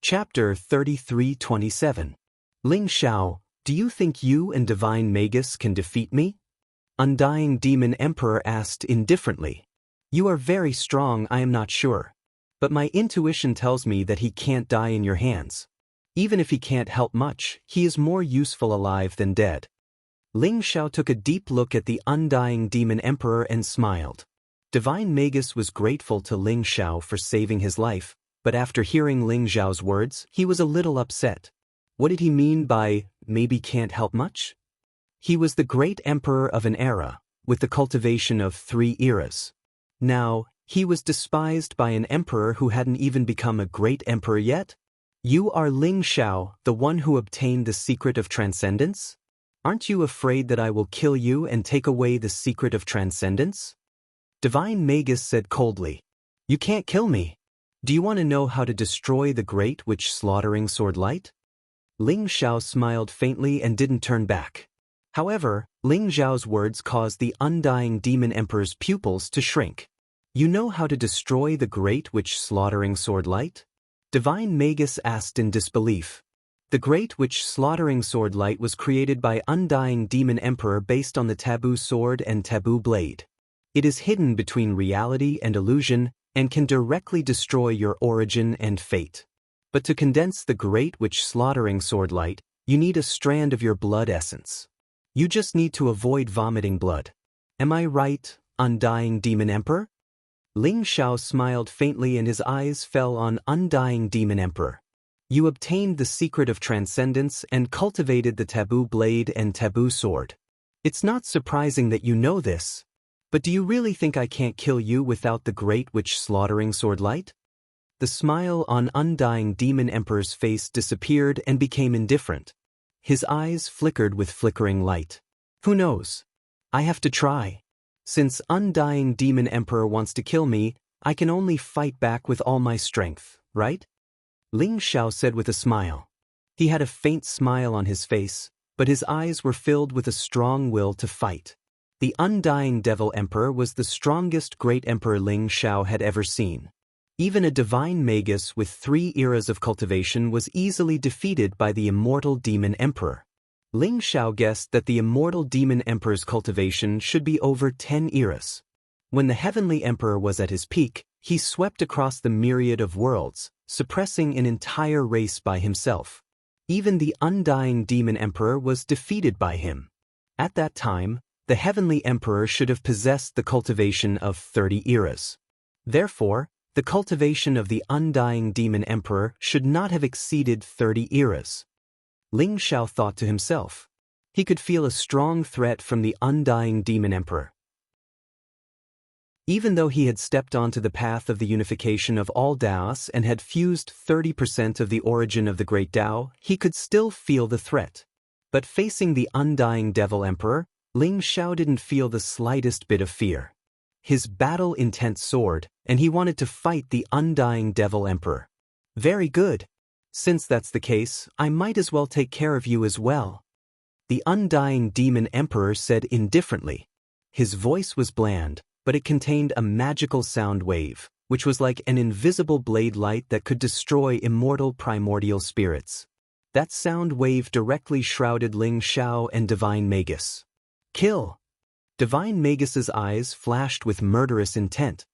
Chapter 33:27. Ling Xiao, do you think you and Divine Magus can defeat me? Undying Demon Emperor asked indifferently. You are very strong, I am not sure. But my intuition tells me that he can't die in your hands. Even if he can't help much, he is more useful alive than dead. Ling Xiao took a deep look at the Undying Demon Emperor and smiled. Divine Magus was grateful to Ling Xiao for saving his life, but after hearing Ling Xiao's words, he was a little upset. What did he mean by, maybe can't help much? He was the great emperor of an era, with the cultivation of 3 eras. Now, he was despised by an emperor who hadn't even become a great emperor yet? You are Ling Xiao, the one who obtained the secret of transcendence? Aren't you afraid that I will kill you and take away the secret of transcendence? Divine Magus said coldly. You can't kill me. Do you want to know how to destroy the great witch slaughtering sword light? Ling Xiao smiled faintly and didn't turn back. However, Ling Xiao's words caused the Undying Demon Emperor's pupils to shrink. You know how to destroy the great witch slaughtering sword light? Divine Magus asked in disbelief. The great witch slaughtering sword light was created by Undying Demon Emperor based on the taboo sword and taboo blade. It is hidden between reality and illusion, and can directly destroy your origin and fate. But to condense the great witch slaughtering sword light, you need a strand of your blood essence. You just need to avoid vomiting blood. Am I right, Undying Demon Emperor? Ling Xiao smiled faintly and his eyes fell on Undying Demon Emperor. You obtained the secret of transcendence and cultivated the taboo blade and taboo sword. It's not surprising that you know this. But do you really think I can't kill you without the great witch slaughtering sword light? The smile on Undying Demon Emperor's face disappeared and became indifferent. His eyes flickered with flickering light. Who knows? I have to try. Since Undying Demon Emperor wants to kill me, I can only fight back with all my strength, right? Ling Xiao said with a smile. He had a faint smile on his face, but his eyes were filled with a strong will to fight. The Undying Devil Emperor was the strongest great emperor Ling Xiao had ever seen. Even a divine magus with 3 eras of cultivation was easily defeated by the immortal demon emperor. Ling Xiao guessed that the immortal demon emperor's cultivation should be over 10 eras. When the heavenly emperor was at his peak, he swept across the myriad of worlds, suppressing an entire race by himself. Even the Undying Demon Emperor was defeated by him. At that time, the heavenly emperor should have possessed the cultivation of 30 eras. Therefore, the cultivation of the Undying Demon Emperor should not have exceeded 30 eras. Ling Xiao thought to himself. He could feel a strong threat from the Undying Demon Emperor. Even though he had stepped onto the path of the unification of all Daos and had fused 30% of the origin of the Great Tao, he could still feel the threat. But facing the Undying Devil Emperor, Ling Xiao didn't feel the slightest bit of fear. His battle-intent soared, and he wanted to fight the Undying Devil Emperor. Very good. Since that's the case, I might as well take care of you as well. The Undying Demon Emperor said indifferently. His voice was bland, but it contained a magical sound wave, which was like an invisible blade light that could destroy immortal primordial spirits. That sound wave directly shrouded Ling Xiao and Divine Magus. Kill! Divine Magus's eyes flashed with murderous intent.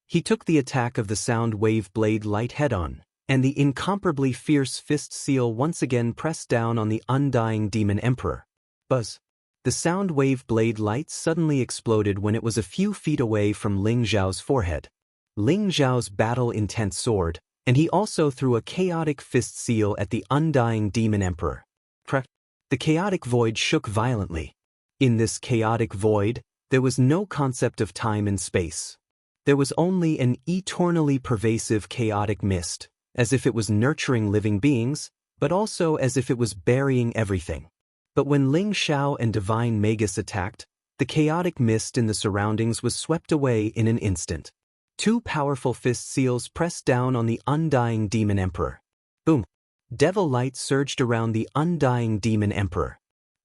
He took the attack of the sound wave blade light head-on, and the incomparably fierce fist seal once again pressed down on the Undying Demon Emperor. Buzz! The sound wave blade light suddenly exploded when it was a few feet away from Ling Xiao's forehead. Ling Xiao's battle-intent soared, and he also threw a chaotic fist seal at the Undying Demon Emperor. The chaotic void shook violently. In this chaotic void, there was no concept of time and space. There was only an eternally pervasive chaotic mist, as if it was nurturing living beings, but also as if it was burying everything. But when Ling Xiao and Divine Magus attacked, the chaotic mist in the surroundings was swept away in an instant. 2 powerful fist seals pressed down on the Undying Demon Emperor. Boom! Devil light surged around the Undying Demon Emperor.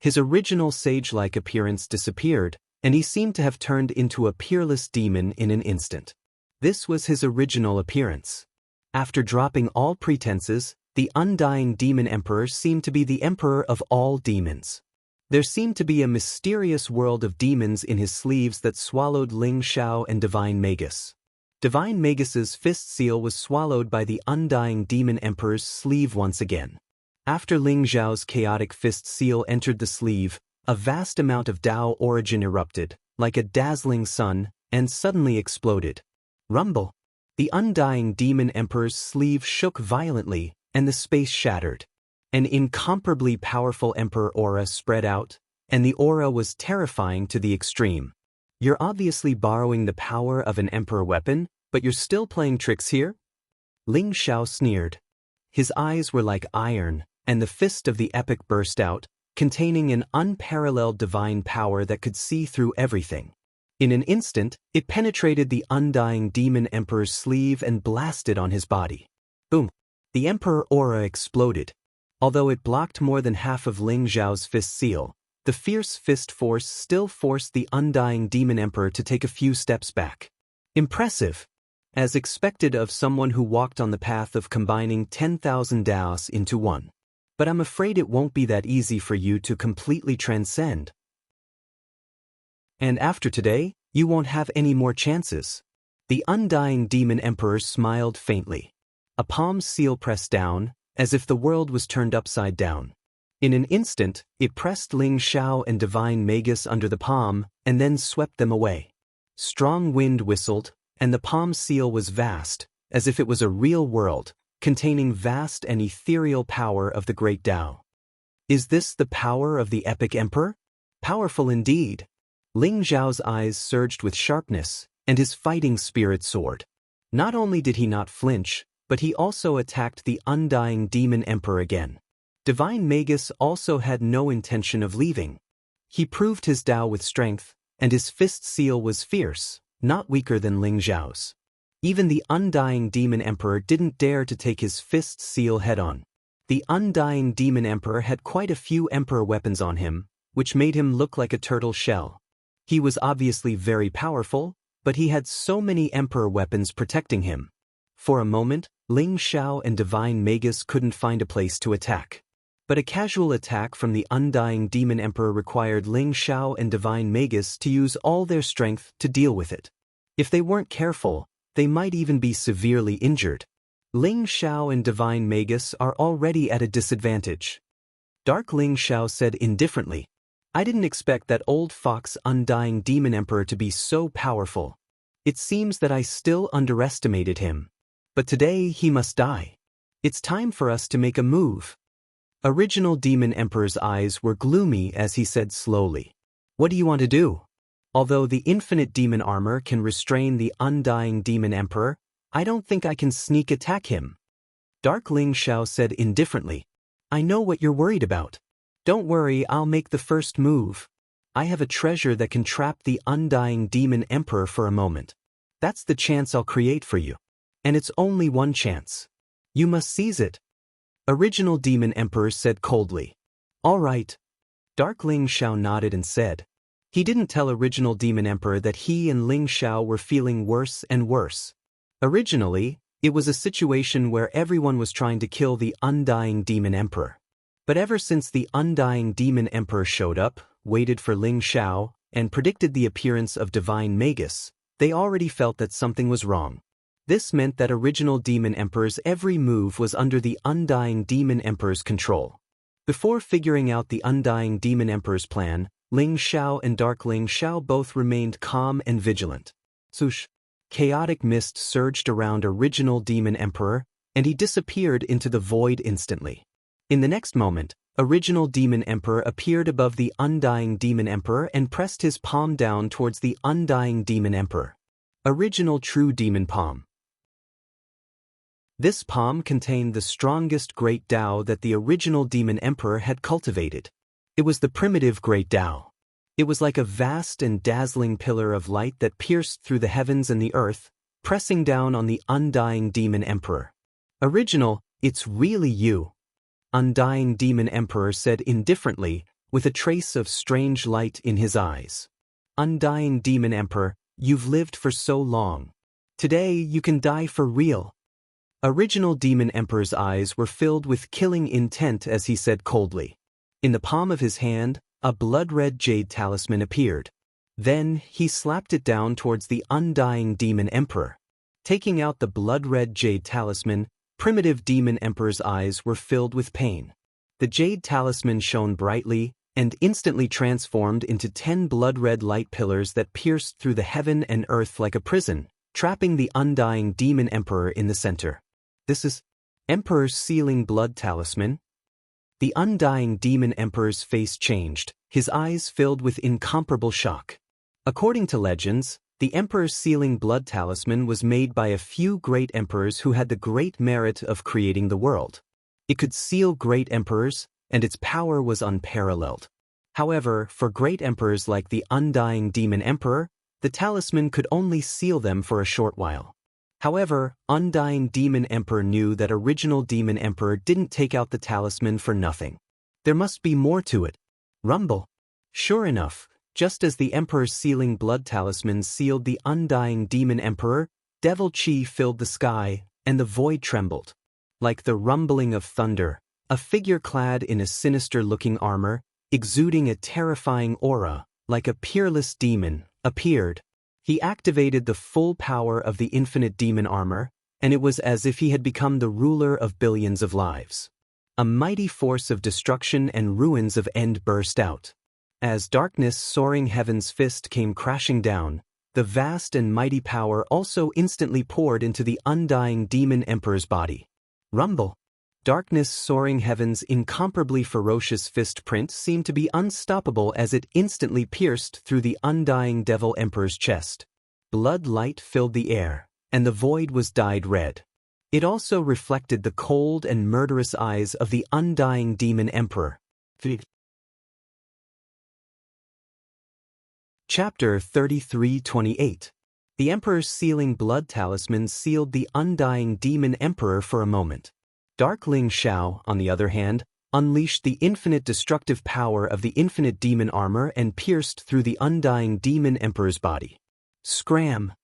His original sage-like appearance disappeared, and he seemed to have turned into a peerless demon in an instant. This was his original appearance. After dropping all pretenses, The undying demon emperor seemed to be the emperor of all demons. There seemed to be a mysterious world of demons in his sleeves that swallowed Ling Xiao and Divine Magus. Divine Magus's fist seal was swallowed by the undying demon emperor's sleeve once again. After Ling Xiao's chaotic fist seal entered the sleeve, a vast amount of Tao origin erupted, like a dazzling sun, and suddenly exploded. Rumble! The undying demon emperor's sleeve shook violently, and the space shattered. An incomparably powerful emperor aura spread out, and the aura was terrifying to the extreme. You're obviously borrowing the power of an emperor weapon, but you're still playing tricks here? Ling Xiao sneered. His eyes were like iron, and the fist of the epic burst out, containing an unparalleled divine power that could see through everything. In an instant, it penetrated the undying demon emperor's sleeve and blasted on his body. Boom! The emperor aura exploded. Although it blocked more than half of Ling Xiao's fist seal, the fierce fist force still forced the undying demon emperor to take a few steps back. Impressive! As expected of someone who walked on the path of combining 10,000 Daos into one. But I'm afraid it won't be that easy for you to completely transcend. And after today, you won't have any more chances. The undying demon emperor smiled faintly. A palm seal pressed down, as if the world was turned upside down. In an instant, it pressed Ling Xiao and Divine Magus under the palm, and then swept them away. Strong wind whistled, and the palm seal was vast, as if it was a real world, containing vast and ethereal power of the great Tao. Is this the power of the epic emperor? Powerful indeed. Ling Xiao's eyes surged with sharpness, and his fighting spirit soared. Not only did he not flinch, but he also attacked the undying demon emperor again. Divine Magus also had no intention of leaving. He proved his Tao with strength, and his fist seal was fierce, not weaker than Ling Xiao's. Even the undying demon emperor didn't dare to take his fist seal head-on. The undying demon emperor had quite a few emperor weapons on him, which made him look like a turtle shell. He was obviously very powerful, but he had so many emperor weapons protecting him. For a moment, Ling Xiao and Divine Magus couldn't find a place to attack. But a casual attack from the undying demon emperor required Ling Xiao and Divine Magus to use all their strength to deal with it. If they weren't careful, they might even be severely injured. Ling Xiao and Divine Magus are already at a disadvantage. Dark Ling Xiao said indifferently, I didn't expect that old fox undying demon emperor to be so powerful. It seems that I still underestimated him. But today he must die. It's time for us to make a move. Original demon emperor's eyes were gloomy as he said slowly, What do you want to do? Although the infinite demon armor can restrain the undying demon emperor, I don't think I can sneak attack him. Dark Ling Xiao said indifferently, I know what you're worried about. Don't worry, I'll make the first move. I have a treasure that can trap the undying demon emperor for a moment. That's the chance I'll create for you. And it's only one chance. You must seize it. Original demon emperor said coldly. All right. Dark Ling Xiao nodded and said. He didn't tell original demon emperor that he and Ling Xiao were feeling worse and worse. Originally, it was a situation where everyone was trying to kill the undying demon emperor. But ever since the undying demon emperor showed up, waited for Ling Xiao, and predicted the appearance of Divine Magus, they already felt that something was wrong. This meant that original demon emperor's every move was under the undying demon emperor's control. Before figuring out the undying demon emperor's plan, Ling Xiao and Dark Ling Xiao both remained calm and vigilant. Swoosh! Chaotic mist surged around original demon emperor, and he disappeared into the void instantly. In the next moment, original demon emperor appeared above the undying demon emperor and pressed his palm down towards the undying demon emperor. Original true demon palm. This palm contained the strongest great Tao that the original demon emperor had cultivated. It was the primitive great Tao. It was like a vast and dazzling pillar of light that pierced through the heavens and the earth, pressing down on the undying demon emperor. Original, it's really you. Undying demon emperor said indifferently, with a trace of strange light in his eyes. Undying demon emperor, you've lived for so long. Today you can die for real. Original Demon Emperor's eyes were filled with killing intent as he said coldly. In the palm of his hand, a blood-red jade talisman appeared. Then, he slapped it down towards the undying Demon Emperor. Taking out the blood-red jade talisman, primitive Demon Emperor's eyes were filled with pain. The jade talisman shone brightly and instantly transformed into 10 blood-red light pillars that pierced through the heaven and earth like a prison, trapping the undying Demon Emperor in the center. This is Emperor's Sealing Blood Talisman. The undying Demon Emperor's face changed, his eyes filled with incomparable shock. According to legends, the Emperor's Sealing Blood Talisman was made by a few great emperors who had the great merit of creating the world. It could seal great emperors, and its power was unparalleled. However, for great emperors like the undying Demon Emperor, the talisman could only seal them for a short while. However, undying Demon Emperor knew that original Demon Emperor didn't take out the talisman for nothing. There must be more to it. Rumble. Sure enough, just as the Emperor's Sealing Blood Talisman sealed the undying Demon Emperor, devil chi filled the sky, and the void trembled. Like the rumbling of thunder, a figure clad in a sinister-looking armor, exuding a terrifying aura, like a peerless demon, appeared. He activated the full power of the infinite demon armor, and it was as if he had become the ruler of billions of lives. A mighty force of destruction and ruins of end burst out. As darkness soaring heaven's fist came crashing down, the vast and mighty power also instantly poured into the undying Demon Emperor's body. Rumble. Darkness soaring heaven's incomparably ferocious fist print seemed to be unstoppable as it instantly pierced through the undying Devil Emperor's chest. Blood light filled the air, and the void was dyed red. It also reflected the cold and murderous eyes of the undying Demon Emperor. Chapter 33:28. The Emperor's Sealing Blood Talisman sealed the undying Demon Emperor for a moment. Dark Ling Xiao, on the other hand, unleashed the infinite destructive power of the infinite demon armor and pierced through the undying Demon Emperor's body. Scram!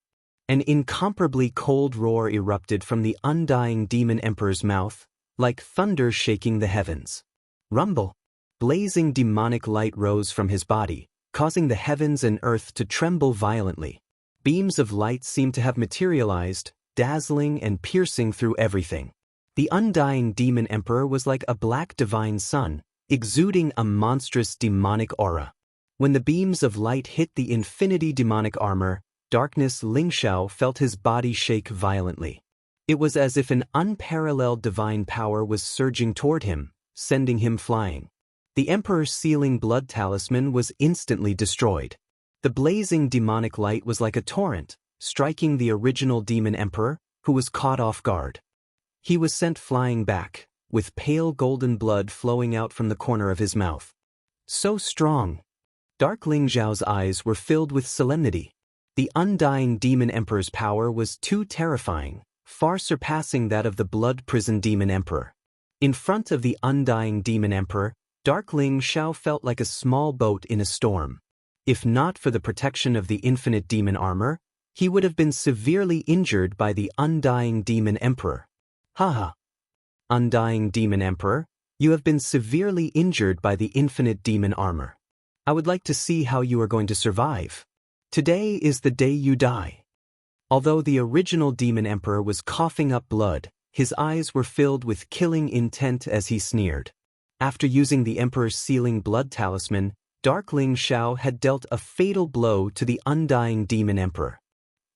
An incomparably cold roar erupted from the undying Demon Emperor's mouth, like thunder shaking the heavens. Rumble! Blazing demonic light rose from his body, causing the heavens and earth to tremble violently. Beams of light seemed to have materialized, dazzling and piercing through everything. The undying Demon Emperor was like a black divine sun, exuding a monstrous demonic aura. When the beams of light hit the infinity demonic armor, Darkness Ling Xiao felt his body shake violently. It was as if an unparalleled divine power was surging toward him, sending him flying. The Emperor's Sealing Blood Talisman was instantly destroyed. The blazing demonic light was like a torrent, striking the original Demon Emperor, who was caught off guard. He was sent flying back, with pale golden blood flowing out from the corner of his mouth. So strong! Dark Ling Xiao's eyes were filled with solemnity. The undying Demon Emperor's power was too terrifying, far surpassing that of the blood prison Demon Emperor. In front of the undying Demon Emperor, Dark Ling Xiao felt like a small boat in a storm. If not for the protection of the infinite demon armor, he would have been severely injured by the undying Demon Emperor. Haha! Undying Demon Emperor, you have been severely injured by the infinite demon armor. I would like to see how you are going to survive. Today is the day you die. Although the original Demon Emperor was coughing up blood, his eyes were filled with killing intent as he sneered. After using the Emperor's Sealing Blood Talisman, Dark Ling Xiao had dealt a fatal blow to the undying Demon Emperor.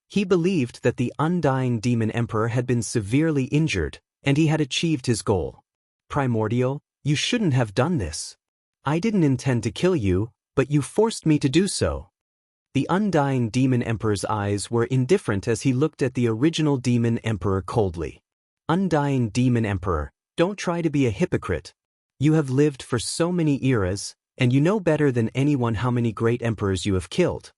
He believed that the undying Demon Emperor had been severely injured, and he had achieved his goal. Primordial, you shouldn't have done this. I didn't intend to kill you, but you forced me to do so. The undying Demon Emperor's eyes were indifferent as he looked at the original Demon Emperor coldly. Undying Demon Emperor, don't try to be a hypocrite. You have lived for so many eras, and you know better than anyone how many great emperors you have killed.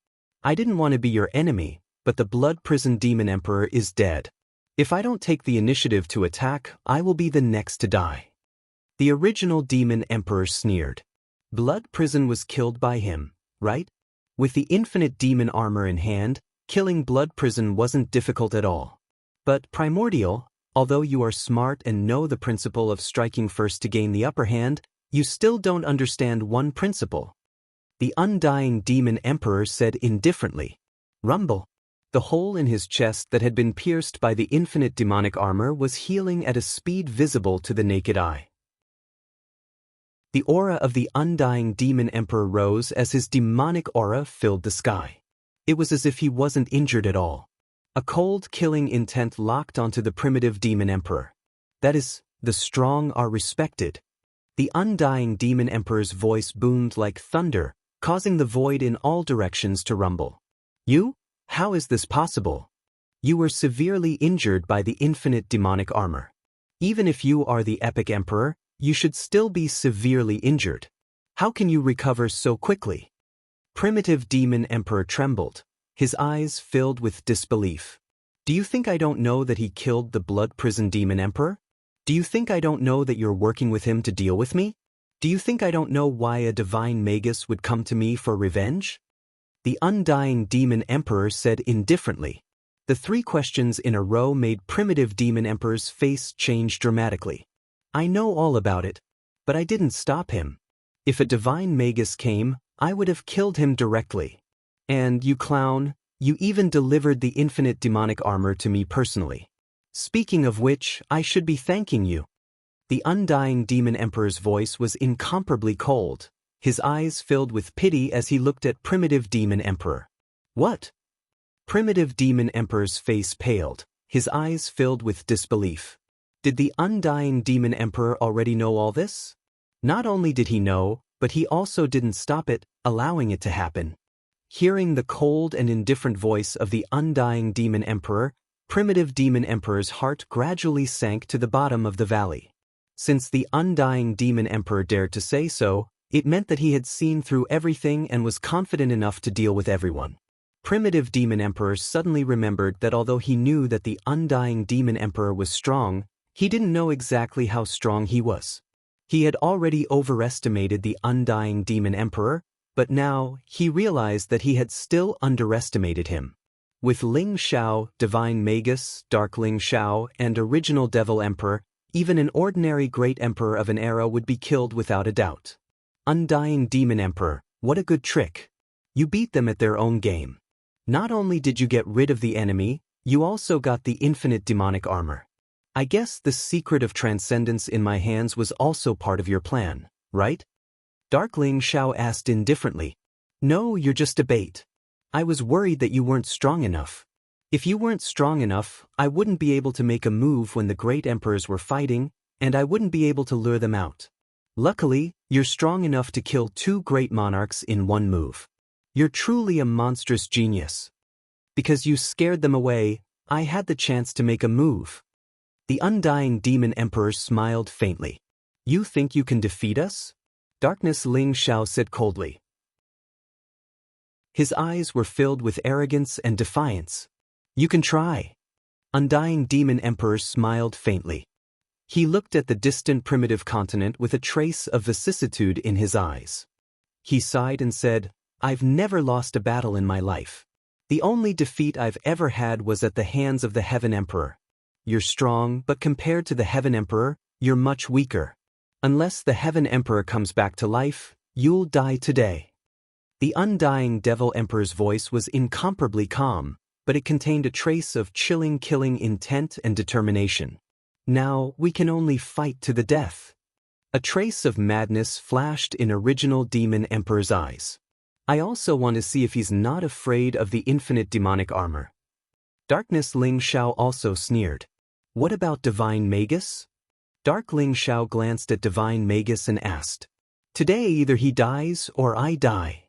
I didn't want to be your enemy, but the blood prison Demon Emperor is dead. If I don't take the initiative to attack, I will be the next to die. The original Demon Emperor sneered. Blood prison was killed by him, right? With the infinite demon armor in hand, killing blood prison wasn't difficult at all. But Primordial, Although you are smart and know the principle of striking first to gain the upper hand, you still don't understand one principle. The undying demon emperor said indifferently. Rumble. The hole in his chest that had been pierced by the infinite demonic armor was healing at a speed visible to the naked eye. The aura of the undying demon emperor rose as his demonic aura filled the sky. It was as if he wasn't injured at all. A cold, killing intent locked onto the primitive demon emperor. That is, the strong are respected. The undying demon emperor's voice boomed like thunder, causing the void in all directions to rumble. You? How is this possible? You were severely injured by the infinite demonic armor. Even if you are the epic emperor, you should still be severely injured. How can you recover so quickly? Primitive demon emperor trembled, his eyes filled with disbelief. Do you think I don't know that he killed the blood prison demon emperor? Do you think I don't know that you're working with him to deal with me? Do you think I don't know why a divine magus would come to me for revenge? The undying demon emperor said indifferently. The 3 questions in a row made primitive demon emperor's face change dramatically. I know all about it, but I didn't stop him. If a divine magus came, I would have killed him directly. And you clown, you even delivered the infinite demonic armor to me personally. Speaking of which, I should be thanking you. The undying demon emperor's voice was incomparably cold, his eyes filled with pity as he looked at primitive demon emperor. What? Primitive demon emperor's face paled, his eyes filled with disbelief. Did the undying demon emperor already know all this? Not only did he know, but he also didn't stop it, allowing it to happen. Hearing the cold and indifferent voice of the undying demon emperor, primitive demon emperor's heart gradually sank to the bottom of the valley. Since the undying demon emperor dared to say so, it meant that he had seen through everything and was confident enough to deal with everyone. Primitive demon emperor suddenly remembered that although he knew that the undying demon emperor was strong, he didn't know exactly how strong he was. He had already overestimated the undying demon emperor, but now he realized that he had still underestimated him. With Ling Xiao, divine magus, dark Ling Xiao, and original devil emperor, even an ordinary great emperor of an era would be killed without a doubt. Undying demon emperor, what a good trick. You beat them at their own game. Not only did you get rid of the enemy, you also got the infinite demonic armor. I guess the secret of transcendence in my hands was also part of your plan, right? Darkling Xiao asked indifferently. No, you're just a bait. I was worried that you weren't strong enough. If you weren't strong enough, I wouldn't be able to make a move when the great emperors were fighting, and I wouldn't be able to lure them out. Luckily, you're strong enough to kill 2 great monarchs in one move. You're truly a monstrous genius. Because you scared them away, I had the chance to make a move. The undying demon emperor smiled faintly. You think you can defeat us? Darkness Ling Xiao said coldly. His eyes were filled with arrogance and defiance. You can try. Undying demon emperor smiled faintly. He looked at the distant primitive continent with a trace of vicissitude in his eyes. He sighed and said, I've never lost a battle in my life. The only defeat I've ever had was at the hands of the Heaven Emperor. You're strong, but compared to the Heaven Emperor, you're much weaker. Unless the Heaven Emperor comes back to life, you'll die today. The undying Devil Emperor's voice was incomparably calm, but it contained a trace of chilling killing intent and determination. Now we can only fight to the death. A trace of madness flashed in original Demon Emperor's eyes. I also want to see if he's not afraid of the infinite demonic armor. Darkness Ling Xiao also sneered. What about Divine Magus? Dark Ling Xiao glanced at Divine Magus and asked. Today either he dies or I die.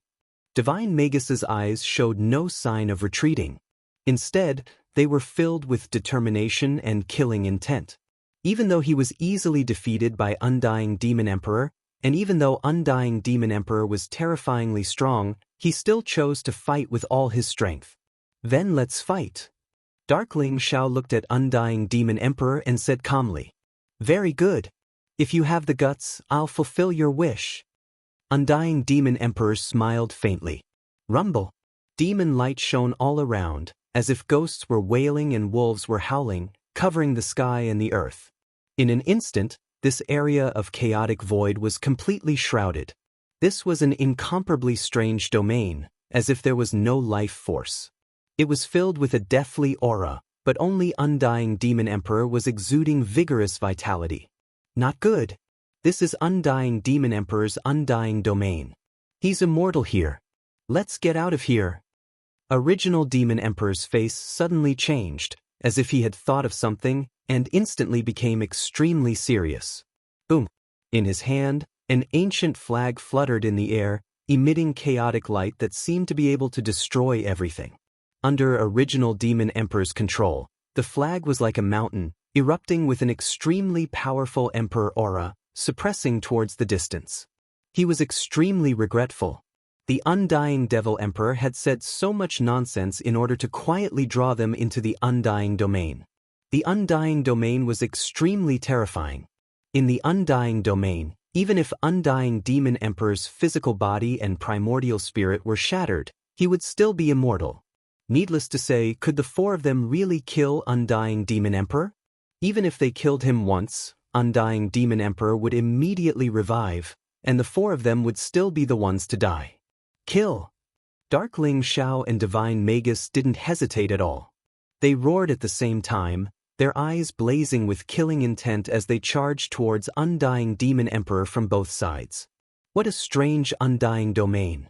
Divine Magus's eyes showed no sign of retreating. Instead, they were filled with determination and killing intent. Even though he was easily defeated by Undying Demon Emperor, and even though Undying Demon Emperor was terrifyingly strong, he still chose to fight with all his strength. Then let's fight. Darkling Xiao looked at Undying Demon Emperor and said calmly. Very good. If you have the guts, I'll fulfill your wish. Undying Demon Emperor smiled faintly. Rumble. Demon light shone all around, as if ghosts were wailing and wolves were howling, covering the sky and the earth. In an instant, this area of chaotic void was completely shrouded. This was an incomparably strange domain, as if there was no life force. It was filled with a deathly aura, but only Undying Demon Emperor was exuding vigorous vitality. Not good. This is Undying Demon Emperor's undying domain. He's immortal here. Let's get out of here. Original Demon Emperor's face suddenly changed, as if he had thought of something, and instantly became extremely serious. Boom! In his hand, an ancient flag fluttered in the air, emitting chaotic light that seemed to be able to destroy everything. Under Original Demon Emperor's control, the flag was like a mountain, erupting with an extremely powerful Emperor aura, suppressing towards the distance. He was extremely regretful. The Undying Devil Emperor had said so much nonsense in order to quietly draw them into the Undying Domain. The Undying Domain was extremely terrifying. In the Undying Domain, even if Undying Demon Emperor's physical body and primordial spirit were shattered, he would still be immortal. Needless to say, could the four of them really kill Undying Demon Emperor? Even if they killed him once, Undying Demon Emperor would immediately revive, and the four of them would still be the ones to die. Kill! Darkling Shao and Divine Magus didn't hesitate at all. They roared at the same time, their eyes blazing with killing intent as they charged towards Undying Demon Emperor from both sides. What a strange Undying Domain.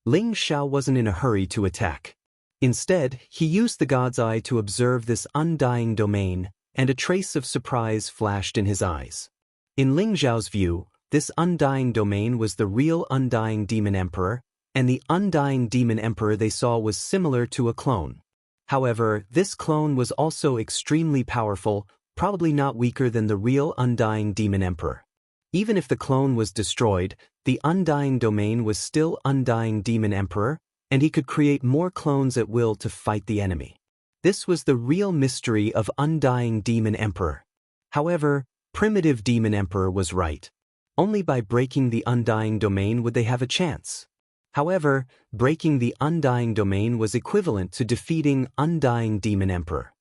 Ling Shao wasn't in a hurry to attack. Instead, he used the God's Eye to observe this Undying Domain, and a trace of surprise flashed in his eyes. In Ling Xiao's view, this Undying Domain was the real Undying Demon Emperor, and the Undying Demon Emperor they saw was similar to a clone. However, this clone was also extremely powerful, probably not weaker than the real Undying Demon Emperor. Even if the clone was destroyed, the Undying Domain was still Undying Demon Emperor, and he could create more clones at will to fight the enemy. This was the real mystery of Undying Demon Emperor. However, Primitive Demon Emperor was right. Only by breaking the Undying Domain would they have a chance. However, breaking the Undying Domain was equivalent to defeating Undying Demon Emperor.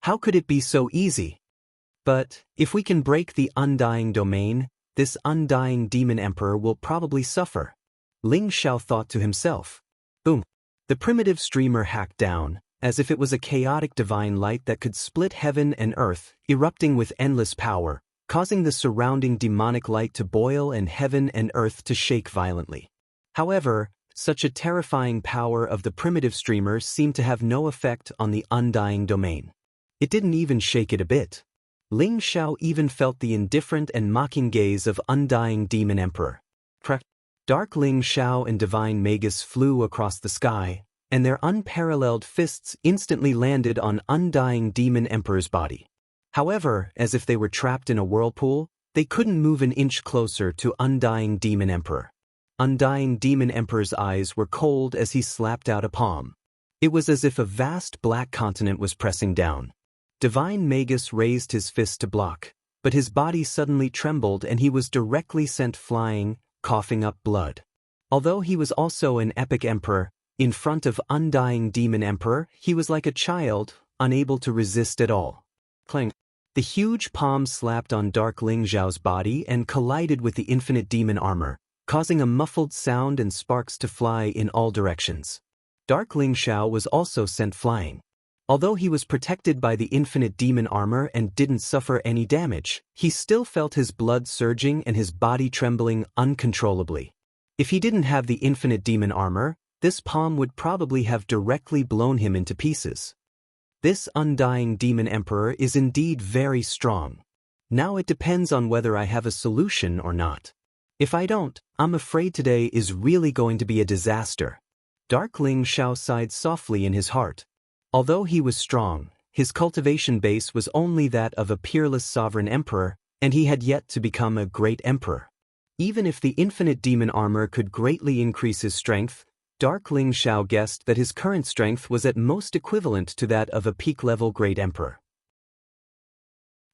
How could it be so easy? But, if we can break the Undying Domain, this Undying Demon Emperor will probably suffer. Ling Xiao thought to himself. Boom! The primitive streamer hacked down, as if it was a chaotic divine light that could split heaven and earth, erupting with endless power, causing the surrounding demonic light to boil and heaven and earth to shake violently. However, such a terrifying power of the primitive streamer seemed to have no effect on the Undying Domain. It didn't even shake it a bit. Ling Xiao even felt the indifferent and mocking gaze of Undying Demon Emperor. Dark Ling Xiao and Divine Magus flew across the sky, and their unparalleled fists instantly landed on Undying Demon Emperor's body. However, as if they were trapped in a whirlpool, they couldn't move an inch closer to Undying Demon Emperor. Undying Demon Emperor's eyes were cold as he slapped out a palm. It was as if a vast black continent was pressing down. Divine Magus raised his fist to block, but his body suddenly trembled and he was directly sent flying, coughing up blood. Although he was also an epic emperor, in front of Undying Demon Emperor, he was like a child, unable to resist at all. Clang! The huge palm slapped on Dark Ling Xiao's body and collided with the infinite demon armor, causing a muffled sound and sparks to fly in all directions. Dark Ling Xiao was also sent flying. Although he was protected by the infinite demon armor and didn't suffer any damage, he still felt his blood surging and his body trembling uncontrollably. If he didn't have the infinite demon armor, this palm would probably have directly blown him into pieces. This Undying Demon Emperor is indeed very strong. Now it depends on whether I have a solution or not. If I don't, I'm afraid today is really going to be a disaster. Dark Ling Xiao sighed softly in his heart. Although he was strong, his cultivation base was only that of a peerless sovereign emperor, and he had yet to become a great emperor. Even if the infinite demon armor could greatly increase his strength, Dark Ling Xiao guessed that his current strength was at most equivalent to that of a peak-level great emperor.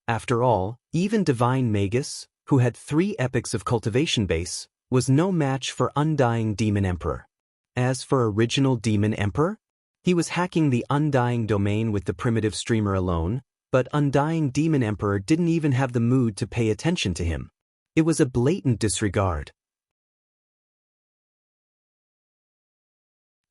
After all, even Divine Magus, who had 3 epics of cultivation base, was no match for Undying Demon Emperor. As for Original Demon Emperor, He was hacking the Undying Domain with the primitive streamer alone, but Undying Demon Emperor didn't even have the mood to pay attention to him. It was a blatant disregard.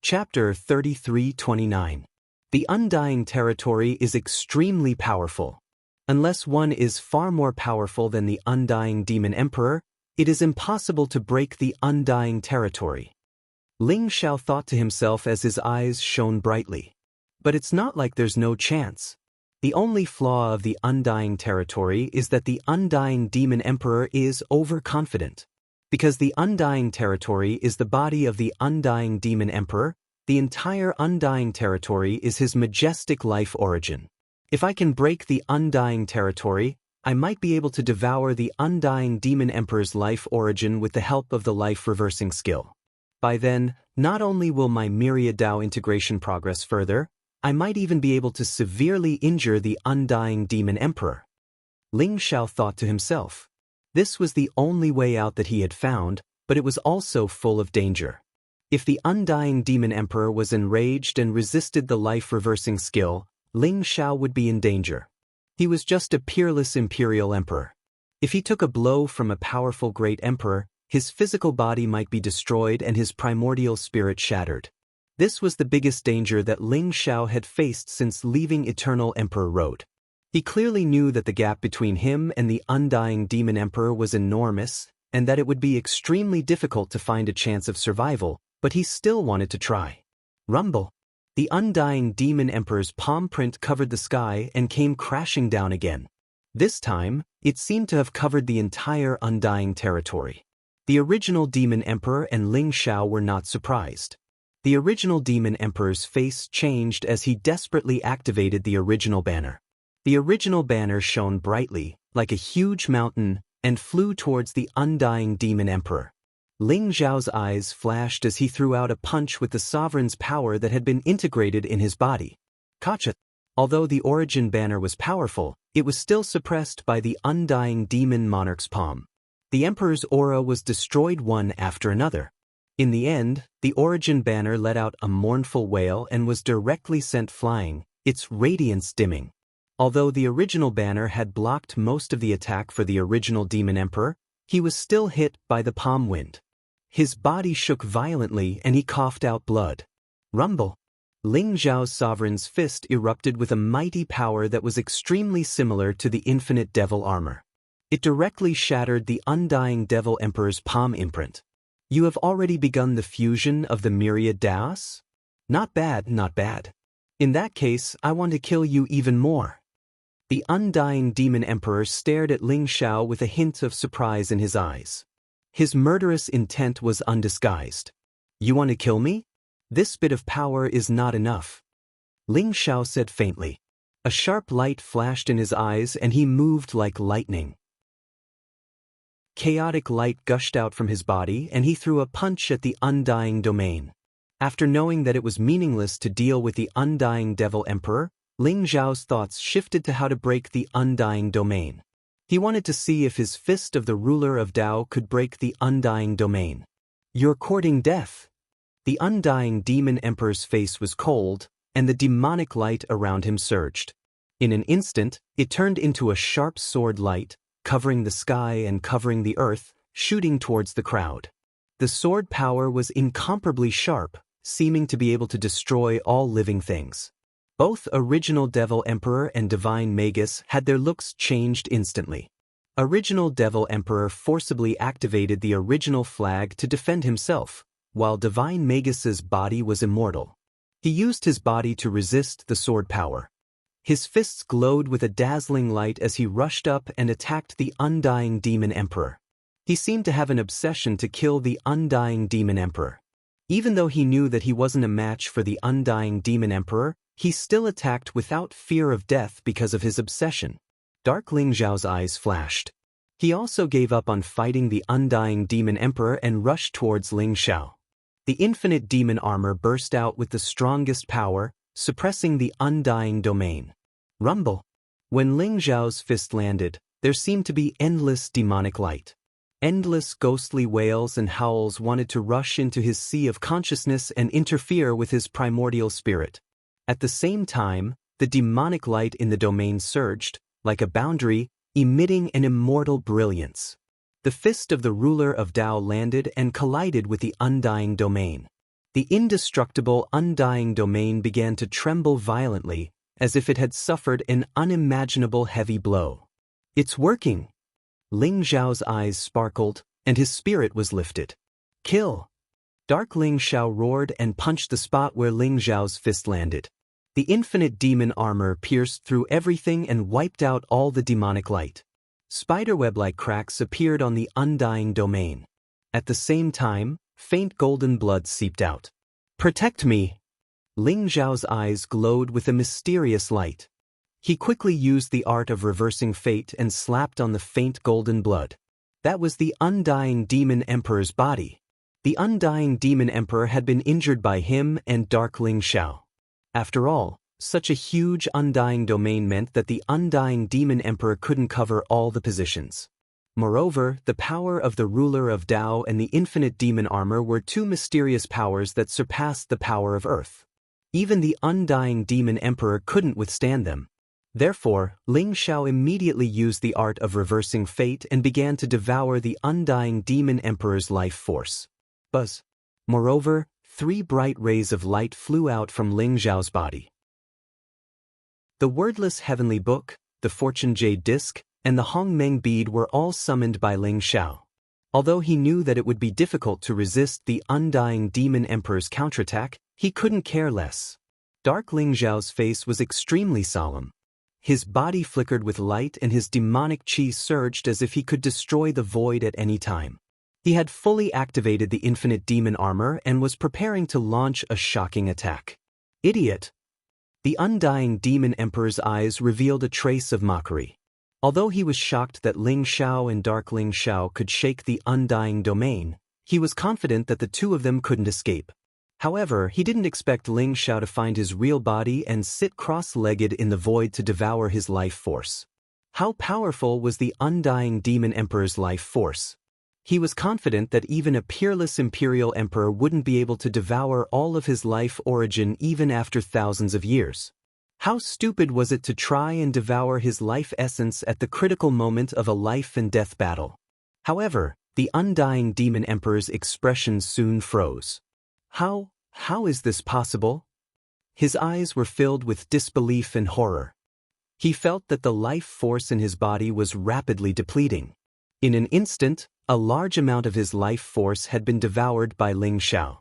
Chapter 33-29. The Undying Territory is extremely powerful. Unless one is far more powerful than the Undying Demon Emperor, it is impossible to break the Undying Territory. Ling Xiao thought to himself as his eyes shone brightly. But it's not like there's no chance. The only flaw of the Undying Territory is that the Undying Demon Emperor is overconfident. Because the Undying Territory is the body of the Undying Demon Emperor, the entire Undying Territory is his majestic life origin. If I can break the Undying Territory, I might be able to devour the Undying Demon Emperor's life origin with the help of the life reversing skill. By then, not only will my Myriad Dao integration progress further, I might even be able to severely injure the Undying Demon Emperor. Ling Xiao thought to himself. This was the only way out that he had found, but it was also full of danger. If the Undying Demon Emperor was enraged and resisted the life reversing skill, Ling Xiao would be in danger. He was just a peerless imperial emperor. If he took a blow from a powerful great emperor, his physical body might be destroyed and his primordial spirit shattered. This was the biggest danger that Ling Xiao had faced since leaving Eternal Emperor Road. He clearly knew that the gap between him and the Undying Demon Emperor was enormous, and that it would be extremely difficult to find a chance of survival, but he still wanted to try. Rumble. The Undying Demon Emperor's palm print covered the sky and came crashing down again. This time, it seemed to have covered the entire Undying Territory. The original Demon Emperor and Ling Xiao were not surprised. The original Demon Emperor's face changed as he desperately activated the original banner. The original banner shone brightly, like a huge mountain, and flew towards the Undying Demon Emperor. Ling Xiao's eyes flashed as he threw out a punch with the sovereign's power that had been integrated in his body. Gotcha! Although the origin banner was powerful, it was still suppressed by the Undying Demon Monarch's palm. The Emperor's aura was destroyed one after another. In the end, the origin banner let out a mournful wail and was directly sent flying, its radiance dimming. Although the original banner had blocked most of the attack for the original Demon Emperor, he was still hit by the palm wind. His body shook violently and he coughed out blood. Rumble. Ling Xiao's sovereign's fist erupted with a mighty power that was extremely similar to the infinite devil armor. It directly shattered the Undying Devil Emperor's palm imprint. You have already begun the fusion of the Myriad Daos? Not bad, not bad. In that case, I want to kill you even more. The Undying Demon Emperor stared at Ling Xiao with a hint of surprise in his eyes. His murderous intent was undisguised. You want to kill me? This bit of power is not enough. Ling Xiao said faintly. A sharp light flashed in his eyes and he moved like lightning. Chaotic light gushed out from his body and he threw a punch at the Undying Domain. After knowing that it was meaningless to deal with the Undying Devil Emperor, Ling Xiao's thoughts shifted to how to break the Undying Domain. He wanted to see if his fist of the ruler of Dao could break the Undying Domain. You're courting death. The Undying Demon Emperor's face was cold, and the demonic light around him surged. In an instant, it turned into a sharp sword light, covering the sky and covering the earth, shooting towards the crowd. The sword power was incomparably sharp, seeming to be able to destroy all living things. Both Original Devil Emperor and Divine Magus had their looks changed instantly. Original Devil Emperor forcibly activated the original flag to defend himself, while Divine Magus's body was immortal. He used his body to resist the sword power. His fists glowed with a dazzling light as he rushed up and attacked the Undying Demon Emperor. He seemed to have an obsession to kill the Undying Demon Emperor. Even though he knew that he wasn't a match for the Undying Demon Emperor, he still attacked without fear of death because of his obsession. Dark Ling Xiao's eyes flashed. He also gave up on fighting the Undying Demon Emperor and rushed towards Ling Xiao. The infinite demon armor burst out with the strongest power, suppressing the Undying Domain. Rumble. When Ling Xiao's fist landed, there seemed to be endless demonic light. Endless ghostly wails and howls wanted to rush into his sea of consciousness and interfere with his primordial spirit. At the same time, the demonic light in the domain surged, like a boundary, emitting an immortal brilliance. The fist of the ruler of Tao landed and collided with the undying domain. The indestructible undying domain began to tremble violently, as if it had suffered an unimaginable heavy blow. "It's working!" Ling Xiao's eyes sparkled, and his spirit was lifted. "Kill!" Dark Ling Xiao roared and punched the spot where Ling Xiao's fist landed. The infinite demon armor pierced through everything and wiped out all the demonic light. Spiderweb-like cracks appeared on the undying domain. At the same time, faint golden blood seeped out. "Protect me!" Ling Xiao's eyes glowed with a mysterious light. He quickly used the art of reversing fate and slapped on the faint golden blood. That was the undying demon emperor's body. The undying demon emperor had been injured by him and Dark Ling Xiao. After all, such a huge undying domain meant that the undying demon emperor couldn't cover all the positions. Moreover, the power of the ruler of Tao and the infinite demon armor were two mysterious powers that surpassed the power of Earth. Even the undying demon emperor couldn't withstand them. Therefore, Ling Xiao immediately used the art of reversing fate and began to devour the undying demon emperor's life force. Buzz. Moreover, 3 bright rays of light flew out from Ling Xiao's body. The wordless heavenly book, the fortune jade disc, and the Hongmeng bead were all summoned by Ling Xiao. Although he knew that it would be difficult to resist the undying demon emperor's counterattack, he couldn't care less. Dark Ling Xiao's face was extremely solemn. His body flickered with light and his demonic chi surged as if he could destroy the void at any time. He had fully activated the infinite demon armor and was preparing to launch a shocking attack. "Idiot!" The undying demon emperor's eyes revealed a trace of mockery. Although he was shocked that Ling Xiao and Dark Ling Xiao could shake the undying domain, he was confident that the two of them couldn't escape. However, he didn't expect Ling Xiao to find his real body and sit cross-legged in the void to devour his life force. How powerful was the undying demon emperor's life force? He was confident that even a peerless imperial emperor wouldn't be able to devour all of his life origin even after thousands of years. How stupid was it to try and devour his life essence at the critical moment of a life and death battle? However, the undying demon emperor's expression soon froze. How is this possible? His eyes were filled with disbelief and horror. He felt that the life force in his body was rapidly depleting. In an instant, a large amount of his life force had been devoured by Ling Xiao.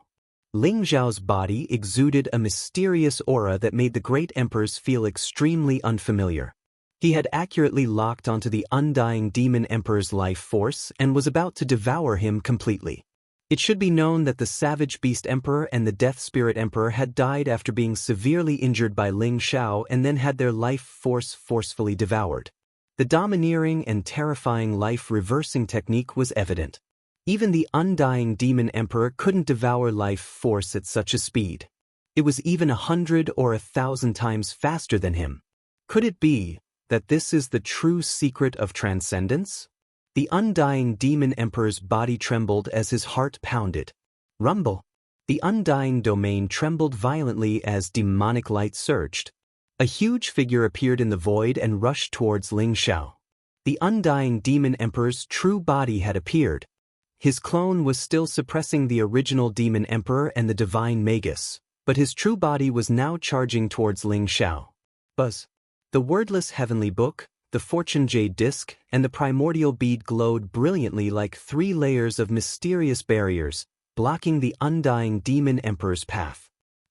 Ling Xiao's body exuded a mysterious aura that made the great emperors feel extremely unfamiliar. He had accurately locked onto the undying demon emperor's life force and was about to devour him completely. It should be known that the Savage Beast Emperor and the Death Spirit Emperor had died after being severely injured by Ling Xiao and then had their life force forcefully devoured. The domineering and terrifying life-reversing technique was evident. Even the undying demon emperor couldn't devour life force at such a speed. It was even 100 or 1,000 times faster than him. Could it be that this is the true secret of transcendence? The undying demon emperor's body trembled as his heart pounded. Rumble. The undying domain trembled violently as demonic light surged. A huge figure appeared in the void and rushed towards Ling Xiao. The undying demon emperor's true body had appeared. His clone was still suppressing the original demon emperor and the divine magus, but his true body was now charging towards Ling Xiao. Buzz. The wordless heavenly book, the fortune jade disc, and the primordial bead glowed brilliantly like 3 layers of mysterious barriers, blocking the undying demon emperor's path.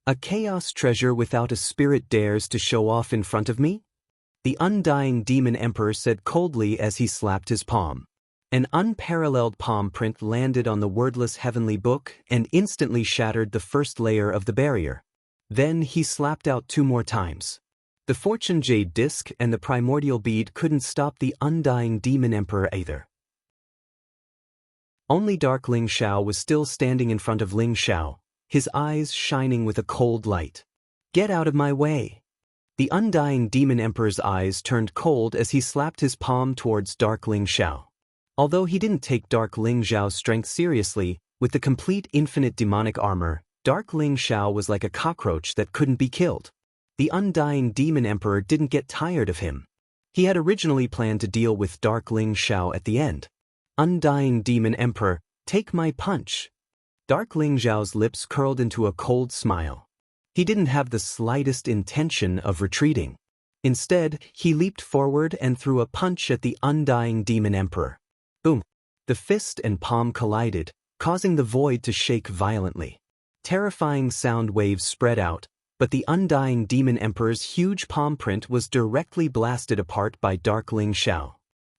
A chaos treasure without a spirit dares to show off in front of me? The undying demon emperor said coldly as he slapped his palm. An unparalleled palm print landed on the wordless heavenly book and instantly shattered the first layer of the barrier. Then he slapped out 2 more times. The fortune jade disc and the primordial bead couldn't stop the undying demon emperor either. Only Dark Ling Xiao was still standing in front of Ling Xiao, his eyes shining with a cold light. "Get out of my way!" The undying demon emperor's eyes turned cold as he slapped his palm towards Dark Ling Xiao. Although he didn't take Dark Ling Xiao's strength seriously, with the complete infinite demonic armor, Dark Ling Xiao was like a cockroach that couldn't be killed. The undying demon emperor didn't get tired of him. He had originally planned to deal with Dark Ling Xiao at the end. Undying demon emperor, take my punch. Dark Ling Xiao's lips curled into a cold smile. He didn't have the slightest intention of retreating. Instead, he leaped forward and threw a punch at the undying demon emperor. Boom! The fist and palm collided, causing the void to shake violently. Terrifying sound waves spread out, but the undying demon emperor's huge palm print was directly blasted apart by Dark Ling Xiao.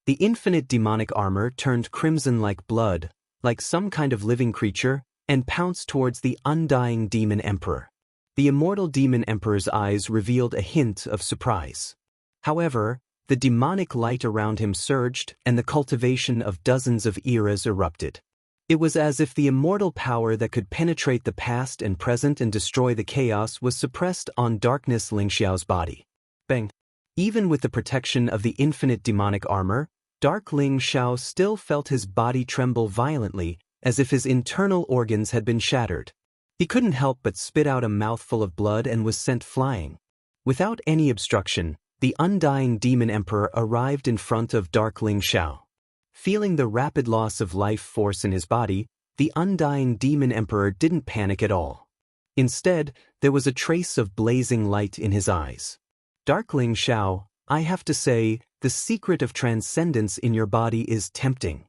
The infinite demonic armor turned crimson like blood, like some kind of living creature, and pounced towards the undying demon emperor. The immortal demon emperor's eyes revealed a hint of surprise. However, the demonic light around him surged and the cultivation of dozens of eras erupted. It was as if the immortal power that could penetrate the past and present and destroy the chaos was suppressed on Darkness Ling Xiao's body. Bang! Even with the protection of the infinite demonic armor, Dark Ling Xiao still felt his body tremble violently, as if his internal organs had been shattered. He couldn't help but spit out a mouthful of blood and was sent flying. Without any obstruction, the undying demon emperor arrived in front of Dark Ling Xiao. Feeling the rapid loss of life force in his body, the undying demon emperor didn't panic at all. Instead, there was a trace of blazing light in his eyes. Dark Ling Xiao, I have to say, the secret of transcendence in your body is tempting.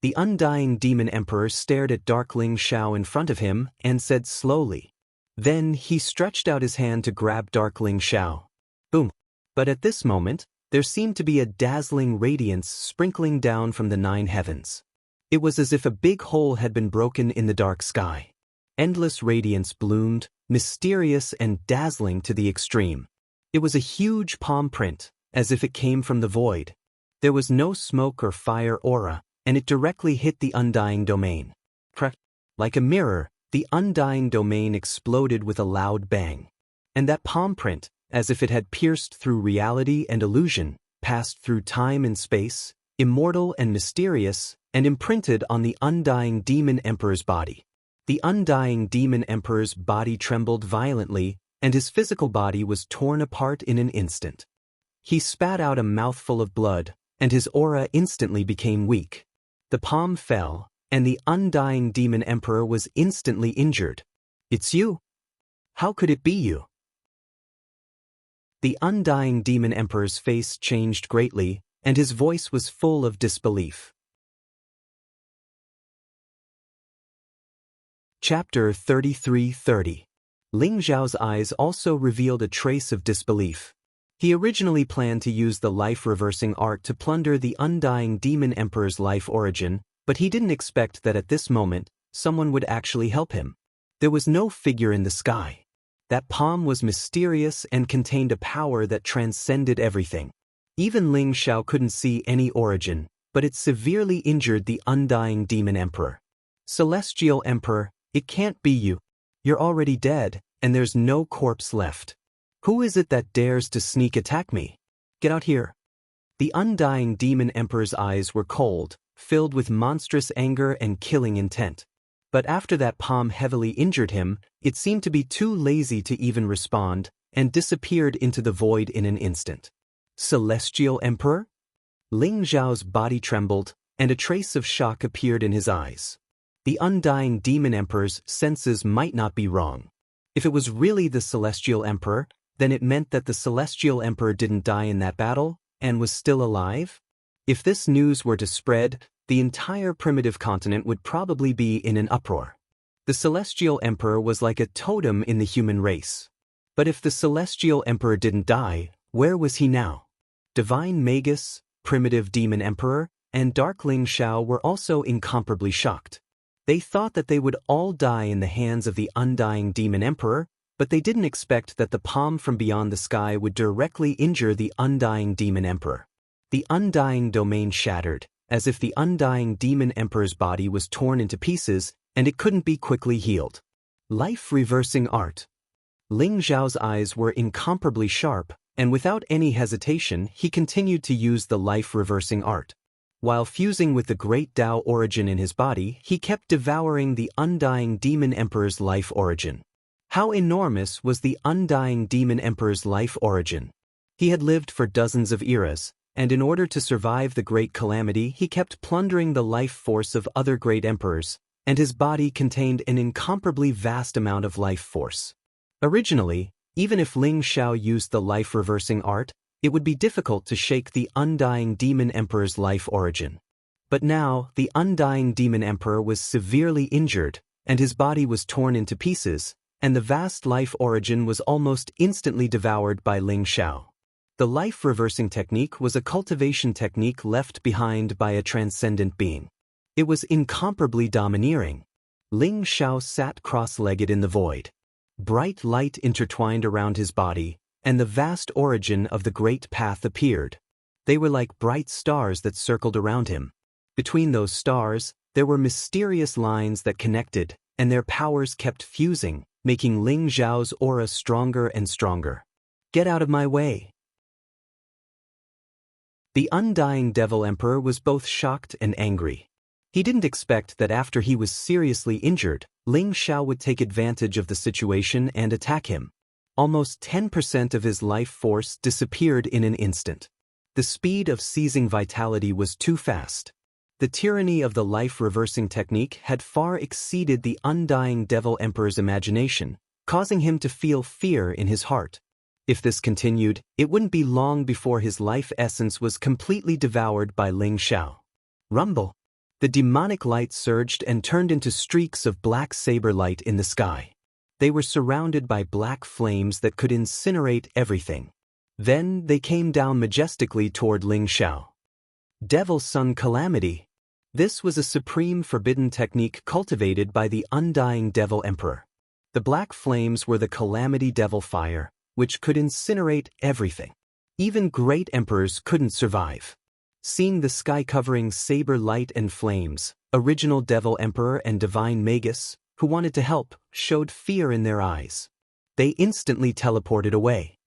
The undying demon emperor stared at Dark Ling Xiao in front of him and said slowly. Then he stretched out his hand to grab Dark Ling Xiao. Boom! But at this moment, there seemed to be a dazzling radiance sprinkling down from the 9 heavens. It was as if a big hole had been broken in the dark sky. Endless radiance bloomed, mysterious and dazzling to the extreme. It was a huge palm print, as if it came from the void. There was no smoke or fire aura, and it directly hit the undying domain. Like a mirror, the undying domain exploded with a loud bang. And that palm print, as if it had pierced through reality and illusion, passed through time and space, immortal and mysterious, and imprinted on the undying demon emperor's body. The undying demon emperor's body trembled violently, and his physical body was torn apart in an instant. He spat out a mouthful of blood, and his aura instantly became weak. The palm fell, and the undying demon emperor was instantly injured. It's you? How could it be you? The undying demon emperor's face changed greatly, and his voice was full of disbelief. Chapter 33:30. Ling Xiao's eyes also revealed a trace of disbelief. He originally planned to use the life-reversing art to plunder the undying demon emperor's life origin, but he didn't expect that at this moment, someone would actually help him. There was no figure in the sky. That palm was mysterious and contained a power that transcended everything. Even Ling Xiao couldn't see any origin, but it severely injured the undying demon emperor. Celestial Emperor, it can't be you. You're already dead, and there's no corpse left. Who is it that dares to sneak attack me? Get out here. The undying demon emperor's eyes were cold, filled with monstrous anger and killing intent. But after that palm heavily injured him, it seemed to be too lazy to even respond, and disappeared into the void in an instant. Celestial Emperor? Ling Xiao's body trembled, and a trace of shock appeared in his eyes. The undying demon emperor's senses might not be wrong. If it was really the Celestial Emperor, then it meant that the Celestial Emperor didn't die in that battle, and was still alive? If this news were to spread, the entire primitive continent would probably be in an uproar. The Celestial Emperor was like a totem in the human race. But if the Celestial Emperor didn't die, where was he now? Divine Magus, Primitive Demon Emperor, and Dark Ling Xiao were also incomparably shocked. They thought that they would all die in the hands of the undying Demon Emperor, but they didn't expect that the palm from beyond the sky would directly injure the undying Demon Emperor. The undying domain shattered, as if the undying Demon Emperor's body was torn into pieces, and it couldn't be quickly healed. Life-reversing art. Ling Xiao's eyes were incomparably sharp, and without any hesitation he continued to use the life-reversing art. While fusing with the great Tao origin in his body, he kept devouring the undying Demon Emperor's life origin. How enormous was the undying Demon Emperor's life origin? He had lived for dozens of eras, and in order to survive the Great Calamity, he kept plundering the life force of other great emperors, and his body contained an incomparably vast amount of life force. Originally, even if Ling Xiao used the life-reversing art, it would be difficult to shake the undying Demon Emperor's life origin. But now, the undying Demon Emperor was severely injured, and his body was torn into pieces, and the vast life origin was almost instantly devoured by Ling Xiao. The life-reversing technique was a cultivation technique left behind by a transcendent being. It was incomparably domineering. Ling Xiao sat cross-legged in the void. Bright light intertwined around his body, and the vast origin of the great path appeared. They were like bright stars that circled around him. Between those stars, there were mysterious lines that connected, and their powers kept fusing, making Ling Xiao's aura stronger and stronger. Get out of my way! The undying Devil Emperor was both shocked and angry. He didn't expect that after he was seriously injured, Ling Xiao would take advantage of the situation and attack him. Almost 10% of his life force disappeared in an instant. The speed of seizing vitality was too fast. The tyranny of the life-reversing technique had far exceeded the undying Devil Emperor's imagination, causing him to feel fear in his heart. If this continued, it wouldn't be long before his life essence was completely devoured by Ling Xiao. Rumble! The demonic light surged and turned into streaks of black saber light in the sky. They were surrounded by black flames that could incinerate everything. Then they came down majestically toward Ling Xiao. Devil Sun Calamity. This was a supreme forbidden technique cultivated by the undying Devil Emperor. The black flames were the Calamity Devil Fire, which could incinerate everything. Even great emperors couldn't survive. Seeing the sky covering saber light and flames, original Devil Emperor and Divine Magus, who wanted to help, showed fear in their eyes. They instantly teleported away.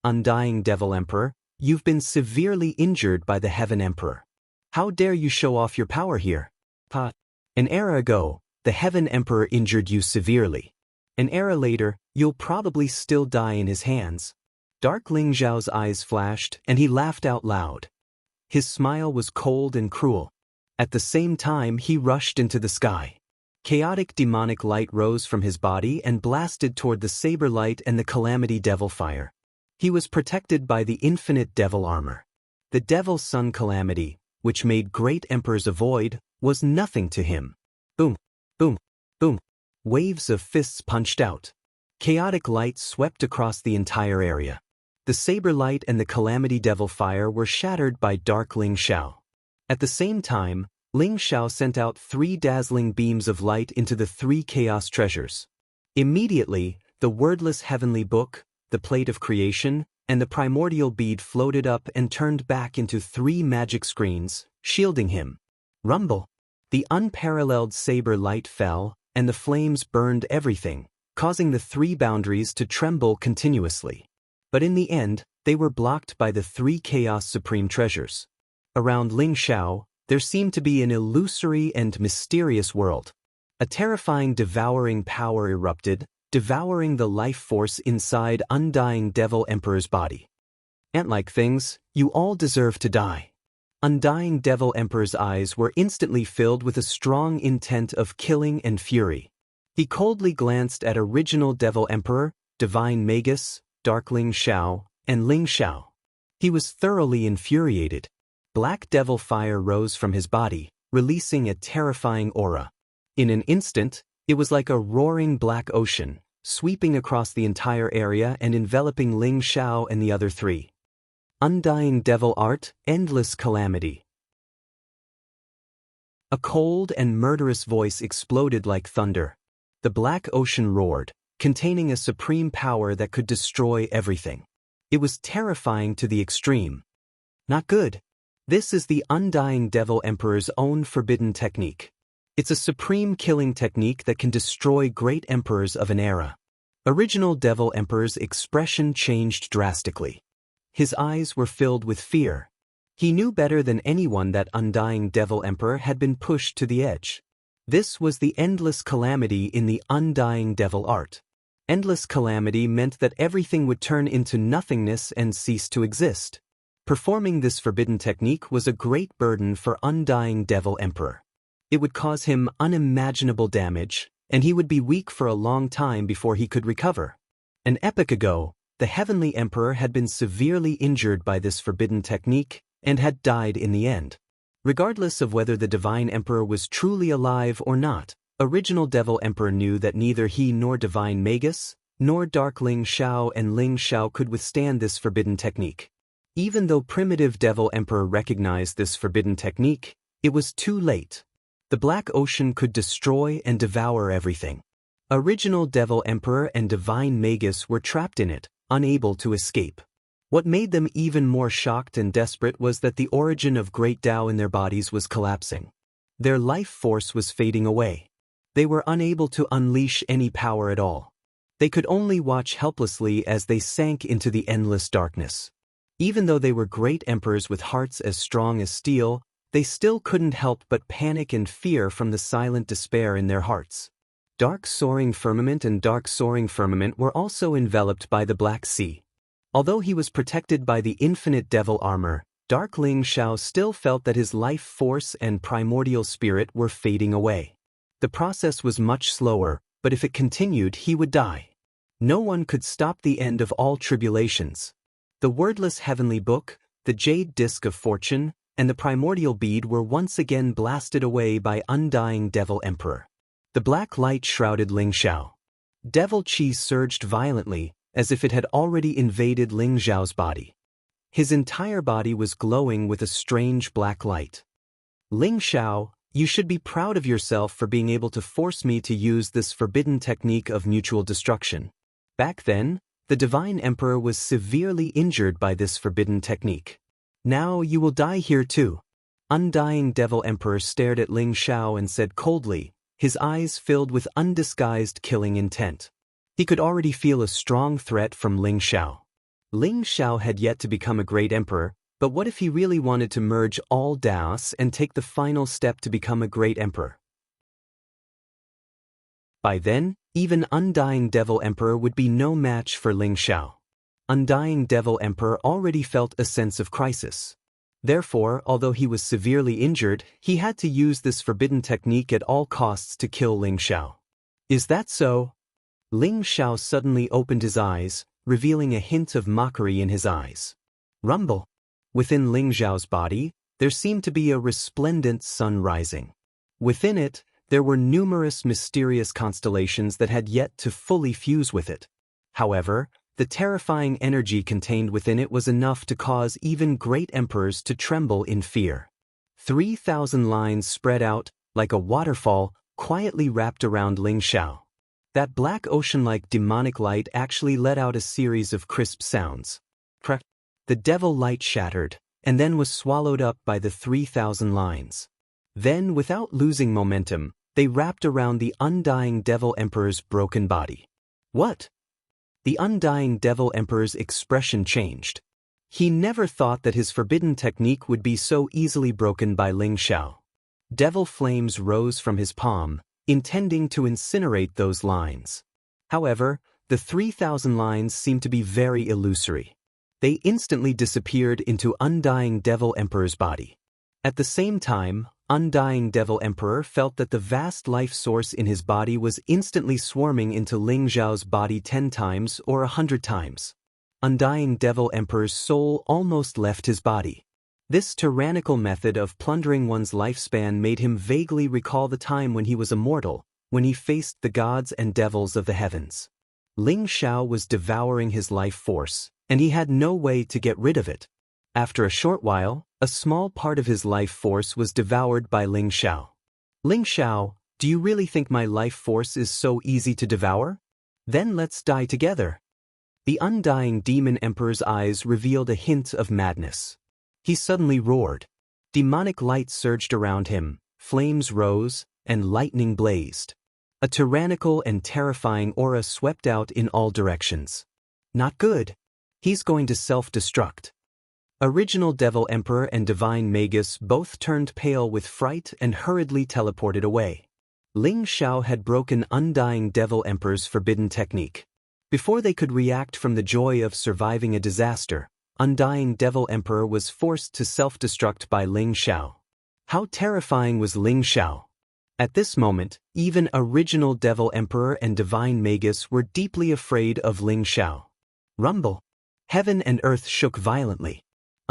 Undying Devil Emperor, you've been severely injured by the Heaven Emperor. How dare you show off your power here? An era ago, the Heaven Emperor injured you severely. An era later, you'll probably still die in his hands. Dark Ling Xiao's eyes flashed, and he laughed out loud. His smile was cold and cruel. At the same time, he rushed into the sky. Chaotic demonic light rose from his body and blasted toward the saber light and the Calamity Devil Fire. He was protected by the infinite devil armor. The Devil Sun Calamity, which made great emperors avoid, was nothing to him. Boom, boom, boom. Waves of fists punched out. Chaotic light swept across the entire area. The saber light and the Calamity Devil Fire were shattered by Dark Ling Xiao. At the same time, Ling Xiao sent out 3 dazzling beams of light into the 3 chaos treasures. Immediately, the wordless heavenly book, the plate of creation, and the primordial bead floated up and turned back into 3 magic screens, shielding him. Rumble! The unparalleled saber light fell, and the flames burned everything, causing the 3 boundaries to tremble continuously. But in the end, they were blocked by the 3 Chaos Supreme Treasures. Around Ling Xiao, there seemed to be an illusory and mysterious world. A terrifying devouring power erupted, devouring the life force inside undying Devil Emperor's body. Ant-like things, you all deserve to die. Undying Devil Emperor's eyes were instantly filled with a strong intent of killing and fury. He coldly glanced at original Devil Emperor, Divine Magus, Dark Ling Xiao, and Ling Xiao. He was thoroughly infuriated. Black devil fire rose from his body, releasing a terrifying aura. In an instant, it was like a roaring black ocean, sweeping across the entire area and enveloping Ling Xiao and the other 3. Undying Devil Art, Endless Calamity. A cold and murderous voice exploded like thunder. The black ocean roared, containing a supreme power that could destroy everything. It was terrifying to the extreme. Not good. This is the undying Devil Emperor's own forbidden technique. It's a supreme killing technique that can destroy great emperors of an era. Original Devil Emperor's expression changed drastically. His eyes were filled with fear. He knew better than anyone that Undying Devil Emperor had been pushed to the edge. This was the endless calamity in the Undying Devil art. Endless calamity meant that everything would turn into nothingness and cease to exist. Performing this forbidden technique was a great burden for Undying Devil Emperor. It would cause him unimaginable damage, and he would be weak for a long time before he could recover. An epoch ago, the Heavenly Emperor had been severely injured by this forbidden technique and had died in the end. Regardless of whether the Divine Emperor was truly alive or not, Original Devil Emperor knew that neither he nor Divine Magus, nor Dark Ling Xiao and Ling Xiao could withstand this forbidden technique. Even though Primitive Devil Emperor recognized this forbidden technique, it was too late. The Black Ocean could destroy and devour everything. Original Devil Emperor and Divine Magus were trapped in it, unable to escape. What made them even more shocked and desperate was that the origin of Great Tao in their bodies was collapsing. Their life force was fading away. They were unable to unleash any power at all. They could only watch helplessly as they sank into the endless darkness. Even though they were great emperors with hearts as strong as steel, they still couldn't help but panic and fear from the silent despair in their hearts. Dark Soaring Firmament and Dark Soaring Firmament were also enveloped by the Black Sea. Although he was protected by the infinite devil armor, Dark Ling Xiao still felt that his life force and primordial spirit were fading away. The process was much slower, but if it continued, he would die. No one could stop the end of all tribulations. The wordless heavenly book, the jade disc of fortune, and the primordial bead were once again blasted away by Undying Devil Emperor. The black light shrouded Ling Xiao. Devil Qi surged violently, as if it had already invaded Ling Xiao's body. His entire body was glowing with a strange black light. Ling Xiao, you should be proud of yourself for being able to force me to use this forbidden technique of mutual destruction. Back then, the Divine Emperor was severely injured by this forbidden technique. Now you will die here too. Undying Devil Emperor stared at Ling Xiao and said coldly, his eyes filled with undisguised killing intent. He could already feel a strong threat from Ling Xiao. Ling Xiao had yet to become a great emperor, but what if he really wanted to merge all Daos and take the final step to become a great emperor? By then, even Undying Devil Emperor would be no match for Ling Xiao. Undying Devil Emperor already felt a sense of crisis. Therefore, although he was severely injured, he had to use this forbidden technique at all costs to kill Ling Xiao. Is that so? Ling Xiao suddenly opened his eyes, revealing a hint of mockery in his eyes. Rumble. Within Ling Xiao's body, there seemed to be a resplendent sun rising. Within it, there were numerous mysterious constellations that had yet to fully fuse with it. However, the terrifying energy contained within it was enough to cause even great emperors to tremble in fear. 3,000 lines spread out, like a waterfall, quietly wrapped around Ling Xiao. That black ocean-like demonic light actually let out a series of crisp sounds. Crack. The devil light shattered, and then was swallowed up by the 3,000 lines. Then, without losing momentum, they wrapped around the Undying Devil Emperor's broken body. What? The Undying Devil Emperor's expression changed. He never thought that his forbidden technique would be so easily broken by Ling Xiao. Devil flames rose from his palm, intending to incinerate those lines. However, the 3,000 lines seemed to be very illusory. They instantly disappeared into Undying Devil Emperor's body. At the same time, Undying Devil Emperor felt that the vast life source in his body was instantly swarming into Ling Xiao's body 10 times or 100 times. Undying Devil Emperor's soul almost left his body. This tyrannical method of plundering one's lifespan made him vaguely recall the time when he was a mortal, when he faced the gods and devils of the heavens. Ling Xiao was devouring his life force, and he had no way to get rid of it. After a short while, a small part of his life force was devoured by Ling Xiao. Ling Xiao, do you really think my life force is so easy to devour? Then let's die together. The Undying Demon Emperor's eyes revealed a hint of madness. He suddenly roared. Demonic light surged around him, flames rose, and lightning blazed. A tyrannical and terrifying aura swept out in all directions. Not good. He's going to self-destruct. Original Devil Emperor and Divine Magus both turned pale with fright and hurriedly teleported away. Ling Xiao had broken Undying Devil Emperor's forbidden technique. Before they could react from the joy of surviving a disaster, Undying Devil Emperor was forced to self-destruct by Ling Xiao. How terrifying was Ling Xiao? At this moment, even Original Devil Emperor and Divine Magus were deeply afraid of Ling Xiao. Rumble! Heaven and earth shook violently.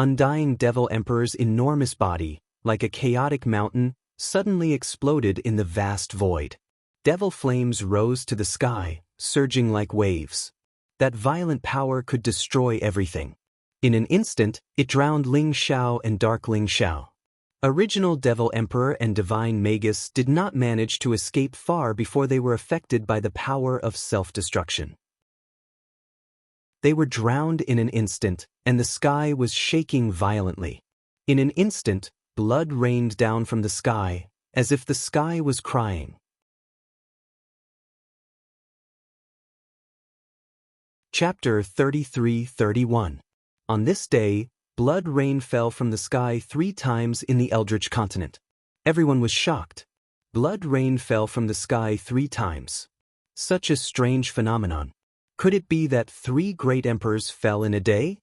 Undying Devil Emperor's enormous body, like a chaotic mountain, suddenly exploded in the vast void. Devil flames rose to the sky, surging like waves. That violent power could destroy everything. In an instant, it drowned Ling Xiao and Dark Ling Xiao. Original Devil Emperor and Divine Magus did not manage to escape far before they were affected by the power of self-destruction. They were drowned in an instant, and the sky was shaking violently. In an instant, blood rained down from the sky, as if the sky was crying. Chapter 33-31. On this day, blood rain fell from the sky 3 times in the Eldritch continent. Everyone was shocked. Blood rain fell from the sky 3 times. Such a strange phenomenon. Could it be that 3 great emperors fell in a day?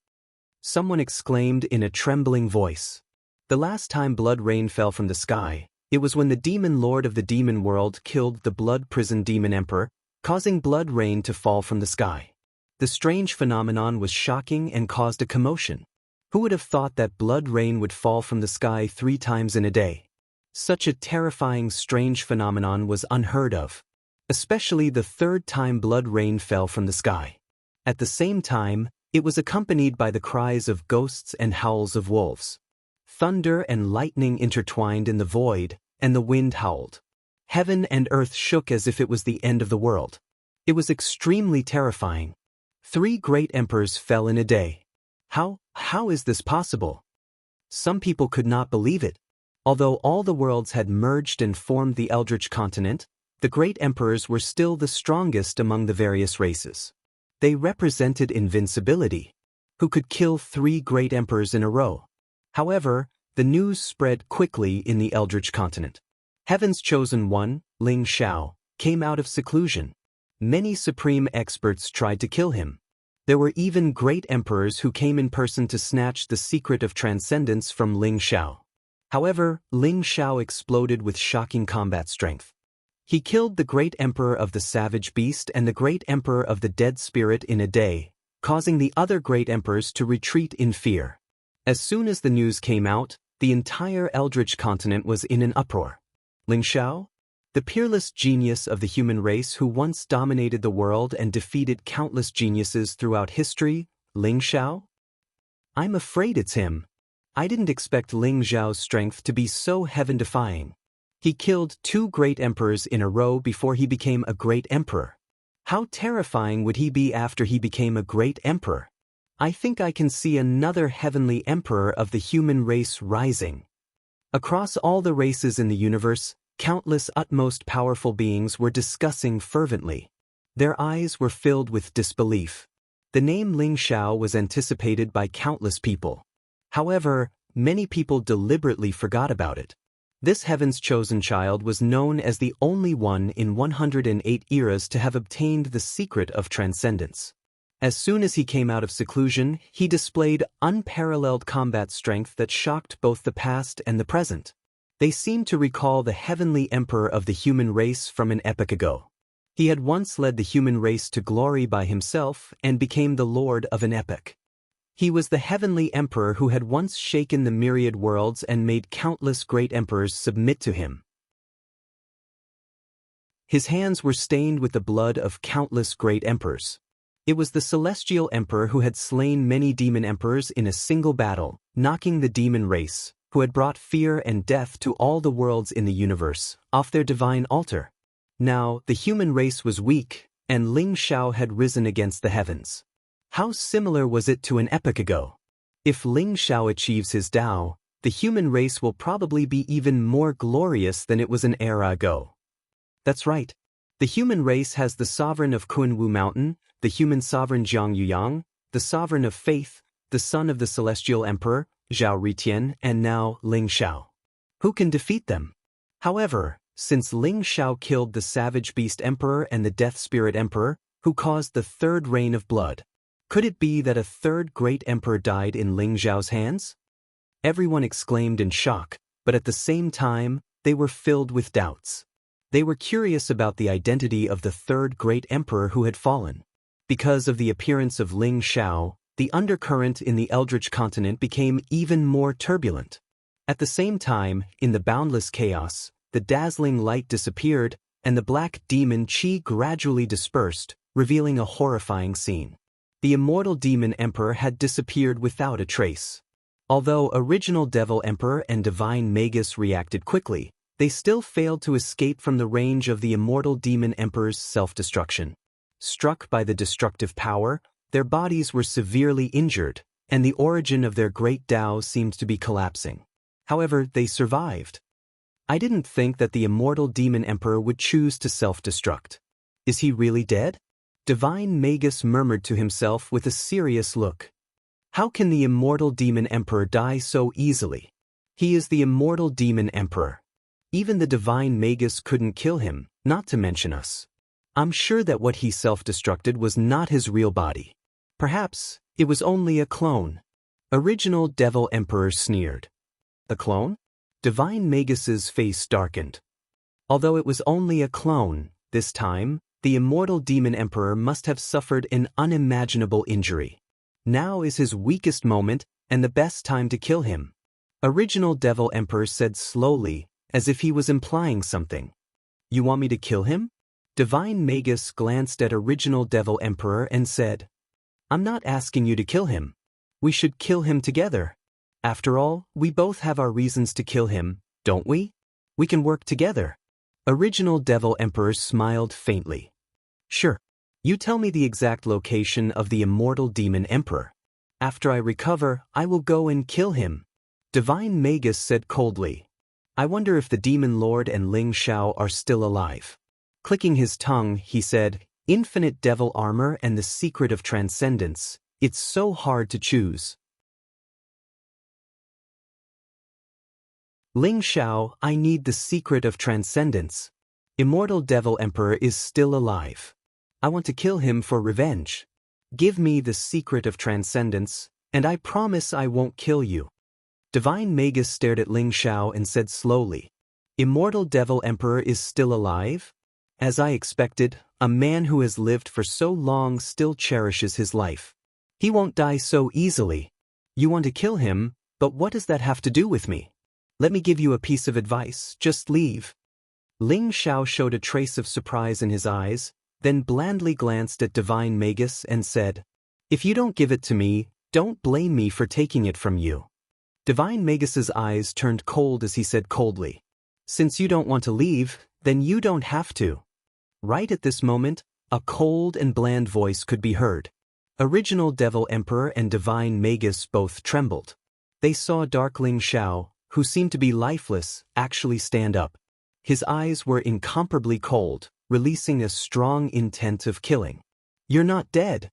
Someone exclaimed in a trembling voice. The last time blood rain fell from the sky, it was when the demon lord of the demon world killed the blood prison demon emperor, causing blood rain to fall from the sky. The strange phenomenon was shocking and caused a commotion. Who would have thought that blood rain would fall from the sky 3 times in a day? Such a terrifying, strange phenomenon was unheard of. Especially the 3rd time blood rain fell from the sky. At the same time, it was accompanied by the cries of ghosts and howls of wolves. Thunder and lightning intertwined in the void, and the wind howled. Heaven and earth shook as if it was the end of the world. It was extremely terrifying. 3 great emperors fell in a day. How is this possible? Some people could not believe it. Although all the worlds had merged and formed the Eldritch continent, the great emperors were still the strongest among the various races. They represented invincibility. Who could kill 3 great emperors in a row? However, the news spread quickly in the Eldritch continent. Heaven's chosen one, Ling Xiao, came out of seclusion. Many supreme experts tried to kill him. There were even great emperors who came in person to snatch the secret of transcendence from Ling Xiao. However, Ling Xiao exploded with shocking combat strength. He killed the great emperor of the savage beast and the great emperor of the dead spirit in a day, causing the other great emperors to retreat in fear. As soon as the news came out, the entire Eldritch continent was in an uproar. Ling Xiao? The peerless genius of the human race who once dominated the world and defeated countless geniuses throughout history, Ling Xiao? I'm afraid it's him. I didn't expect Ling Xiao's strength to be so heaven-defying. He killed 2 great emperors in a row before he became a great emperor. How terrifying would he be after he became a great emperor? I think I can see another heavenly emperor of the human race rising. Across all the races in the universe, countless utmost powerful beings were discussing fervently. Their eyes were filled with disbelief. The name Ling Xiao was anticipated by countless people. However, many people deliberately forgot about it. This heaven's chosen child was known as the only one in 108 eras to have obtained the secret of transcendence. As soon as he came out of seclusion, he displayed unparalleled combat strength that shocked both the past and the present. They seemed to recall the heavenly emperor of the human race from an epoch ago. He had once led the human race to glory by himself and became the lord of an epoch. He was the heavenly emperor who had once shaken the myriad worlds and made countless great emperors submit to him. His hands were stained with the blood of countless great emperors. It was the celestial emperor who had slain many demon emperors in a single battle, knocking the demon race, who had brought fear and death to all the worlds in the universe, off their divine altar. Now, the human race was weak, and Ling Xiao had risen against the heavens. How similar was it to an epoch ago? If Ling Xiao achieves his Tao, the human race will probably be even more glorious than it was an era ago. That's right. The human race has the sovereign of Kunwu Mountain, the human sovereign Jiang Yuyang, the sovereign of faith, the son of the celestial emperor, Zhao Ritian, and now Ling Xiao. Who can defeat them? However, since Ling Xiao killed the savage beast emperor and the death spirit emperor, who caused the third rain of blood, could it be that a third great emperor died in Ling Xiao's hands? Everyone exclaimed in shock, but at the same time, they were filled with doubts. They were curious about the identity of the third great emperor who had fallen. Because of the appearance of Ling Xiao, the undercurrent in the Eldritch continent became even more turbulent. At the same time, in the boundless chaos, the dazzling light disappeared, and the black demon Qi gradually dispersed, revealing a horrifying scene. The immortal demon emperor had disappeared without a trace. Although original devil emperor and divine magus reacted quickly, they still failed to escape from the range of the immortal demon emperor's self-destruction. Struck by the destructive power, their bodies were severely injured, and the origin of their great Tao seemed to be collapsing. However, they survived. I didn't think that the immortal demon emperor would choose to self-destruct. Is he really dead? Divine Magus murmured to himself with a serious look. How can the immortal demon emperor die so easily? He is the immortal demon emperor. Even the divine Magus couldn't kill him, not to mention us. I'm sure that what he self-destructed was not his real body. Perhaps it was only a clone. Original devil emperor sneered. The clone? Divine Magus's face darkened. Although it was only a clone, this time, the immortal demon emperor must have suffered an unimaginable injury. Now is his weakest moment and the best time to kill him. Original devil emperor said slowly, as if he was implying something. You want me to kill him? Divine Magus glanced at original devil emperor and said, I'm not asking you to kill him. We should kill him together. After all, we both have our reasons to kill him, don't we? We can work together. Original devil emperor smiled faintly. Sure. You tell me the exact location of the immortal demon emperor. After I recover, I will go and kill him. Divine Magus said coldly. I wonder if the demon lord and Ling Xiao are still alive. Clicking his tongue, he said, Infinite devil armor and the secret of transcendence. It's so hard to choose. Ling Xiao, I need the secret of transcendence. Immortal devil emperor is still alive. I want to kill him for revenge. Give me the secret of transcendence, and I promise I won't kill you. Divine Magus stared at Ling Xiao and said slowly, Immortal devil emperor is still alive? As I expected, a man who has lived for so long still cherishes his life. He won't die so easily. You want to kill him, but what does that have to do with me? Let me give you a piece of advice, just leave. Ling Xiao showed a trace of surprise in his eyes, then blandly glanced at Divine Magus and said, If you don't give it to me, don't blame me for taking it from you. Divine Magus's eyes turned cold as he said coldly, Since you don't want to leave, then you don't have to. Right at this moment, a cold and bland voice could be heard. Original Devil Emperor and Divine Magus both trembled. They saw Dark Ling Xiao, who seemed to be lifeless, actually stand up. His eyes were incomparably cold, releasing a strong intent of killing. You're not dead.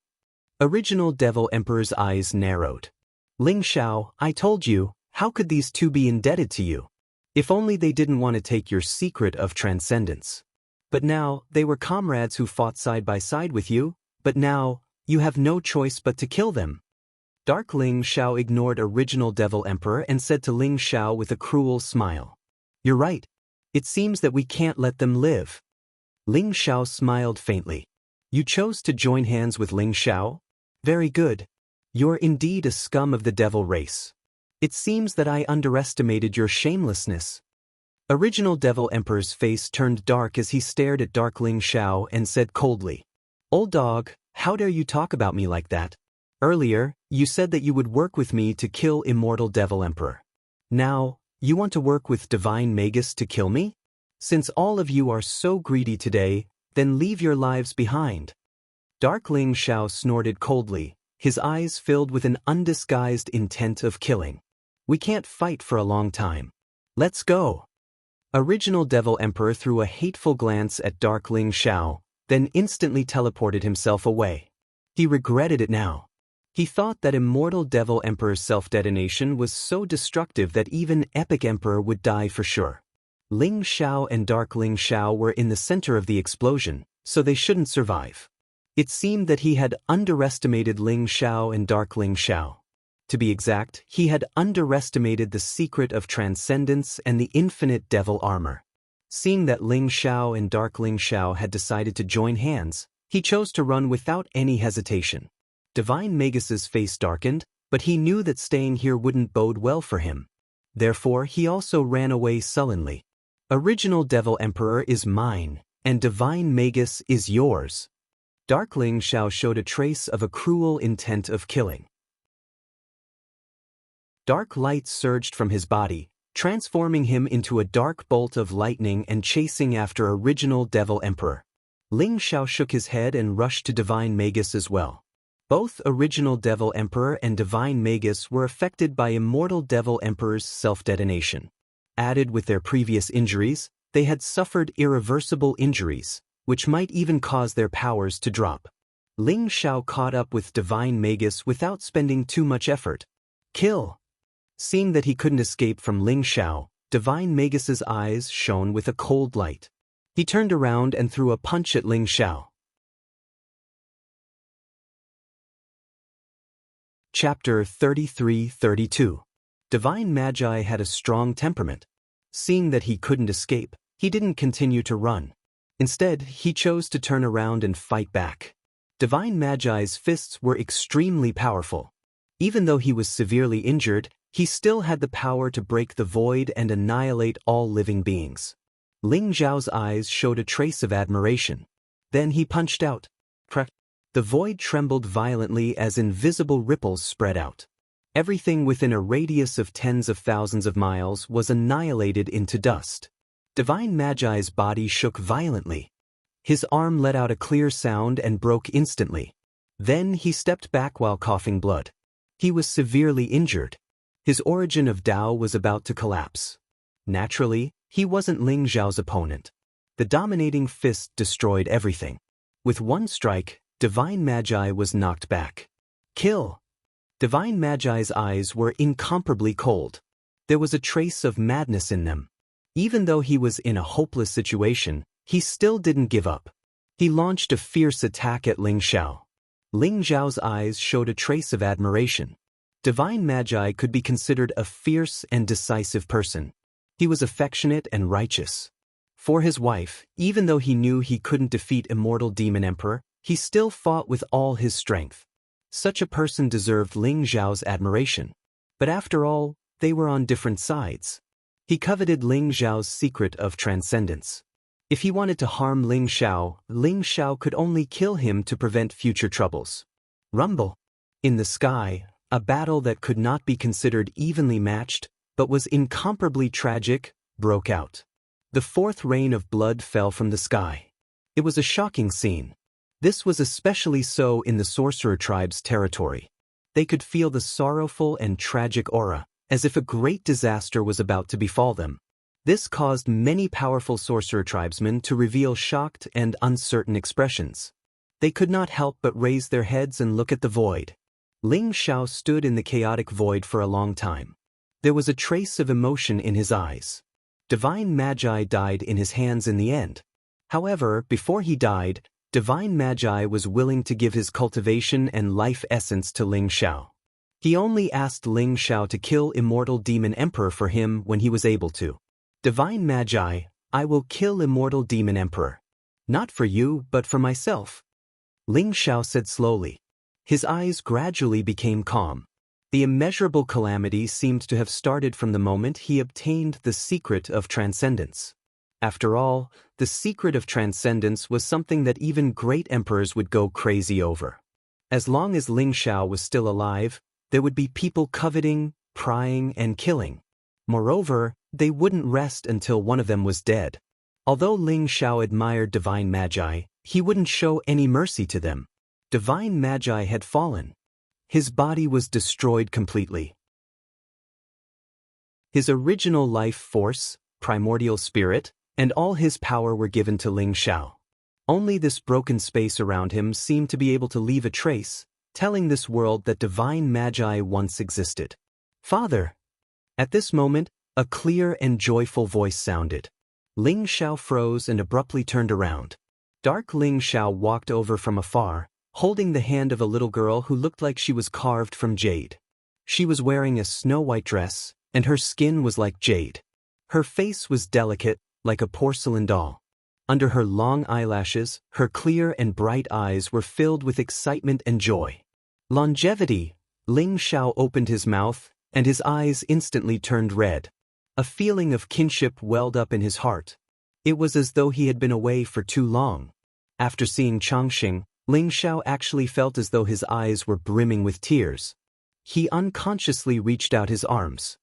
Original Devil Emperor's eyes narrowed. Ling Xiao, I told you, how could these two be indebted to you? If only they didn't want to take your secret of transcendence. But now, they were comrades who fought side by side with you, but now, you have no choice but to kill them. Dark Ling Xiao ignored Original Devil Emperor and said to Ling Xiao with a cruel smile. You're right. It seems that we can't let them live. Ling Xiao smiled faintly. You chose to join hands with Ling Xiao? Very good. You're indeed a scum of the devil race. It seems that I underestimated your shamelessness. Original Devil Emperor's face turned dark as he stared at Dark Ling Xiao and said coldly, Old dog, how dare you talk about me like that? Earlier, you said that you would work with me to kill Immortal Devil Emperor. Now, you want to work with Divine Magus to kill me? Since all of you are so greedy today, then leave your lives behind. Dark Ling Xiao snorted coldly, his eyes filled with an undisguised intent of killing. We can't fight for a long time. Let's go. Original Devil Emperor threw a hateful glance at Dark Ling Xiao, then instantly teleported himself away. He regretted it now. He thought that immortal Devil Emperor's self-detonation was so destructive that even Epic Emperor would die for sure. Ling Xiao and Dark Ling Xiao were in the center of the explosion, so they shouldn't survive. It seemed that he had underestimated Ling Xiao and Dark Ling Xiao. To be exact, he had underestimated the secret of transcendence and the infinite devil armor. Seeing that Ling Xiao and Dark Ling Xiao had decided to join hands, he chose to run without any hesitation. Divine Magus's face darkened, but he knew that staying here wouldn't bode well for him. Therefore, he also ran away sullenly. Original Devil Emperor is mine, and Divine Magus is yours. Dark Ling Xiao showed a trace of a cruel intent of killing. Dark light surged from his body, transforming him into a dark bolt of lightning and chasing after Original Devil Emperor. Ling Xiao shook his head and rushed to Divine Magus as well. Both Original Devil Emperor and Divine Magus were affected by Immortal Devil Emperor's self-detonation. Added with their previous injuries, they had suffered irreversible injuries, which might even cause their powers to drop. Ling Xiao caught up with Divine Magus without spending too much effort. Kill! Seeing that he couldn't escape from Ling Xiao, Divine Magus's eyes shone with a cold light. He turned around and threw a punch at Ling Xiao. Chapter 33-32. Divine Magi had a strong temperament. Seeing that he couldn't escape, he didn't continue to run. Instead, he chose to turn around and fight back. Divine Magi's fists were extremely powerful. Even though he was severely injured, he still had the power to break the void and annihilate all living beings. Ling Xiao's eyes showed a trace of admiration. Then he punched out. The void trembled violently as invisible ripples spread out. Everything within a radius of tens of thousands of miles was annihilated into dust. Divine Magi's body shook violently. His arm let out a clear sound and broke instantly. Then he stepped back while coughing blood. He was severely injured. His origin of Tao was about to collapse. Naturally, he wasn't Ling Xiao's opponent. The dominating fist destroyed everything. With one strike, Divine Magi was knocked back. Kill! Divine Magi's eyes were incomparably cold. There was a trace of madness in them. Even though he was in a hopeless situation, he still didn't give up. He launched a fierce attack at Ling Xiao. Ling Xiao's eyes showed a trace of admiration. Divine Magi could be considered a fierce and decisive person. He was affectionate and righteous. For his wife, even though he knew he couldn't defeat Immortal Demon Emperor, he still fought with all his strength. Such a person deserved Ling Xiao's admiration. But after all, they were on different sides. He coveted Ling Xiao's secret of transcendence. If he wanted to harm Ling Xiao could only kill him to prevent future troubles. Rumble. In the sky, a battle that could not be considered evenly matched, but was incomparably tragic, broke out. The fourth rain of blood fell from the sky. It was a shocking scene. This was especially so in the sorcerer tribe's territory. They could feel the sorrowful and tragic aura, as if a great disaster was about to befall them. This caused many powerful sorcerer tribesmen to reveal shocked and uncertain expressions. They could not help but raise their heads and look at the void. Ling Xiao stood in the chaotic void for a long time. There was a trace of emotion in his eyes. Divine Magi died in his hands in the end. However, before he died, Divine Magi was willing to give his cultivation and life essence to Ling Xiao. He only asked Ling Xiao to kill Immortal Demon Emperor for him when he was able to. Divine Magi, I will kill Immortal Demon Emperor. Not for you, but for myself. Ling Xiao said slowly. His eyes gradually became calm. The immeasurable calamity seemed to have started from the moment he obtained the secret of transcendence. After all, the secret of transcendence was something that even great emperors would go crazy over. As long as Ling Xiao was still alive, there would be people coveting, prying, and killing. Moreover, they wouldn't rest until one of them was dead. Although Ling Xiao admired Divine Magi, he wouldn't show any mercy to them. Divine Magi had fallen. His body was destroyed completely. His original life force, primordial spirit, and all his power were given to Ling Xiao. Only this broken space around him seemed to be able to leave a trace, telling this world that divine magi once existed. Father! At this moment, a clear and joyful voice sounded. Ling Xiao froze and abruptly turned around. Dark Ling Xiao walked over from afar, holding the hand of a little girl who looked like she was carved from jade. She was wearing a snow-white dress, and her skin was like jade. Her face was delicate, like a porcelain doll. Under her long eyelashes, her clear and bright eyes were filled with excitement and joy. Longevity! Ling Xiao opened his mouth, and his eyes instantly turned red. A feeling of kinship welled up in his heart. It was as though he had been away for too long. After seeing Changxing, Ling Xiao actually felt as though his eyes were brimming with tears. He unconsciously reached out his arms.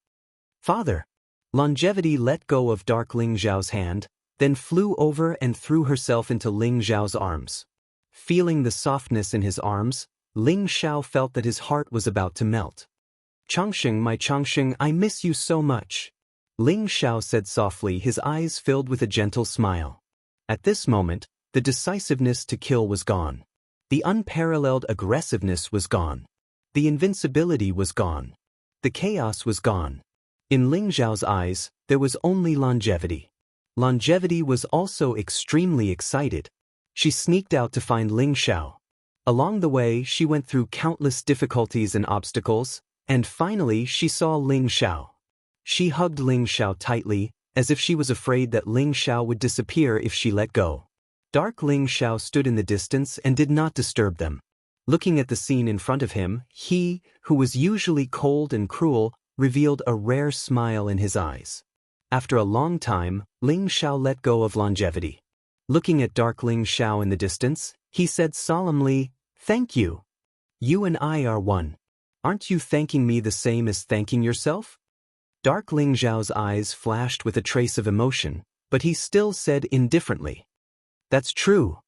Father! Longevity let go of Dark Ling Xiao's hand, then flew over and threw herself into Ling Xiao's arms. Feeling the softness in his arms, Ling Xiao felt that his heart was about to melt. Changxing, my Changxing, I miss you so much. Ling Xiao said softly, his eyes filled with a gentle smile. At this moment, the decisiveness to kill was gone. The unparalleled aggressiveness was gone. The invincibility was gone. The chaos was gone. In Ling Xiao's eyes, there was only longevity. Longevity was also extremely excited. She sneaked out to find Ling Xiao. Along the way, she went through countless difficulties and obstacles, and finally she saw Ling Xiao. She hugged Ling Xiao tightly, as if she was afraid that Ling Xiao would disappear if she let go. Dark Ling Xiao stood in the distance and did not disturb them. Looking at the scene in front of him, he, who was usually cold and cruel, revealed a rare smile in his eyes. After a long time, Ling Xiao let go of longevity. Looking at Dark Ling Xiao in the distance, he said solemnly, "Thank you. You and I are one. Aren't you thanking me the same as thanking yourself?" Dark Ling Xiao's eyes flashed with a trace of emotion, but he still said indifferently, "That's true."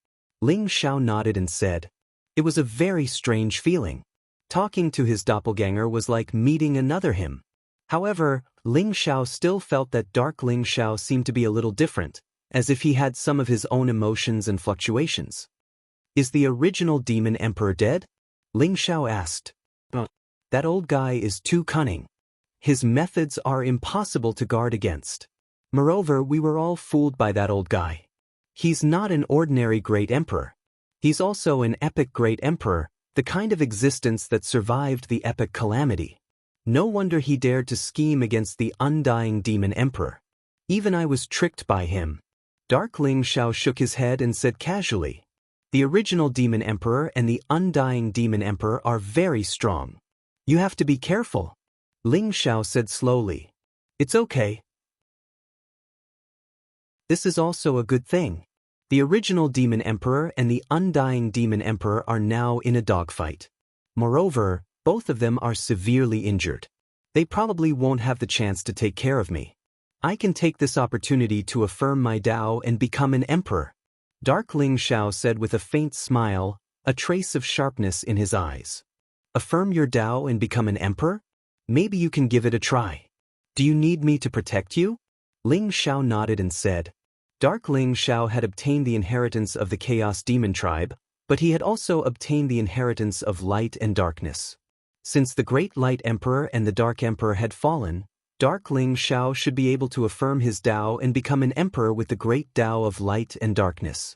Ling Xiao nodded and said, "It was a very strange feeling. Talking to his doppelganger was like meeting another him." However, Ling Xiao still felt that Dark Ling Xiao seemed to be a little different, as if he had some of his own emotions and fluctuations. "Is the original demon emperor dead?" Ling Xiao asked. "That old guy is too cunning. His methods are impossible to guard against. Moreover, we were all fooled by that old guy. He's not an ordinary great emperor. He's also an epic great emperor, the kind of existence that survived the epic calamity. No wonder he dared to scheme against the undying demon emperor. Even I was tricked by him." Dark Ling Xiao shook his head and said casually, "The original demon emperor and the undying demon emperor are very strong. You have to be careful." Ling Xiao said slowly, "It's okay. This is also a good thing. The original demon emperor and the undying demon emperor are now in a dogfight. Moreover, both of them are severely injured. They probably won't have the chance to take care of me. I can take this opportunity to affirm my Tao and become an emperor." Dark Ling Xiao said with a faint smile, a trace of sharpness in his eyes. "Affirm your Tao and become an emperor? Maybe you can give it a try. Do you need me to protect you?" Ling Xiao nodded and said. Dark Ling Xiao had obtained the inheritance of the Chaos Demon tribe, but he had also obtained the inheritance of light and darkness. Since the Great Light Emperor and the Dark Emperor had fallen, Dark Ling Xiao should be able to affirm his Tao and become an emperor with the great Tao of light and darkness.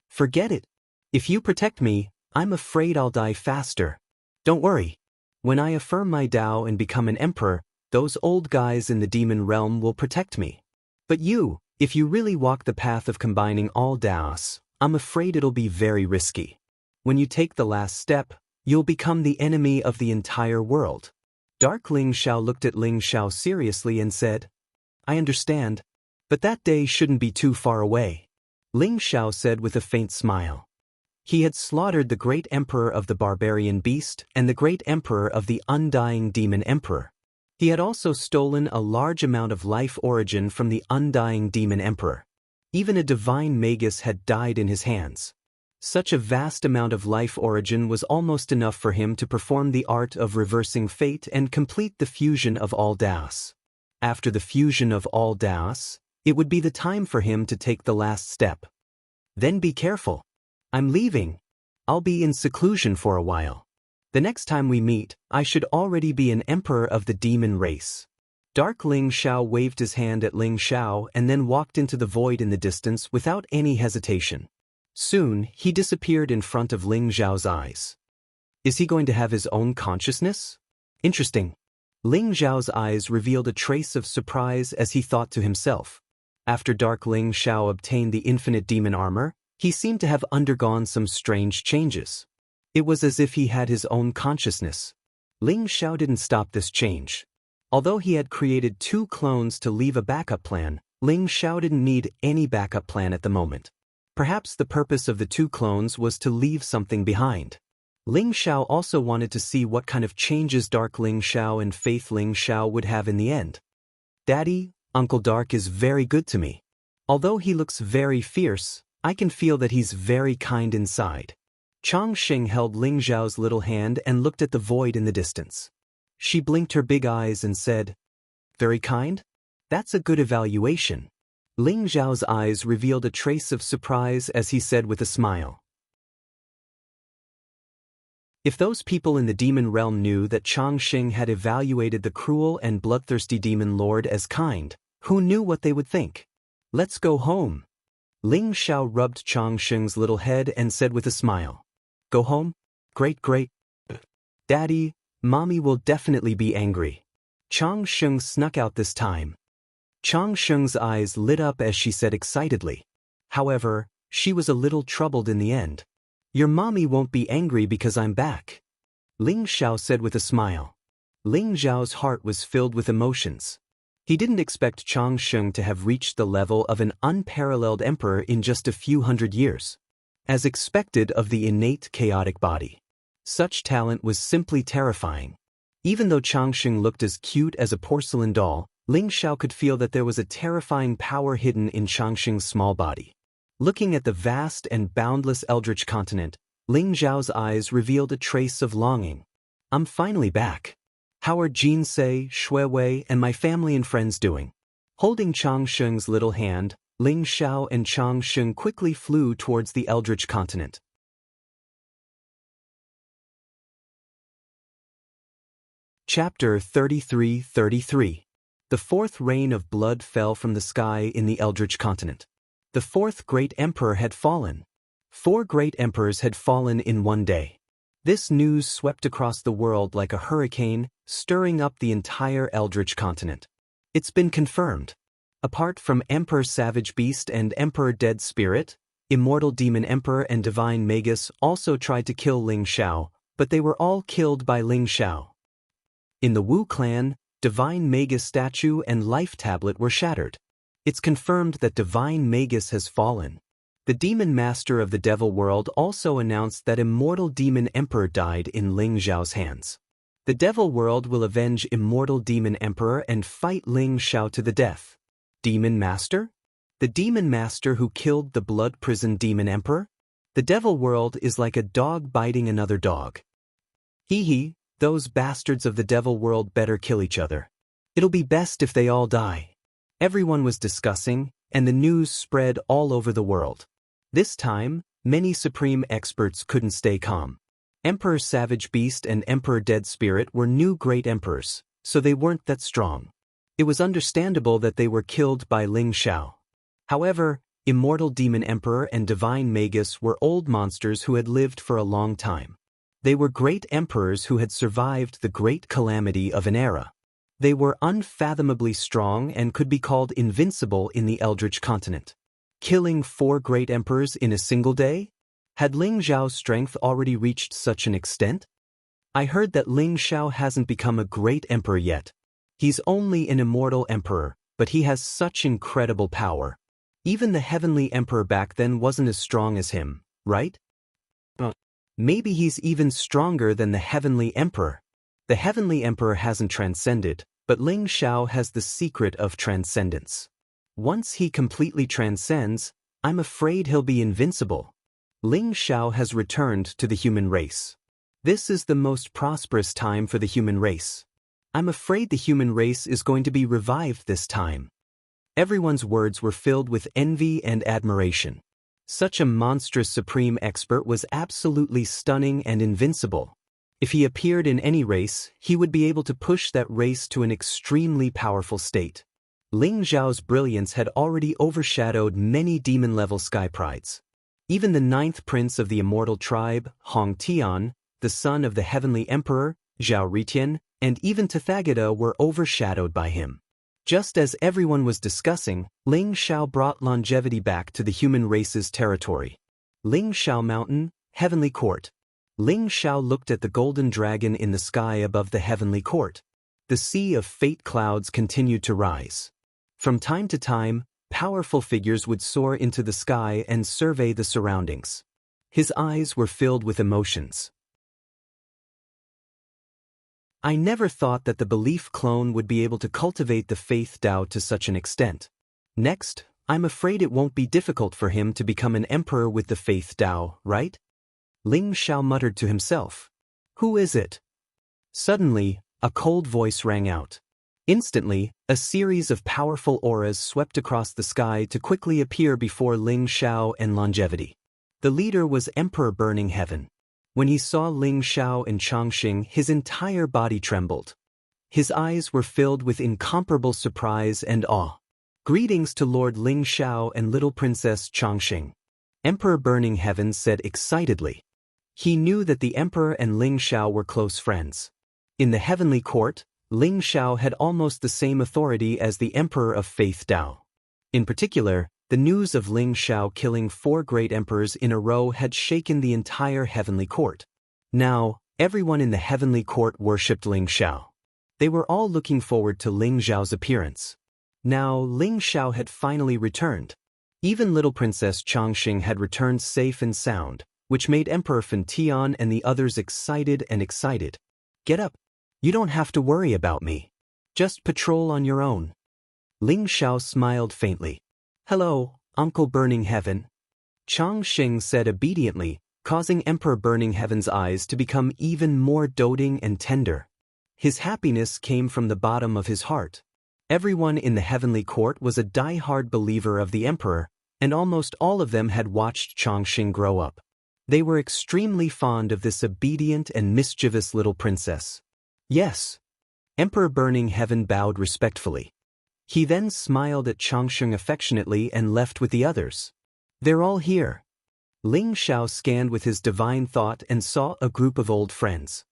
"Forget it. If you protect me, I'm afraid I'll die faster. Don't worry. When I affirm my Tao and become an emperor, those old guys in the demon realm will protect me. But you, if you really walk the path of combining all Taos, I'm afraid it'll be very risky. When you take the last step, you'll become the enemy of the entire world." Dark Ling Xiao looked at Ling Xiao seriously and said, "I understand, but that day shouldn't be too far away." Ling Xiao said with a faint smile. He had slaughtered the great emperor of the barbarian beast and the great emperor of the undying demon emperor. He had also stolen a large amount of life origin from the undying demon emperor. Even a divine magus had died in his hands. Such a vast amount of life origin was almost enough for him to perform the art of reversing fate and complete the fusion of all Taos. After the fusion of all Taos, it would be the time for him to take the last step. "Then be careful. I'm leaving. I'll be in seclusion for a while. The next time we meet, I should already be an emperor of the demon race. Dark Ling Xiao waved his hand at Ling Xiao and then walked into the void in the distance without any hesitation. Soon, he disappeared in front of Ling Xiao's eyes. Is he going to have his own consciousness? Interesting. Ling Xiao's eyes revealed a trace of surprise as he thought to himself. After Dark Ling Xiao obtained the infinite demon armor, he seemed to have undergone some strange changes. It was as if he had his own consciousness. Ling Xiao didn't stop this change. Although he had created 2 clones to leave a backup plan, Ling Xiao didn't need any backup plan at the moment. Perhaps the purpose of the 2 clones was to leave something behind. Ling Xiao also wanted to see what kind of changes Dark Ling Xiao and Faith Ling Xiao would have in the end. Daddy, Uncle Dark is very good to me. Although he looks very fierce, I can feel that he's very kind inside. Chang Xing held Ling Xiao's little hand and looked at the void in the distance. She blinked her big eyes and said, "Very kind? That's a good evaluation." Ling Xiao's eyes revealed a trace of surprise as he said with a smile. If those people in the demon realm knew that Chang Xing had evaluated the cruel and bloodthirsty demon lord as kind, who knew what they would think? Let's go home. Ling Xiao rubbed Chang Xing's little head and said with a smile. Go home? Great. Daddy, Mommy will definitely be angry. Chang Xing snuck out this time. Chang Xing's eyes lit up as she said excitedly. However, she was a little troubled in the end. Your mommy won't be angry because I'm back. Ling Xiao said with a smile. Ling Xiao's heart was filled with emotions. He didn't expect Chang Xing to have reached the level of an unparalleled emperor in just a few hundred years. As expected of the innate chaotic body. Such talent was simply terrifying. Even though Chang Xing looked as cute as a porcelain doll, Ling Xiao could feel that there was a terrifying power hidden in Chang Xing's small body. Looking at the vast and boundless Eldritch continent, Ling Xiao's eyes revealed a trace of longing. I'm finally back. How are Jinsei, Shuiwei, and my family and friends doing? Holding Chang Xing's little hand, Ling Xiao and Chang Xing quickly flew towards the Eldritch continent. Chapter 33-33. The 4th rain of blood fell from the sky in the Eldritch continent. The 4th great emperor had fallen. 4 great emperors had fallen in one day. This news swept across the world like a hurricane, stirring up the entire Eldritch continent. It's been confirmed. Apart from Emperor Savage Beast and Emperor Dead Spirit, Immortal Demon Emperor and Divine Magus also tried to kill Ling Xiao, but they were all killed by Ling Xiao. In the Wu clan, Divine Magus statue and life tablet were shattered. It's confirmed that Divine Magus has fallen. The Demon Master of the Devil World also announced that Immortal Demon Emperor died in Ling Xiao's hands. The Devil World will avenge Immortal Demon Emperor and fight Ling Xiao to the death. Demon Master? The Demon Master who killed the Blood Prison Demon Emperor? The Devil World is like a dog biting another dog. Hee, those bastards of the Devil World better kill each other. It'll be best if they all die. Everyone was discussing, and the news spread all over the world. This time, many supreme experts couldn't stay calm. Emperor Savage Beast and Emperor Dead Spirit were new great emperors, so they weren't that strong. It was understandable that they were killed by Ling Xiao. However, Immortal Demon Emperor and Divine Magus were old monsters who had lived for a long time. They were great emperors who had survived the great calamity of an era. They were unfathomably strong and could be called invincible in the Eldritch continent. Killing 4 great emperors in a single day? Had Ling Xiao's strength already reached such an extent? I heard that Ling Xiao hasn't become a great emperor yet. He's only an immortal emperor, but he has such incredible power. Even the heavenly emperor back then wasn't as strong as him, right? Maybe he's even stronger than the heavenly emperor. The heavenly emperor hasn't transcended, but Ling Xiao has the secret of transcendence. Once he completely transcends, I'm afraid he'll be invincible. Ling Xiao has returned to the human race. This is the most prosperous time for the human race. I'm afraid the human race is going to be revived this time. Everyone's words were filled with envy and admiration. Such a monstrous supreme expert was absolutely stunning and invincible. If he appeared in any race, he would be able to push that race to an extremely powerful state. Ling Zhao's brilliance had already overshadowed many demon-level sky prides. Even the 9th prince of the immortal tribe, Hong Tian, the son of the heavenly emperor, Zhao Ritian, and even Tathagata were overshadowed by him. Just as everyone was discussing, Ling Xiao brought longevity back to the human race's territory. Ling Xiao Mountain, Heavenly Court. Ling Xiao looked at the golden dragon in the sky above the heavenly court. The sea of fate clouds continued to rise. From time to time, powerful figures would soar into the sky and survey the surroundings. His eyes were filled with emotions. I never thought that the belief clone would be able to cultivate the faith Tao to such an extent. Next, I'm afraid it won't be difficult for him to become an emperor with the faith Tao, right? Ling Xiao muttered to himself. Who is it? Suddenly, a cold voice rang out. Instantly, a series of powerful auras swept across the sky to quickly appear before Ling Xiao and longevity. The leader was Emperor Burning Heaven. When he saw Ling Xiao and Chongqing, his entire body trembled. His eyes were filled with incomparable surprise and awe. Greetings to Lord Ling Xiao and little Princess Chongqing. Emperor Burning Heaven said excitedly. He knew that the Emperor and Ling Xiao were close friends. In the heavenly court, Ling Xiao had almost the same authority as the Emperor of Faith Tao. In particular, the news of Ling Xiao killing 4 great emperors in a row had shaken the entire heavenly court. Now, everyone in the heavenly court worshipped Ling Xiao. They were all looking forward to Ling Xiao's appearance. Now, Ling Xiao had finally returned. Even little Princess Chongqing had returned safe and sound, which made Emperor Fan Tian and the others excited. Get up. You don't have to worry about me. Just patrol on your own. Ling Xiao smiled faintly. Hello, Uncle Burning Heaven. Chongqing said obediently, causing Emperor Burning Heaven's eyes to become even more doting and tender. His happiness came from the bottom of his heart. Everyone in the heavenly court was a die-hard believer of the Emperor, and almost all of them had watched Chongqing grow up. They were extremely fond of this obedient and mischievous little princess. Yes. Emperor Burning Heaven bowed respectfully. He then smiled at Chongqing affectionately and left with the others. They're all here. Ling Xiao scanned with his divine thought and saw a group of old friends.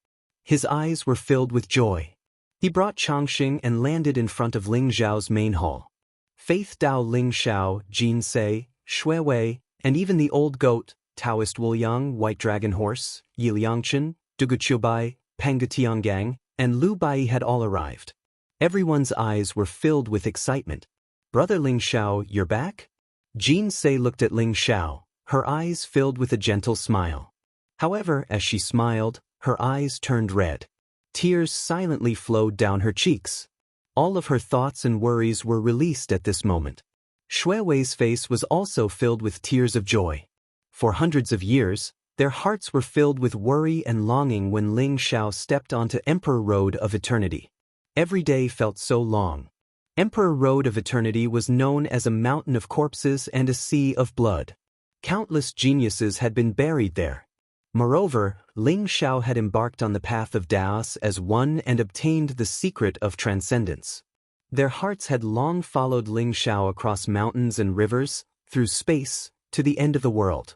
His eyes were filled with joy. He brought Chongqing and landed in front of Ling Xiao's main hall. Faith Tao Ling Xiao, Jin Se, Shui Wei, and even the old goat, Taoist Wu Yang, White Dragon Horse, Yi Liangchen, Dugu Qiubai, Panga Tiangang, and Lu Bai had all arrived. Everyone's eyes were filled with excitement. Brother Ling Xiao, you're back? Jin Se looked at Ling Xiao, her eyes filled with a gentle smile. However, as she smiled, her eyes turned red. Tears silently flowed down her cheeks. All of her thoughts and worries were released at this moment. Shui Wei's face was also filled with tears of joy. For hundreds of years, their hearts were filled with worry and longing when Ling Xiao stepped onto Emperor Road of Eternity. Every day felt so long. Emperor Road of Eternity was known as a mountain of corpses and a sea of blood. Countless geniuses had been buried there. Moreover, Ling Xiao had embarked on the path of Daos as one and obtained the secret of transcendence. Their hearts had long followed Ling Xiao across mountains and rivers, through space, to the end of the world.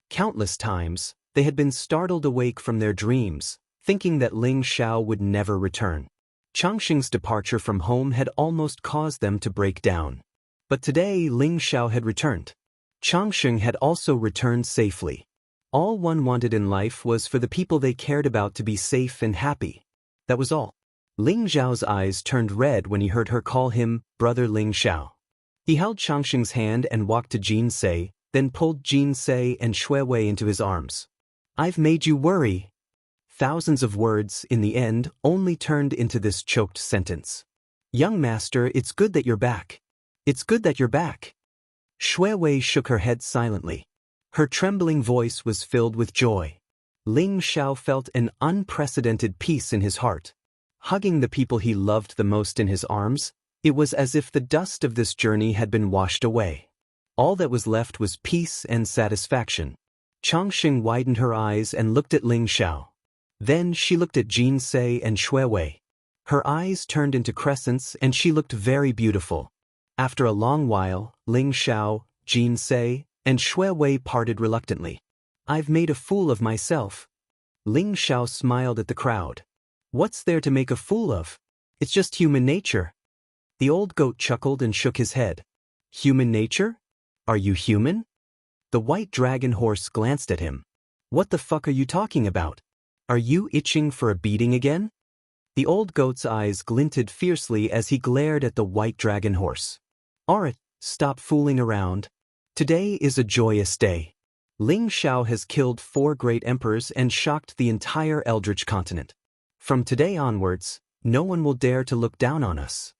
Countless times, they had been startled awake from their dreams, thinking that Ling Xiao would never return. Chongqing's departure from home had almost caused them to break down. But today Ling Xiao had returned. Chongqing had also returned safely. All one wanted in life was for the people they cared about to be safe and happy. That was all. Ling Xiao's eyes turned red when he heard her call him Brother Ling Xiao. He held Chongqing's hand and walked to Jin Se, then pulled Jin Se and Shui Wei into his arms. I've made you worry. Thousands of words, in the end, only turned into this choked sentence. Young master, it's good that you're back. It's good that you're back. Shui Wei shook her head silently. Her trembling voice was filled with joy. Ling Xiao felt an unprecedented peace in his heart. Hugging the people he loved the most in his arms, it was as if the dust of this journey had been washed away. All that was left was peace and satisfaction. Changxing widened her eyes and looked at Ling Xiao. Then she looked at Jin Se and Xue Wei. Her eyes turned into crescents and she looked very beautiful. After a long while, Ling Xiao, Jin Se, and Xue Wei parted reluctantly. I've made a fool of myself. Ling Xiao smiled at the crowd. What's there to make a fool of? It's just human nature. The old goat chuckled and shook his head. Human nature? Are you human? The white dragon horse glanced at him. What the fuck are you talking about? Are you itching for a beating again? The old goat's eyes glinted fiercely as he glared at the white dragon horse. Alright, stop fooling around. Today is a joyous day. Ling Xiao has killed 4 great emperors and shocked the entire Eldritch continent. From today onwards, no one will dare to look down on us.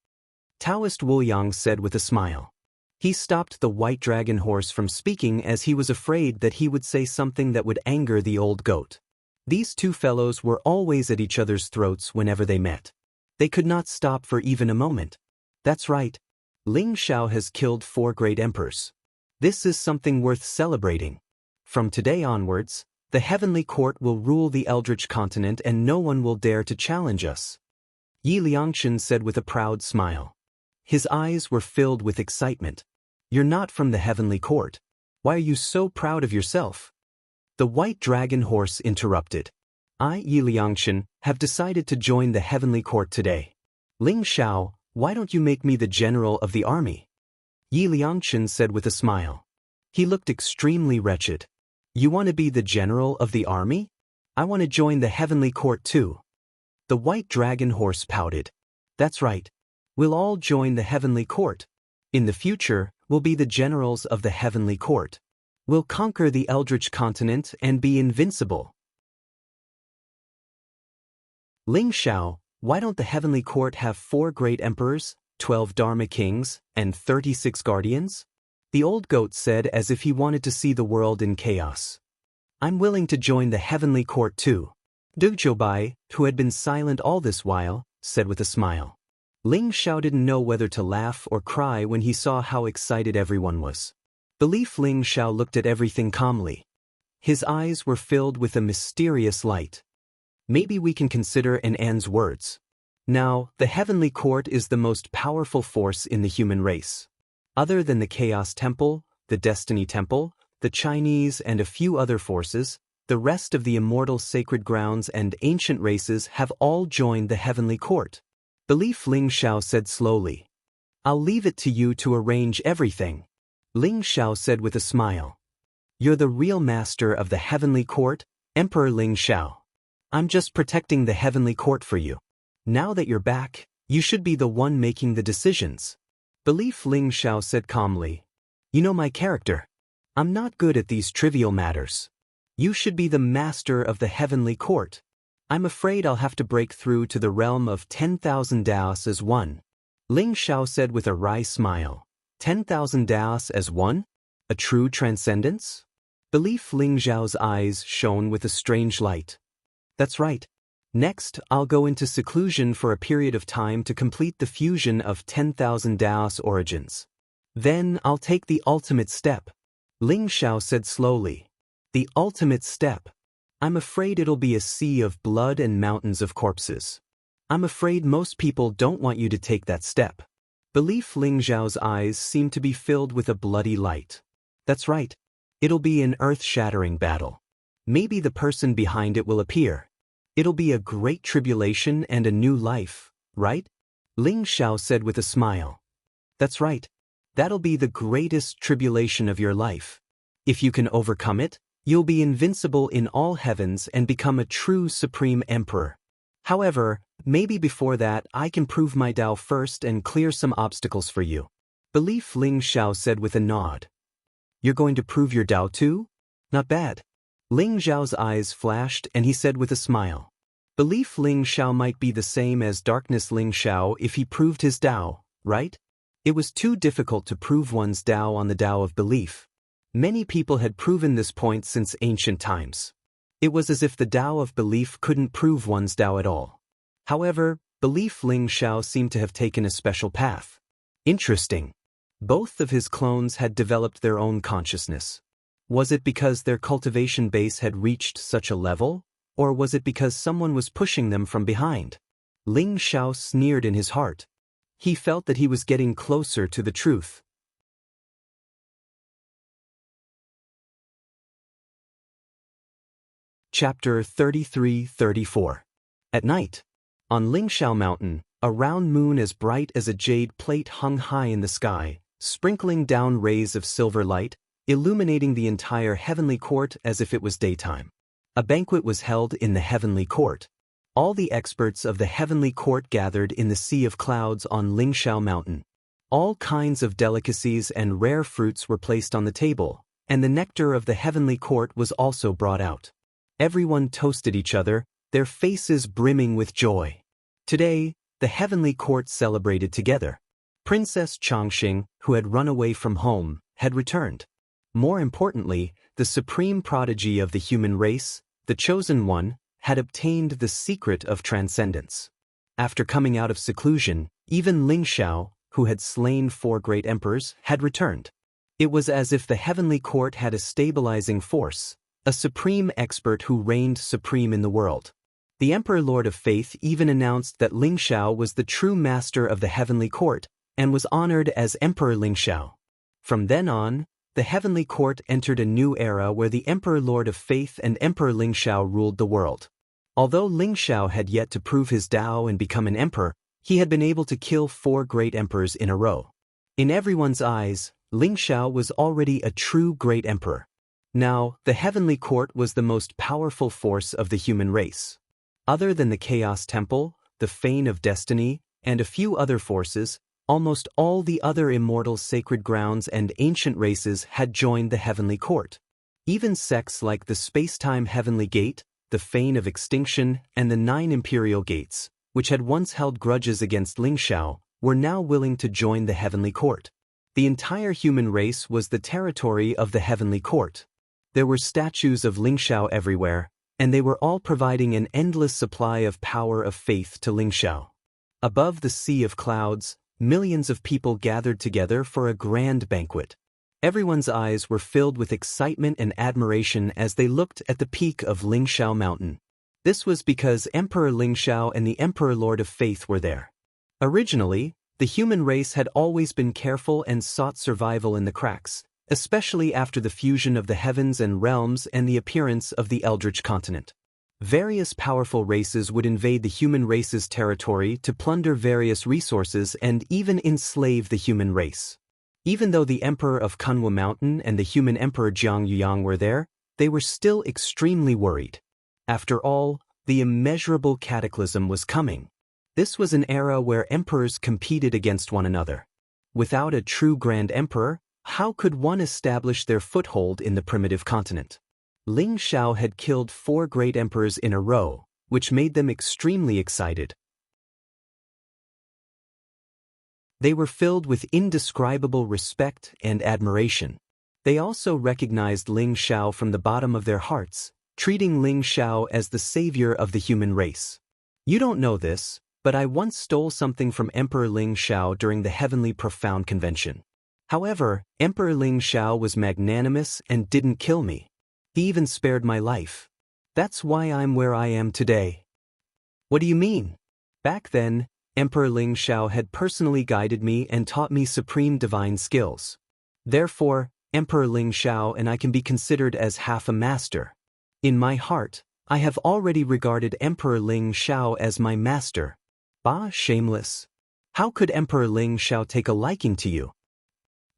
Taoist Wu Yang said with a smile. He stopped the white dragon horse from speaking as he was afraid that he would say something that would anger the old goat. These two fellows were always at each other's throats whenever they met. They could not stop for even a moment. That's right. Ling Xiao has killed 4 great emperors. This is something worth celebrating. From today onwards, the Heavenly Court will rule the Eldritch continent and no one will dare to challenge us. Yi Liangchen said with a proud smile. His eyes were filled with excitement. You're not from the Heavenly Court. Why are you so proud of yourself? The white dragon horse interrupted. I, Yi Liangchen, have decided to join the Heavenly Court today. Ling Xiao, why don't you make me the general of the army? Yi Liangchen said with a smile. He looked extremely wretched. You want to be the general of the army? I want to join the Heavenly Court too. The white dragon horse pouted. That's right. We'll all join the Heavenly Court. In the future, we'll be the generals of the Heavenly Court. We'll conquer the Eldritch continent and be invincible. Ling Xiao, why don't the Heavenly Court have 4 great emperors, 12 Dharma kings, and 36 guardians? The old goat said as if he wanted to see the world in chaos. I'm willing to join the Heavenly Court too. Dugzhoubai, who had been silent all this while, said with a smile. Ling Xiao didn't know whether to laugh or cry when he saw how excited everyone was. Belief Ling Xiao looked at everything calmly. His eyes were filled with a mysterious light. Maybe we can consider an An's words. Now, the Heavenly Court is the most powerful force in the human race. Other than the Chaos Temple, the Destiny Temple, the Chinese and a few other forces, the rest of the immortal sacred grounds and ancient races have all joined the Heavenly Court. Belief Ling Xiao said slowly. I'll leave it to you to arrange everything. Ling Xiao said with a smile. You're the real master of the Heavenly Court, Emperor Ling Xiao. I'm just protecting the Heavenly Court for you. Now that you're back, you should be the one making the decisions. Belief Ling Xiao said calmly. You know my character. I'm not good at these trivial matters. You should be the master of the Heavenly Court. I'm afraid I'll have to break through to the realm of 10,000 Daos as one. Ling Xiao said with a wry smile. 10,000 Daos as one? A true transcendence? Belief Ling Xiao's eyes shone with a strange light. That's right. Next, I'll go into seclusion for a period of time to complete the fusion of 10,000 Daos origins. Then I'll take the ultimate step. Ling Xiao said slowly. The ultimate step. I'm afraid it'll be a sea of blood and mountains of corpses. I'm afraid most people don't want you to take that step. Belief Ling Xiao's eyes seemed to be filled with a bloody light. That's right. It'll be an earth-shattering battle. Maybe the person behind it will appear. It'll be a great tribulation and a new life, right? Ling Xiao said with a smile. That's right. That'll be the greatest tribulation of your life. If you can overcome it, you'll be invincible in all heavens and become a true supreme emperor. However, maybe before that I can prove my Tao first and clear some obstacles for you. Belief Ling Xiao said with a nod. You're going to prove your Tao too? Not bad. Ling Xiao's eyes flashed and he said with a smile. Belief Ling Xiao might be the same as Darkness Ling Xiao if he proved his Tao, right? It was too difficult to prove one's Tao on the Tao of belief. Many people had proven this point since ancient times. It was as if the Tao of belief couldn't prove one's Tao at all. However, Belief Ling Xiao seemed to have taken a special path. Interesting. Both of his clones had developed their own consciousness. Was it because their cultivation base had reached such a level, or was it because someone was pushing them from behind? Ling Xiao sneered in his heart. He felt that he was getting closer to the truth. Chapter 33-34. At night. On Lingxiao Mountain, a round moon as bright as a jade plate hung high in the sky, sprinkling down rays of silver light, illuminating the entire heavenly court as if it was daytime. A banquet was held in the heavenly court. All the experts of the heavenly court gathered in the sea of clouds on Lingxiao Mountain. All kinds of delicacies and rare fruits were placed on the table, and the nectar of the heavenly court was also brought out. Everyone toasted each other, their faces brimming with joy. Today, the heavenly court celebrated together. Princess Changxing, who had run away from home, had returned. More importantly, the supreme prodigy of the human race, the chosen one, had obtained the secret of transcendence. After coming out of seclusion, even Ling Xiao, who had slain 4 great emperors, had returned. It was as if the heavenly court had a stabilizing force, a supreme expert who reigned supreme in the world. The Emperor Lord of Faith even announced that Ling Xiao was the true master of the heavenly court, and was honored as Emperor Ling Xiao. From then on, the heavenly court entered a new era where the Emperor Lord of Faith and Emperor Ling Xiao ruled the world. Although Ling Xiao had yet to prove his Tao and become an emperor, he had been able to kill 4 great emperors in a row. In everyone's eyes, Ling Xiao was already a true great emperor. Now, the heavenly court was the most powerful force of the human race. Other than the Chaos Temple, the Fane of Destiny, and a few other forces, almost all the other immortal sacred grounds and ancient races had joined the heavenly court. Even sects like the Space-Time Heavenly Gate, the Fane of Extinction, and the 9 Imperial Gates, which had once held grudges against Ling Xiao, were now willing to join the heavenly court. The entire human race was the territory of the heavenly court. There were statues of Ling Xiao everywhere, and they were all providing an endless supply of power of faith to Ling Xiao. Above the sea of clouds, millions of people gathered together for a grand banquet. Everyone's eyes were filled with excitement and admiration as they looked at the peak of Lingxiao Mountain. This was because Emperor Ling Xiao and the Emperor Lord of Faith were there. Originally, the human race had always been careful and sought survival in the cracks, especially after the fusion of the heavens and realms and the appearance of the Eldritch continent. Various powerful races would invade the human race's territory to plunder various resources and even enslave the human race. Even though the Emperor of Kunwa Mountain and the human Emperor Jiang Yuyang were there, they were still extremely worried. After all, the immeasurable cataclysm was coming. This was an era where emperors competed against one another. Without a true grand emperor, how could one establish their foothold in the primitive continent? Ling Xiao had killed 4 great emperors in a row, which made them extremely excited. They were filled with indescribable respect and admiration. They also recognized Ling Xiao from the bottom of their hearts, treating Ling Xiao as the savior of the human race. You don't know this, but I once stole something from Emperor Ling Xiao during the Heavenly Profound Convention. However, Emperor Ling Xiao was magnanimous and didn't kill me. He even spared my life. That's why I'm where I am today. What do you mean? Back then, Emperor Ling Xiao had personally guided me and taught me supreme divine skills. Therefore, Emperor Ling Xiao and I can be considered as half a master. In my heart, I have already regarded Emperor Ling Xiao as my master. Bah, shameless. How could Emperor Ling Xiao take a liking to you?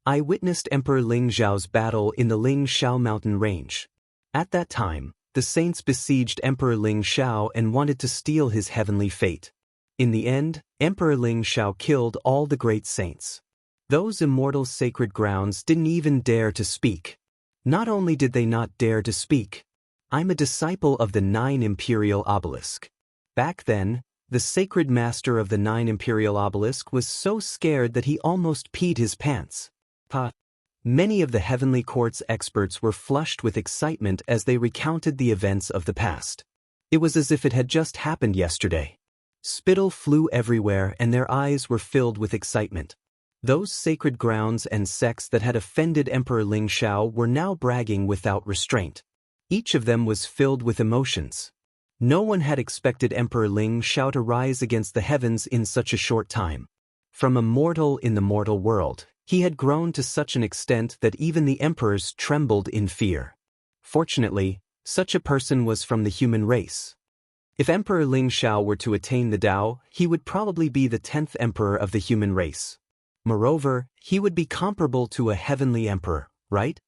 I witnessed Emperor Ling Xiao's battle in the Ling Xiao mountain range. At that time, the saints besieged Emperor Ling Xiao and wanted to steal his heavenly fate. In the end, Emperor Ling Xiao killed all the great saints. Those immortal sacred grounds didn't even dare to speak. Not only did they not dare to speak, I'm a disciple of the 9 Imperial Obelisk. Back then, the sacred master of the 9 Imperial Obelisk was so scared that he almost peed his pants. Many of the Heavenly Court's experts were flushed with excitement as they recounted the events of the past. It was as if it had just happened yesterday. Spittle flew everywhere and their eyes were filled with excitement. Those sacred grounds and sects that had offended Emperor Ling Shao were now bragging without restraint. Each of them was filled with emotions. No one had expected Emperor Ling Shao to rise against the heavens in such a short time. From a mortal in the mortal world, he had grown to such an extent that even the emperors trembled in fear. Fortunately, such a person was from the human race. If Emperor Ling Shao were to attain the Tao, he would probably be the 10th emperor of the human race. Moreover, he would be comparable to a heavenly emperor, right?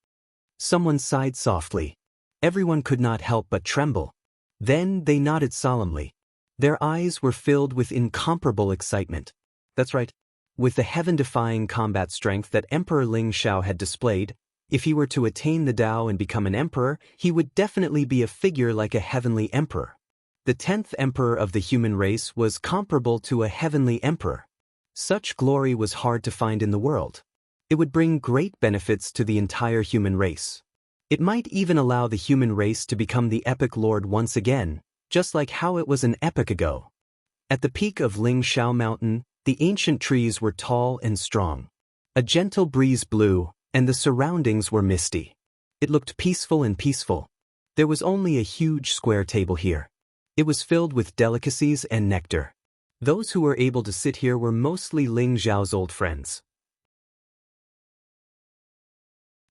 Someone sighed softly. Everyone could not help but tremble. Then they nodded solemnly. Their eyes were filled with incomparable excitement. That's right. With the heaven-defying combat strength that Emperor Ling Shao had displayed, if he were to attain the Tao and become an emperor, he would definitely be a figure like a heavenly emperor. The 10th emperor of the human race was comparable to a heavenly emperor. Such glory was hard to find in the world. It would bring great benefits to the entire human race. It might even allow the human race to become the epic lord once again, just like how it was an epoch ago. At the peak of Ling Shao Mountain, the ancient trees were tall and strong. A gentle breeze blew, and the surroundings were misty. It looked peaceful and peaceful. There was only a huge square table here. It was filled with delicacies and nectar. Those who were able to sit here were mostly Ling Zhao's old friends.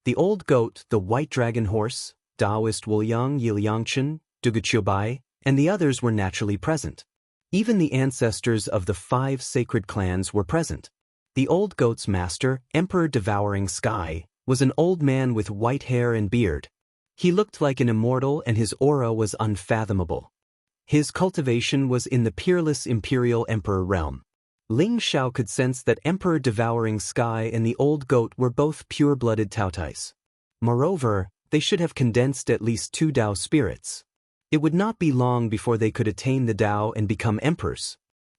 The old goat, the white dragon horse, Taoist Wuliang Yiliangchen, Duguqiubai, and the others were naturally present. Even the ancestors of the 5 sacred clans were present. The old goat's master, Emperor Devouring Sky, was an old man with white hair and beard. He looked like an immortal and his aura was unfathomable. His cultivation was in the peerless imperial emperor realm. Ling Shao could sense that Emperor Devouring Sky and the old goat were both pure-blooded Taotais. Moreover, they should have condensed at least 2 Tao spirits. It would not be long before they could attain the Tao and become emperors.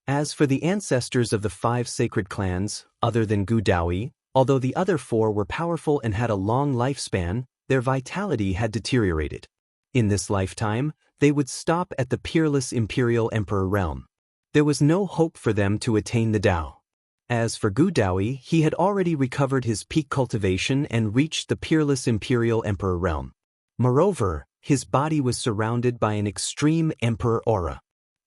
As for the ancestors of the 5 sacred clans, other than Gu Daoyi, although the other 4 were powerful and had a long lifespan, their vitality had deteriorated. In this lifetime, they would stop at the peerless imperial emperor realm. There was no hope for them to attain the Tao. As for Gu Daoyi, he had already recovered his peak cultivation and reached the peerless imperial emperor realm. Moreover, his body was surrounded by an extreme emperor aura.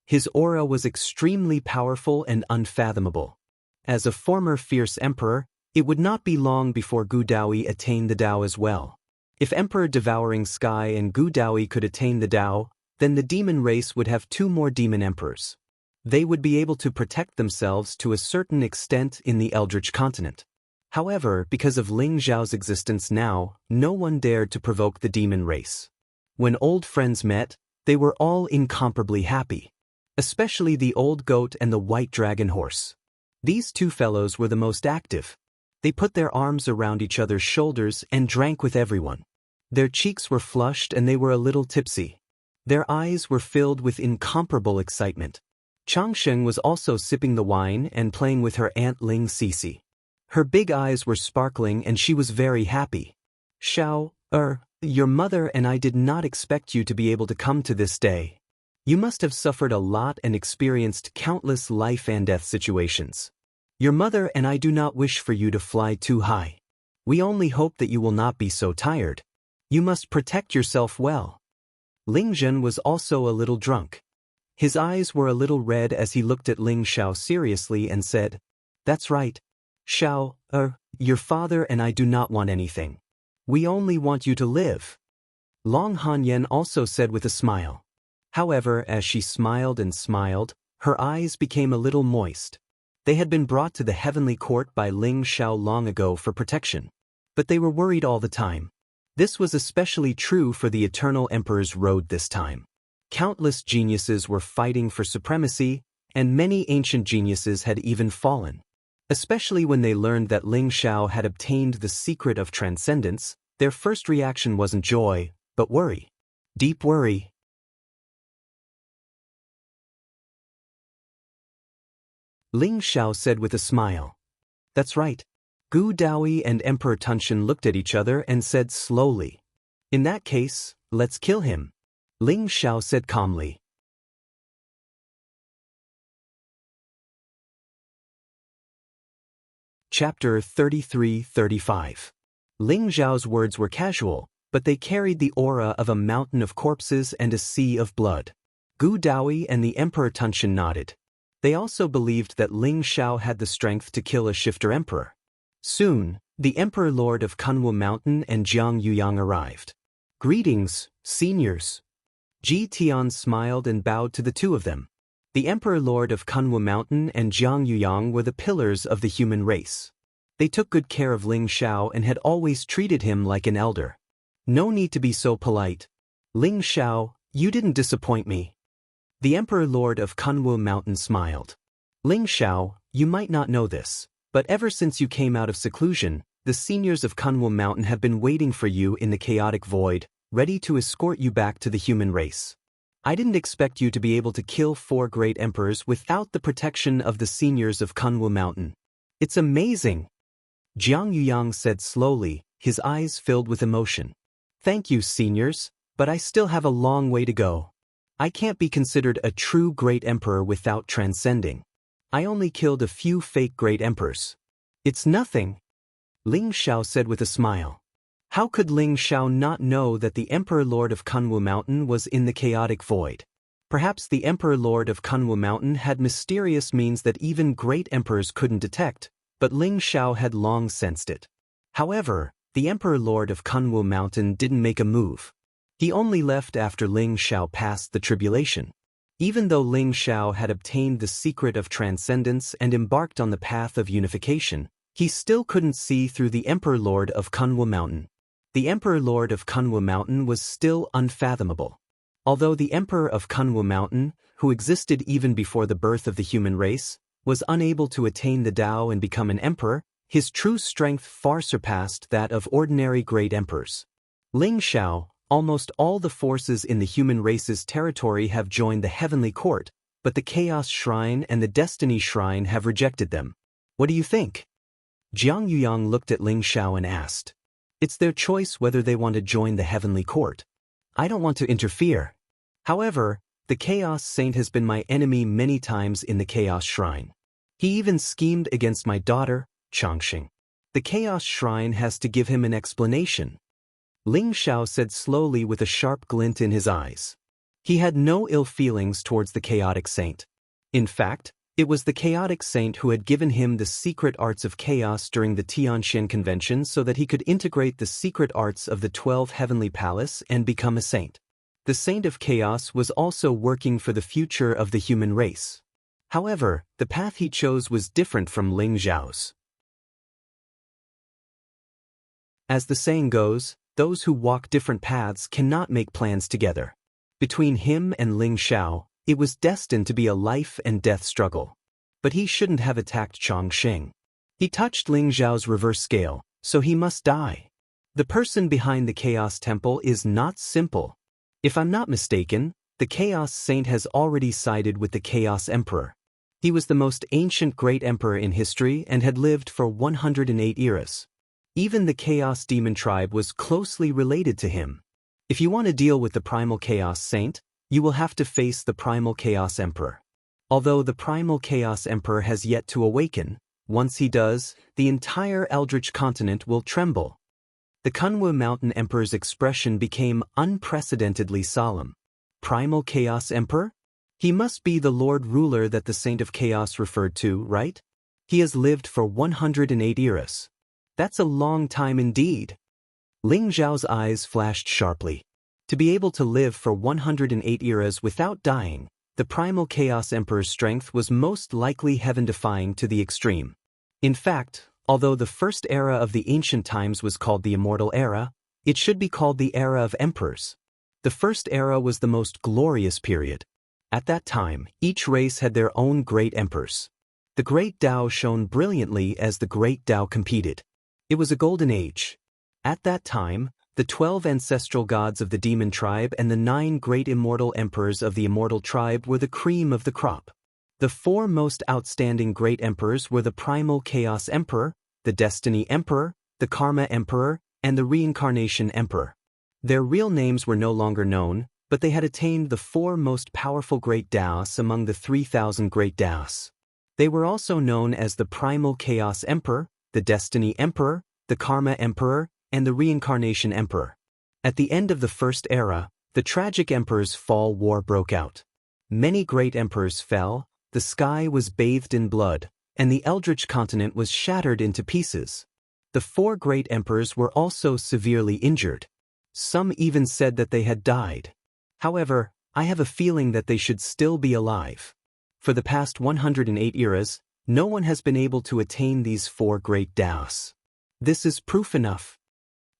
His aura was extremely powerful and unfathomable. As a former fierce emperor, it would not be long before Gu Daoyi attained the Tao as well. If Emperor Devouring Sky and Gu Daoyi could attain the Tao, then the demon race would have 2 more demon emperors. They would be able to protect themselves to a certain extent in the Eldritch continent. However, because of Ling Zhao's existence now, no one dared to provoke the demon race. When old friends met, they were all incomparably happy. Especially the old goat and the white dragon horse. These 2 fellows were the most active. They put their arms around each other's shoulders and drank with everyone. Their cheeks were flushed and they were a little tipsy. Their eyes were filled with incomparable excitement. Changsheng was also sipping the wine and playing with her aunt Ling Sisi. Her big eyes were sparkling and she was very happy. Shao, your mother and I did not expect you to be able to come to this day. You must have suffered a lot and experienced countless life and death situations. Your mother and I do not wish for you to fly too high. We only hope that you will not be so tired. You must protect yourself well. Ling Zhen was also a little drunk. His eyes were a little red as he looked at Ling Shao seriously and said, "That's right. Shao, your father and I do not want anything. We only want you to live." Long Hanyan also said with a smile. However, as she smiled and smiled, her eyes became a little moist. They had been brought to the heavenly court by Ling Shao long ago for protection. But they were worried all the time. This was especially true for the Eternal Emperor's road this time. Countless geniuses were fighting for supremacy, and many ancient geniuses had even fallen. Especially when they learned that Ling Shao had obtained the secret of transcendence, their first reaction wasn't joy, but worry. Deep worry. Ling Shao said with a smile. "That's right." Gu Daoyi and Emperor Tunshin looked at each other and said slowly, "In that case, let's kill him." Ling Shao said calmly. Chapter 33-35. Ling Zhao's words were casual, but they carried the aura of a mountain of corpses and a sea of blood. Gu Daoi and the Emperor Tunshan nodded. They also believed that Ling Xiao had the strength to kill a shifter emperor. Soon, the Emperor Lord of Kunwu Mountain and Jiang Yuyang arrived. "Greetings, seniors." Ji Tian smiled and bowed to the two of them. The Emperor Lord of Kunwu Mountain and Jiang Yuyang were the pillars of the human race. They took good care of Ling Xiao and had always treated him like an elder. "No need to be so polite. Ling Xiao, you didn't disappoint me." The Emperor Lord of Kunwu Mountain smiled. "Ling Xiao, you might not know this, but ever since you came out of seclusion, the seniors of Kunwu Mountain have been waiting for you in the chaotic void, ready to escort you back to the human race. I didn't expect you to be able to kill 4 great emperors without the protection of the seniors of Kunwu Mountain. It's amazing." Jiang Yuyang said slowly, his eyes filled with emotion. "Thank you, seniors, but I still have a long way to go. I can't be considered a true great emperor without transcending. I only killed a few fake great emperors. It's nothing." Ling Xiao said with a smile. How could Ling Xiao not know that the Emperor Lord of Kunwu Mountain was in the chaotic void? Perhaps the Emperor Lord of Kunwu Mountain had mysterious means that even great emperors couldn't detect, but Ling Xiao had long sensed it. However, the Emperor Lord of Kunwu Mountain didn't make a move. He only left after Ling Xiao passed the tribulation. Even though Ling Xiao had obtained the secret of transcendence and embarked on the path of unification, he still couldn't see through the Emperor Lord of Kunwu Mountain. The Emperor Lord of Kunwu Mountain was still unfathomable. Although the Emperor of Kunwu Mountain, who existed even before the birth of the human race, was unable to attain the Tao and become an emperor, his true strength far surpassed that of ordinary great emperors. Ling Xiao, almost all the forces in the human race's territory have joined the Heavenly Court, but the Chaos Shrine and the Destiny Shrine have rejected them. What do you think? Jiang Yuyang looked at Ling Xiao and asked. It's their choice whether they want to join the Heavenly Court. I don't want to interfere. However, the Chaos Saint has been my enemy many times in the Chaos Shrine. He even schemed against my daughter, Changxing. The Chaos Shrine has to give him an explanation. Ling Xiao said slowly with a sharp glint in his eyes. He had no ill feelings towards the Chaotic Saint. In fact, it was the Chaotic Saint who had given him the secret arts of chaos during the Tianxian Convention so that he could integrate the secret arts of the 12 Heavenly Palace and become a saint. The Saint of Chaos was also working for the future of the human race. However, the path he chose was different from Ling Zhao's. As the saying goes, those who walk different paths cannot make plans together. Between him and Ling Xiao, it was destined to be a life and death struggle. But he shouldn't have attacked Changxing. He touched Ling Zhao's reverse scale, so he must die. The person behind the Chaos Temple is not simple. If I'm not mistaken, the Chaos Saint has already sided with the Chaos Emperor. He was the most ancient great emperor in history and had lived for 108 eras. Even the Chaos Demon tribe was closely related to him. If you want to deal with the Primal Chaos Saint, you will have to face the Primal Chaos Emperor. Although the Primal Chaos Emperor has yet to awaken, once he does, the entire Eldritch continent will tremble. The Kunwu Mountain Emperor's expression became unprecedentedly solemn. Primal Chaos Emperor? He must be the Lord Ruler that the Saint of Chaos referred to, right? He has lived for 108 eras. That's a long time indeed. Ling Zhao's eyes flashed sharply. To be able to live for 108 eras without dying, the Primal Chaos Emperor's strength was most likely heaven-defying to the extreme. In fact, although the first era of the ancient times was called the Immortal Era, it should be called the Era of Emperors. The first era was the most glorious period. At that time, each race had their own great emperors. The Great Tao shone brilliantly as the Great Tao competed. It was a golden age. At that time, the 12 ancestral gods of the demon tribe and the 9 great immortal emperors of the immortal tribe were the cream of the crop. The 4 most outstanding great emperors were the Primal Chaos Emperor, the Destiny Emperor, the Karma Emperor, and the Reincarnation Emperor. Their real names were no longer known, but they had attained the 4 most powerful great Taos among the 3,000 great Taos. They were also known as the Primal Chaos Emperor, the Destiny Emperor, the Karma Emperor, and the Reincarnation Emperor. At the end of the First Era, the tragic Emperor's fall war broke out. Many great emperors fell, the sky was bathed in blood, and the Eldritch continent was shattered into pieces. The 4 great emperors were also severely injured. Some even said that they had died. However, I have a feeling that they should still be alive. For the past 108 eras, no one has been able to attain these 4 great Daos. This is proof enough.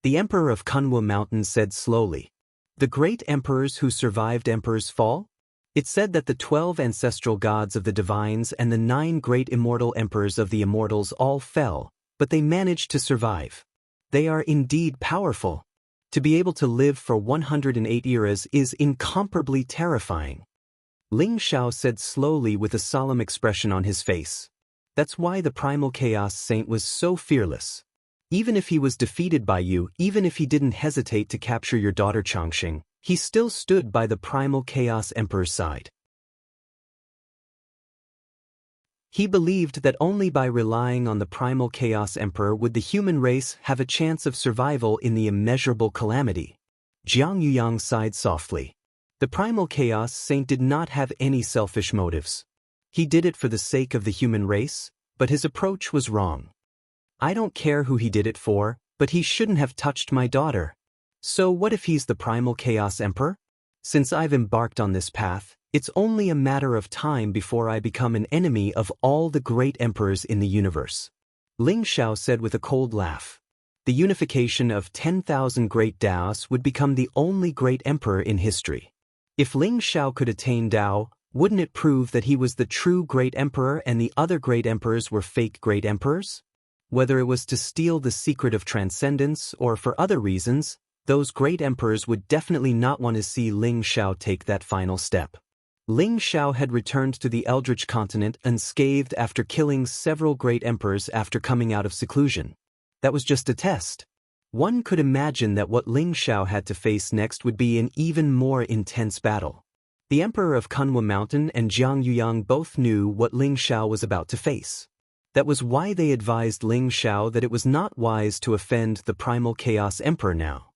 The Emperor of Kunwu Mountain said slowly. The great emperors who survived Emperor's fall? It said that the 12 ancestral gods of the divines and the 9 great immortal emperors of the immortals all fell, but they managed to survive. They are indeed powerful. To be able to live for 108 eras is incomparably terrifying. Ling Xiao said slowly with a solemn expression on his face. That's why the Primal Chaos Saint was so fearless. Even if he was defeated by you, even if he didn't hesitate to capture your daughter Changxing, he still stood by the Primal Chaos Emperor's side. He believed that only by relying on the Primal Chaos Emperor would the human race have a chance of survival in the immeasurable calamity. Jiang Yuyang sighed softly. The Primal Chaos Saint did not have any selfish motives. He did it for the sake of the human race, but his approach was wrong. I don't care who he did it for, but he shouldn't have touched my daughter. So what if he's the Primal Chaos Emperor? Since I've embarked on this path, it's only a matter of time before I become an enemy of all the great emperors in the universe. Ling Xiao said with a cold laugh. The unification of 10,000 great Daos would become the only great emperor in history. If Ling Xiao could attain Dao, wouldn't it prove that he was the true great emperor and the other great emperors were fake great emperors? Whether it was to steal the secret of transcendence or for other reasons, those great emperors would definitely not want to see Ling Xiao take that final step. Ling Xiao had returned to the Eldritch continent unscathed after killing several great emperors after coming out of seclusion. That was just a test. One could imagine that what Ling Xiao had to face next would be an even more intense battle. The Emperor of Kunwu Mountain and Jiang Yuyang both knew what Ling Xiao was about to face. That was why they advised Ling Xiao that it was not wise to offend the Primal Chaos Emperor now.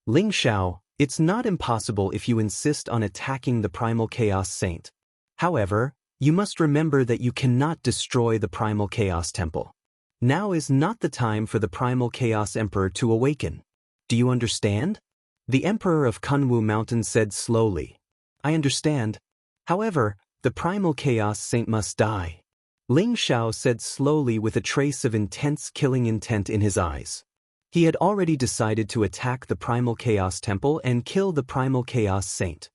Ling Xiao, it's not impossible if you insist on attacking the Primal Chaos Saint. However, you must remember that you cannot destroy the Primal Chaos Temple. Now is not the time for the Primal Chaos Emperor to awaken. Do you understand? The Emperor of Kunwu Mountain said slowly. I understand. However, the Primal Chaos Saint must die. Ling Xiao said slowly with a trace of intense killing intent in his eyes. He had already decided to attack the Primal Chaos Temple and kill the Primal Chaos Saint.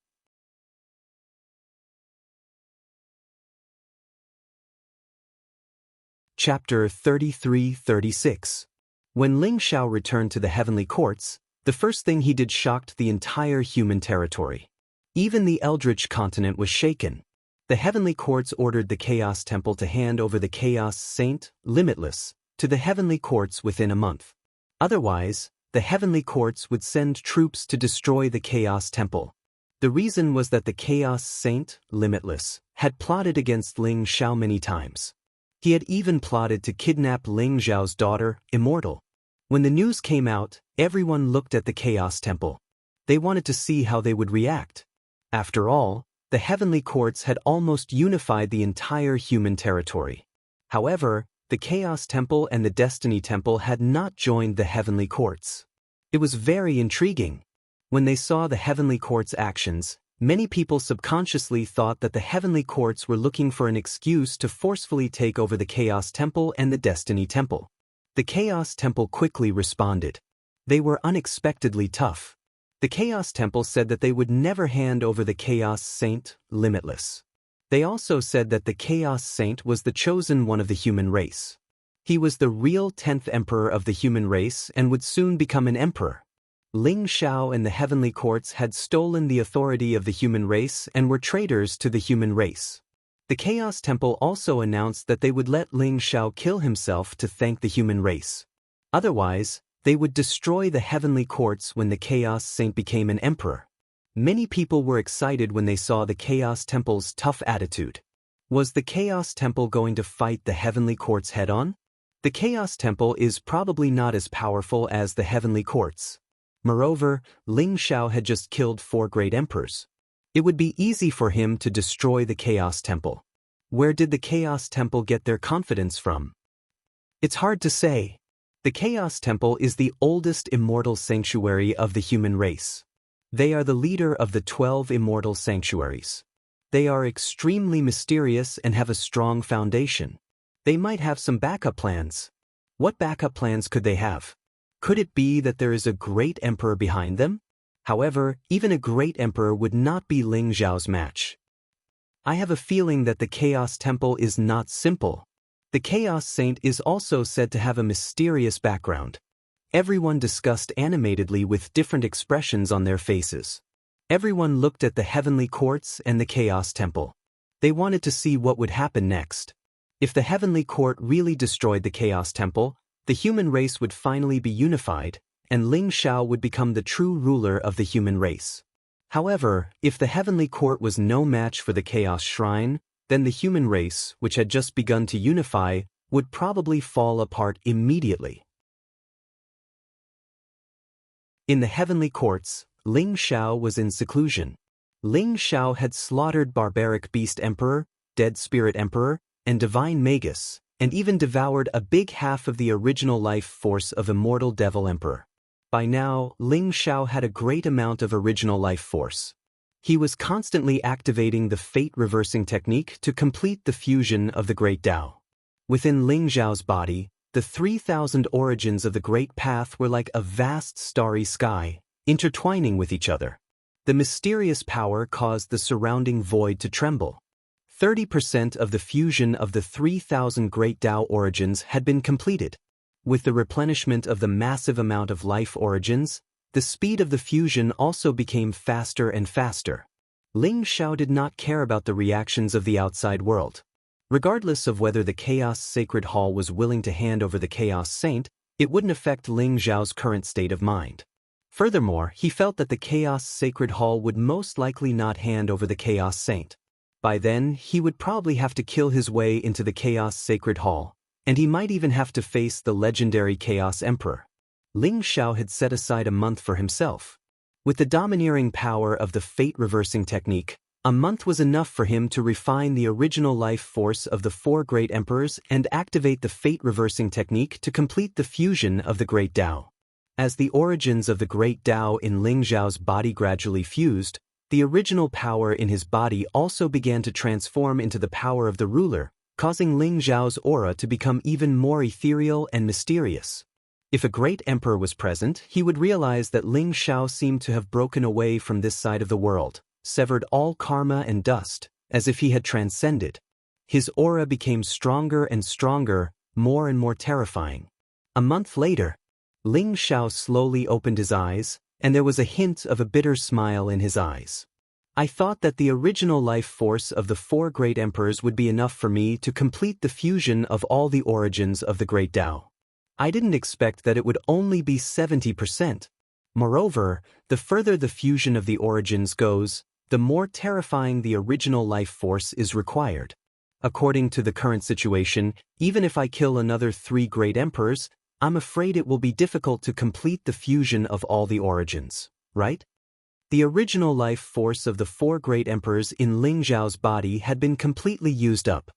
Chapter 33-36. When Ling Xiao returned to the heavenly courts, the first thing he did shocked the entire human territory. Even the Eldritch continent was shaken. The heavenly courts ordered the Chaos Temple to hand over the Chaos Saint, Limitless, to the heavenly courts within a month. Otherwise, the heavenly courts would send troops to destroy the Chaos Temple. The reason was that the Chaos Saint, Limitless, had plotted against Ling Xiao many times. He had even plotted to kidnap Ling Xiao's daughter, Immortal. When the news came out, everyone looked at the Chaos Temple. They wanted to see how they would react. After all, the heavenly courts had almost unified the entire human territory. However, the Chaos Temple and the Destiny Temple had not joined the heavenly courts. It was very intriguing. When they saw the heavenly courts' actions, many people subconsciously thought that the heavenly courts were looking for an excuse to forcefully take over the Chaos Temple and the Destiny Temple. The Chaos Temple quickly responded. They were unexpectedly tough. The Chaos Temple said that they would never hand over the Chaos Saint, Limitless. They also said that the Chaos Saint was the chosen one of the human race. He was the real 10th emperor of the human race and would soon become an emperor. Ling Xiao and the heavenly courts had stolen the authority of the human race and were traitors to the human race. The Chaos Temple also announced that they would let Ling Xiao kill himself to thank the human race. Otherwise, they would destroy the heavenly courts when the Chaos Saint became an emperor. Many people were excited when they saw the Chaos Temple's tough attitude. Was the Chaos Temple going to fight the heavenly courts head-on? The Chaos Temple is probably not as powerful as the Heavenly Courts. Moreover, Ling Xiao had just killed 4 great emperors. It would be easy for him to destroy the Chaos Temple. Where did the Chaos Temple get their confidence from? It's hard to say. The Chaos Temple is the oldest immortal sanctuary of the human race. They are the leader of the 12 immortal sanctuaries. They are extremely mysterious and have a strong foundation. They might have some backup plans. What backup plans could they have? Could it be that there is a great emperor behind them? However, even a great emperor would not be Ling Xiao's match. I have a feeling that the Chaos Temple is not simple. The Chaos Saint is also said to have a mysterious background. Everyone discussed animatedly with different expressions on their faces. Everyone looked at the Heavenly Courts and the Chaos Temple. They wanted to see what would happen next. If the Heavenly Court really destroyed the Chaos Temple, the human race would finally be unified, and Ling Xiao would become the true ruler of the human race. However, if the Heavenly Court was no match for the Chaos Shrine, then the human race, which had just begun to unify, would probably fall apart immediately. In the Heavenly Courts, Ling Xiao was in seclusion. Ling Xiao had slaughtered Barbaric Beast Emperor, Dead Spirit Emperor, and Divine Magus, and even devoured a big half of the original life force of Immortal Devil Emperor. By now, Ling Xiao had a great amount of original life force. He was constantly activating the fate-reversing technique to complete the fusion of the Great Tao. Within Ling Xiao's body, the 3,000 origins of the Great Path were like a vast starry sky, intertwining with each other. The mysterious power caused the surrounding void to tremble. 30% of the fusion of the 3,000 Great Tao origins had been completed. With the replenishment of the massive amount of life origins, the speed of the fusion also became faster and faster. Ling Xiao did not care about the reactions of the outside world. Regardless of whether the Chaos Sacred Hall was willing to hand over the Chaos Saint, it wouldn't affect Ling Xiao's current state of mind. Furthermore, he felt that the Chaos Sacred Hall would most likely not hand over the Chaos Saint. By then, he would probably have to kill his way into the Chaos Sacred Hall, and he might even have to face the legendary Chaos Emperor. Ling Xiao had set aside a month for himself. With the domineering power of the fate-reversing technique, a month was enough for him to refine the original life force of the 4 great emperors and activate the fate-reversing technique to complete the fusion of the Great Tao. As the origins of the Great Tao in Ling Xiao's body gradually fused, the original power in his body also began to transform into the power of the ruler, causing Ling Xiao's aura to become even more ethereal and mysterious. If a great emperor was present, he would realize that Ling Xiao seemed to have broken away from this side of the world, severed all karma and dust, as if he had transcended. His aura became stronger and stronger, more and more terrifying. A month later, Ling Xiao slowly opened his eyes, and there was a hint of a bitter smile in his eyes. I thought that the original life force of the 4 great emperors would be enough for me to complete the fusion of all the origins of the Great Tao. I didn't expect that it would only be 70%. Moreover, the further the fusion of the origins goes, the more terrifying the original life force is required. According to the current situation, even if I kill another 3 great emperors, I'm afraid it will be difficult to complete the fusion of all the origins, right? The original life force of the 4 great emperors in Ling Xiao's body had been completely used up.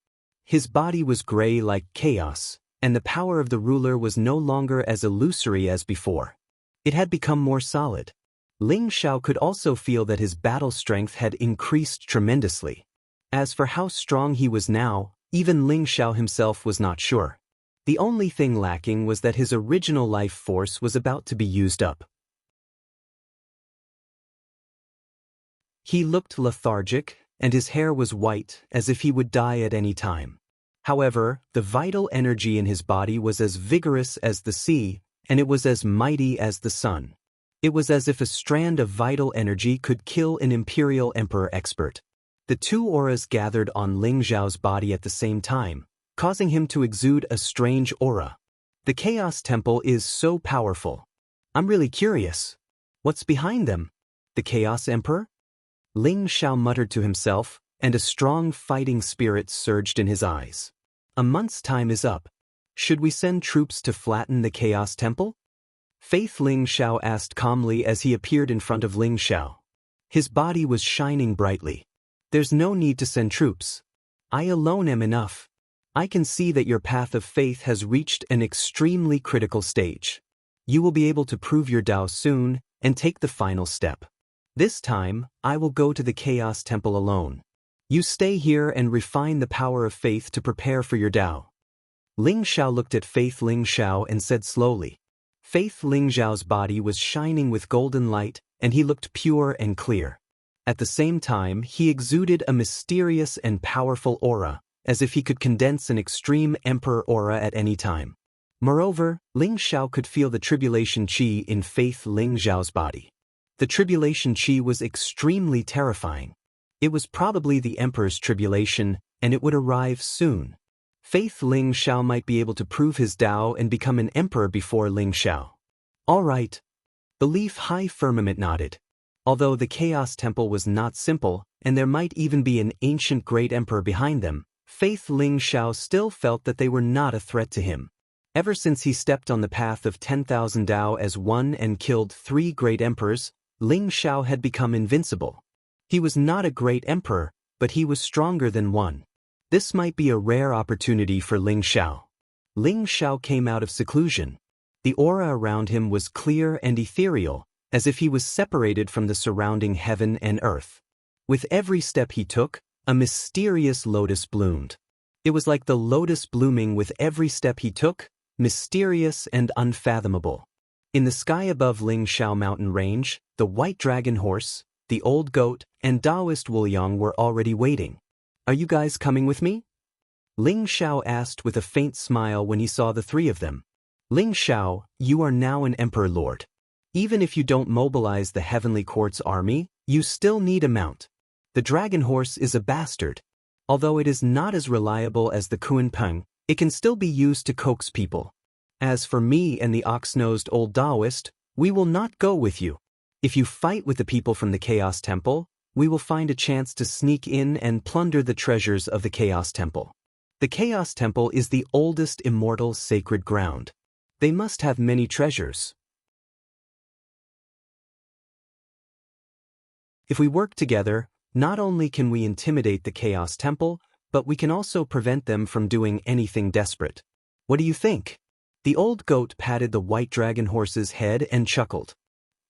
His body was gray like chaos, and the power of the ruler was no longer as illusory as before. It had become more solid. Ling Xiao could also feel that his battle strength had increased tremendously. As for how strong he was now, even Ling Xiao himself was not sure. The only thing lacking was that his original life force was about to be used up. He looked lethargic, and his hair was white, as if he would die at any time. However, the vital energy in his body was as vigorous as the sea, and it was as mighty as the sun. It was as if a strand of vital energy could kill an Imperial Emperor expert. The 2 auras gathered on Ling Xiao's body at the same time, causing him to exude a strange aura. The Chaos Temple is so powerful. I'm really curious. What's behind them? The Chaos Emperor? Ling Xiao muttered to himself, and a strong fighting spirit surged in his eyes. A month's time is up. Should we send troops to flatten the Chaos Temple? Faith Ling Xiao asked calmly as he appeared in front of Ling Xiao. His body was shining brightly. There's no need to send troops. I alone am enough. I can see that your path of faith has reached an extremely critical stage. You will be able to prove your Tao soon and take the final step. This time, I will go to the Chaos Temple alone. You stay here and refine the power of faith to prepare for your Tao. Ling Xiao looked at Faith Ling Xiao and said slowly. Faith Ling Xiao's body was shining with golden light, and he looked pure and clear. At the same time, he exuded a mysterious and powerful aura, as if he could condense an extreme emperor aura at any time. Moreover, Ling Xiao could feel the tribulation qi in Faith Ling Xiao's body. The tribulation qi was extremely terrifying. It was probably the emperor's tribulation, and it would arrive soon. Faith Ling Xiao might be able to prove his Tao and become an emperor before Ling Xiao. All right. Belief High Firmament nodded. Although the Chaos Temple was not simple, and there might even be an ancient great emperor behind them, Faith Ling Xiao still felt that they were not a threat to him. Ever since he stepped on the path of 10,000 Tao as one and killed 3 great emperors, Ling Xiao had become invincible. He was not a great emperor, but he was stronger than one. This might be a rare opportunity for Ling Xiao. Ling Xiao came out of seclusion. The aura around him was clear and ethereal, as if he was separated from the surrounding heaven and earth. With every step he took, a mysterious lotus bloomed. It was like the lotus blooming with every step he took, mysterious and unfathomable. In the sky above Ling Xiao mountain range, the white dragon horse, the old goat, and Taoist Wuliang were already waiting. Are you guys coming with me? Ling Xiao asked with a faint smile when he saw the 3 of them. Ling Xiao, you are now an Emperor Lord. Even if you don't mobilize the Heavenly Court's army, you still need a mount. The dragon horse is a bastard. Although it is not as reliable as the Kuan Peng, it can still be used to coax people. As for me and the ox-nosed old Taoist, we will not go with you. If you fight with the people from the Chaos Temple, we will find a chance to sneak in and plunder the treasures of the Chaos Temple. The Chaos Temple is the oldest immortal sacred ground. They must have many treasures. If we work together, not only can we intimidate the Chaos Temple, but we can also prevent them from doing anything desperate. What do you think? The old goat patted the white dragon horse's head and chuckled.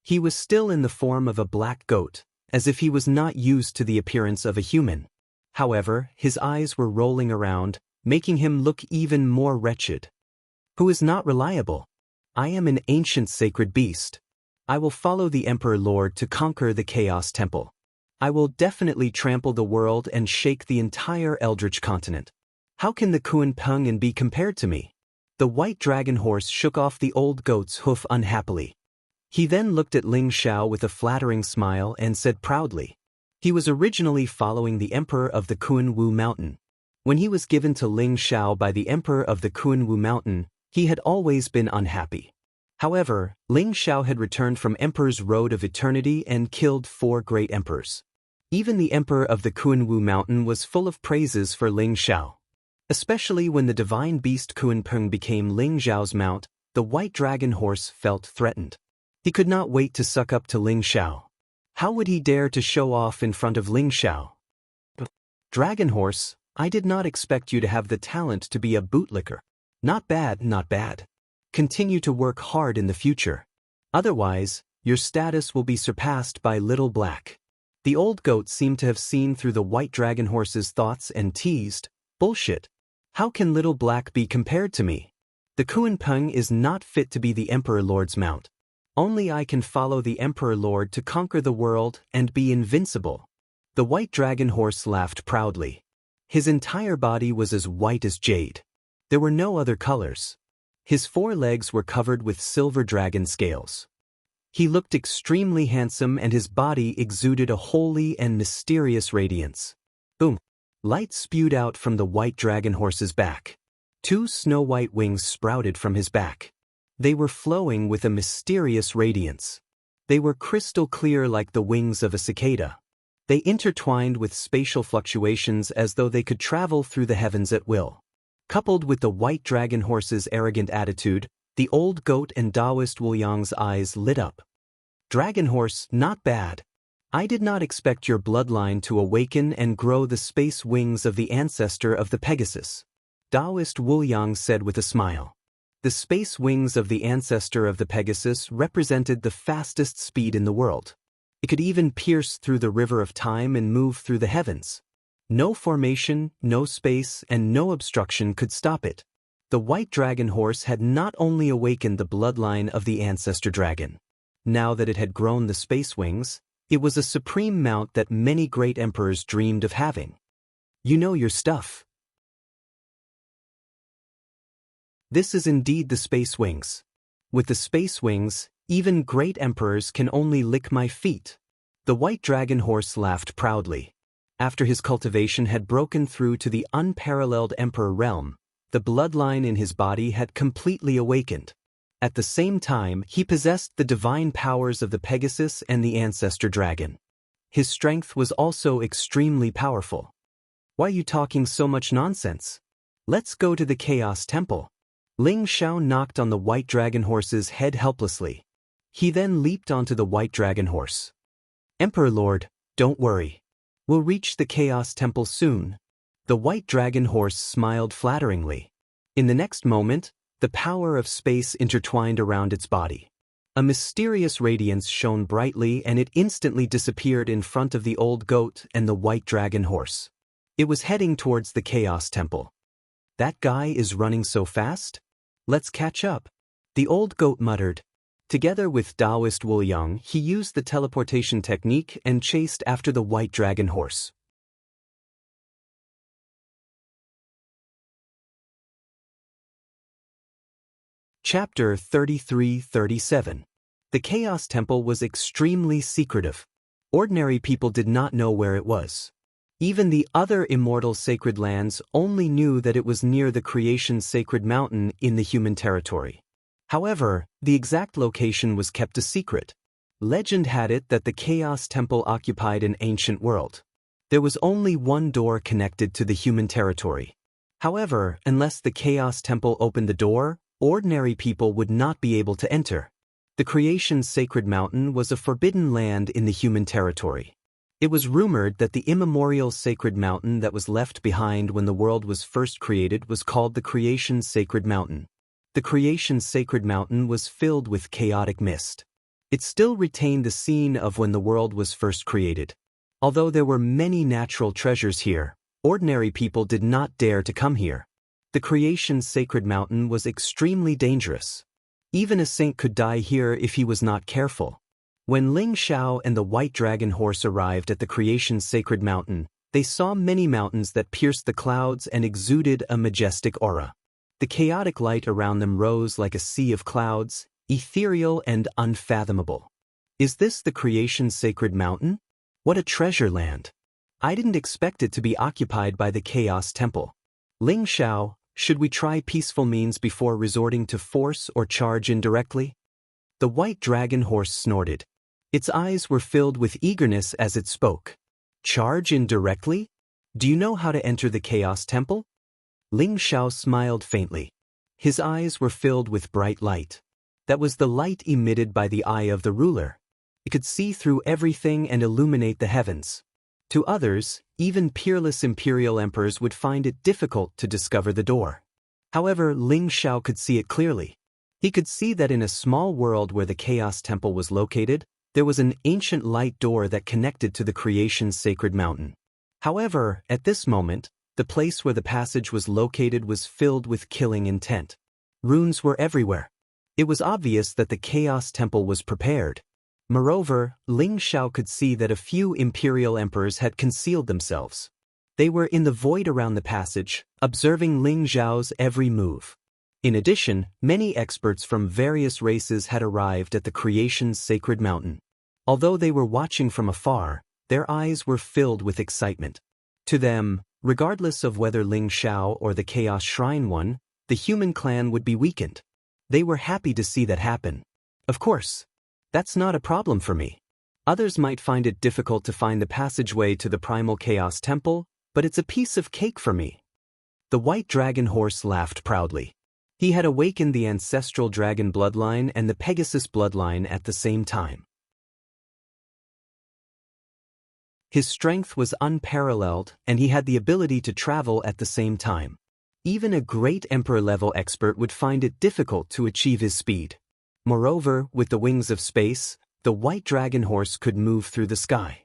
He was still in the form of a black goat, as if he was not used to the appearance of a human. However, his eyes were rolling around, making him look even more wretched. Who is not reliable? I am an ancient sacred beast. I will follow the Emperor Lord to conquer the Chaos Temple. I will definitely trample the world and shake the entire Eldritch continent. How can the Kuan Peng be compared to me? The white dragon horse shook off the old goat's hoof unhappily. He then looked at Ling Xiao with a flattering smile and said proudly. He was originally following the Emperor of the Kuan Wu Mountain. When he was given to Ling Xiao by the Emperor of the Kuan Wu Mountain, he had always been unhappy. However, Ling Xiao had returned from Emperor's Road of Eternity and killed 4 great emperors. Even the Emperor of the Kuan Wu Mountain was full of praises for Ling Xiao. Especially when the divine beast Kuan Peng became Ling Xiao's mount, the white dragon horse felt threatened. He could not wait to suck up to Ling Xiao. How would he dare to show off in front of Ling Xiao? Dragon horse, I did not expect you to have the talent to be a bootlicker. Not bad, not bad. Continue to work hard in the future. Otherwise, your status will be surpassed by Little Black. The old goat seemed to have seen through the white dragon horse's thoughts and teased, bullshit. How can Little Black be compared to me? The Kuan Peng is not fit to be the Emperor Lord's mount. Only I can follow the Emperor Lord to conquer the world and be invincible. The white dragon horse laughed proudly. His entire body was as white as jade. There were no other colors. His 4 legs were covered with silver dragon scales. He looked extremely handsome and his body exuded a holy and mysterious radiance. Boom! Light spewed out from the white dragon horse's back. 2 snow-white wings sprouted from his back. They were flowing with a mysterious radiance. They were crystal clear like the wings of a cicada. They intertwined with spatial fluctuations as though they could travel through the heavens at will. Coupled with the white dragon horse's arrogant attitude, the old goat and Taoist Wu Yang's eyes lit up. Dragon horse, not bad. I did not expect your bloodline to awaken and grow the space wings of the ancestor of the Pegasus. Taoist Wu Yang said with a smile. The space wings of the ancestor of the Pegasus represented the fastest speed in the world. It could even pierce through the river of time and move through the heavens. No formation, no space, and no obstruction could stop it. The white dragon horse had not only awakened the bloodline of the ancestor dragon. Now that it had grown the space wings, it was a supreme mount that many great emperors dreamed of having. You know your stuff. This is indeed the space wings. With the space wings, even great emperors can only lick my feet. The white dragon horse laughed proudly. After his cultivation had broken through to the unparalleled emperor realm, the bloodline in his body had completely awakened. At the same time, he possessed the divine powers of the Pegasus and the ancestor dragon. His strength was also extremely powerful. Why are you talking so much nonsense? Let's go to the Chaos Temple. Ling Xiao knocked on the white dragon horse's head helplessly. He then leaped onto the white dragon horse. Emperor Lord, don't worry. We'll reach the Chaos Temple soon. The white dragon horse smiled flatteringly. In the next moment, the power of space intertwined around its body. A mysterious radiance shone brightly and it instantly disappeared in front of the old goat and the white dragon horse. It was heading towards the Chaos Temple. That guy is running so fast? Let's catch up. The old goat muttered. Together with Taoist Wu Yang, he used the teleportation technique and chased after the white dragon horse. Chapter 33-37. The Chaos Temple was extremely secretive. Ordinary people did not know where it was. Even the other immortal sacred lands only knew that it was near the creation's sacred mountain in the human territory. However, the exact location was kept a secret. Legend had it that the Chaos Temple occupied an ancient world. There was only one door connected to the human territory. However, unless the Chaos Temple opened the door, ordinary people would not be able to enter. The creation's sacred mountain was a forbidden land in the human territory. It was rumored that the immemorial sacred mountain that was left behind when the world was first created was called the creation's sacred mountain. The creation's sacred mountain was filled with chaotic mist. It still retained the scene of when the world was first created. Although there were many natural treasures here, ordinary people did not dare to come here. The creation's sacred mountain was extremely dangerous. Even a saint could die here if he was not careful. When Ling Xiao and the white dragon horse arrived at the creation's sacred mountain, they saw many mountains that pierced the clouds and exuded a majestic aura. The chaotic light around them rose like a sea of clouds, ethereal and unfathomable. Is this the creation's sacred mountain? What a treasure land! I didn't expect it to be occupied by the Chaos Temple. Ling Xiao, should we try peaceful means before resorting to force or charge indirectly? The white dragon horse snorted. Its eyes were filled with eagerness as it spoke. Charge indirectly? Do you know how to enter the Chaos Temple? Ling Xiao smiled faintly. His eyes were filled with bright light. That was the light emitted by the eye of the ruler. It could see through everything and illuminate the heavens. To others, even peerless imperial emperors would find it difficult to discover the door. However, Ling Xiao could see it clearly. He could see that in a small world where the Chaos Temple was located, there was an ancient light door that connected to the creation's sacred mountain. However, at this moment, the place where the passage was located was filled with killing intent. Runes were everywhere. It was obvious that the Chaos Temple was prepared. Moreover, Ling Xiao could see that a few imperial emperors had concealed themselves. They were in the void around the passage, observing Ling Xiao's every move. In addition, many experts from various races had arrived at the creation's sacred mountain. Although they were watching from afar, their eyes were filled with excitement. To them, regardless of whether Ling Xiao or the Chaos Shrine won, the human clan would be weakened. They were happy to see that happen. Of course, that's not a problem for me. Others might find it difficult to find the passageway to the primal Chaos Temple, but it's a piece of cake for me. The white dragon horse laughed proudly. He had awakened the ancestral dragon bloodline and the Pegasus bloodline at the same time. His strength was unparalleled, and he had the ability to travel at the same time. Even a great Emperor-level expert would find it difficult to achieve his speed. Moreover, with the wings of space, the white dragon horse could move through the sky.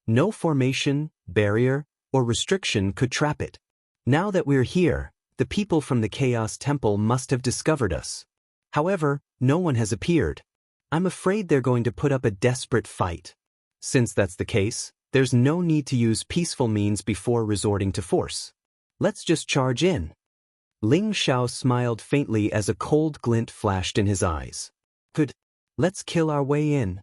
No formation, barrier, or restriction could trap it. Now that we're here, the people from the Chaos Temple must have discovered us. However, no one has appeared. I'm afraid they're going to put up a desperate fight. Since that's the case, there's no need to use peaceful means before resorting to force. Let's just charge in. Ling Xiao smiled faintly as a cold glint flashed in his eyes. Good. Let's kill our way in.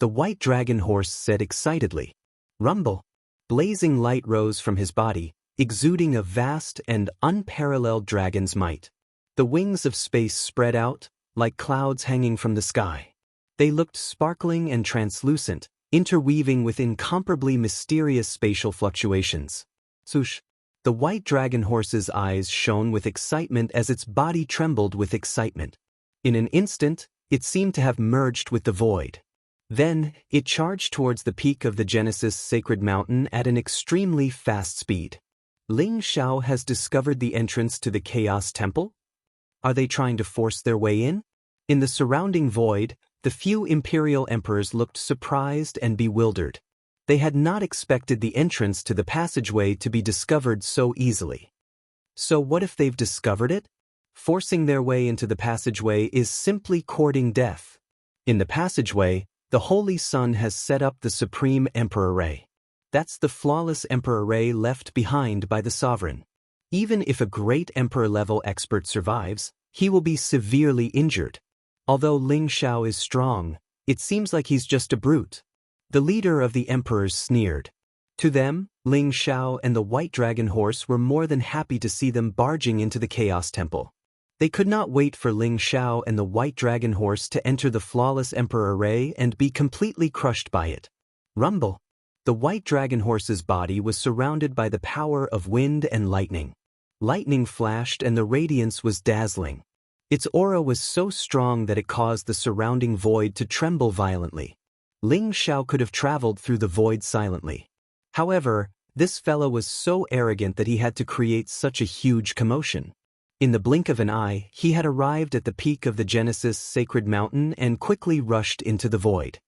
The white dragon horse said excitedly. Rumble. Blazing light rose from his body, exuding a vast and unparalleled dragon's might. The wings of space spread out, like clouds hanging from the sky. They looked sparkling and translucent, interweaving with incomparably mysterious spatial fluctuations. Swoosh! The white dragon horse's eyes shone with excitement as its body trembled with excitement. In an instant, it seemed to have merged with the void. Then, it charged towards the peak of the Genesis Sacred Mountain at an extremely fast speed. Ling Xiao has discovered the entrance to the Chaos Temple? Are they trying to force their way in? In the surrounding void, the few imperial emperors looked surprised and bewildered. They had not expected the entrance to the passageway to be discovered so easily. So what if they've discovered it? Forcing their way into the passageway is simply courting death. In the passageway, the Holy Sun has set up the Supreme Emperor Ray. That's the flawless Emperor Ray left behind by the Sovereign. Even if a great Emperor-level expert survives, he will be severely injured. Although Ling Xiao is strong, it seems like he's just a brute. The leader of the emperors sneered. To them, Ling Xiao and the white dragon horse were more than happy to see them barging into the Chaos Temple. They could not wait for Ling Xiao and the white dragon horse to enter the flawless Emperor Ray and be completely crushed by it. Rumble! The white dragon horse's body was surrounded by the power of wind and lightning. Lightning flashed and the radiance was dazzling. Its aura was so strong that it caused the surrounding void to tremble violently. Ling Xiao could have traveled through the void silently. However, this fellow was so arrogant that he had to create such a huge commotion. In the blink of an eye, he had arrived at the peak of the Genesis Sacred Mountain and quickly rushed into the void.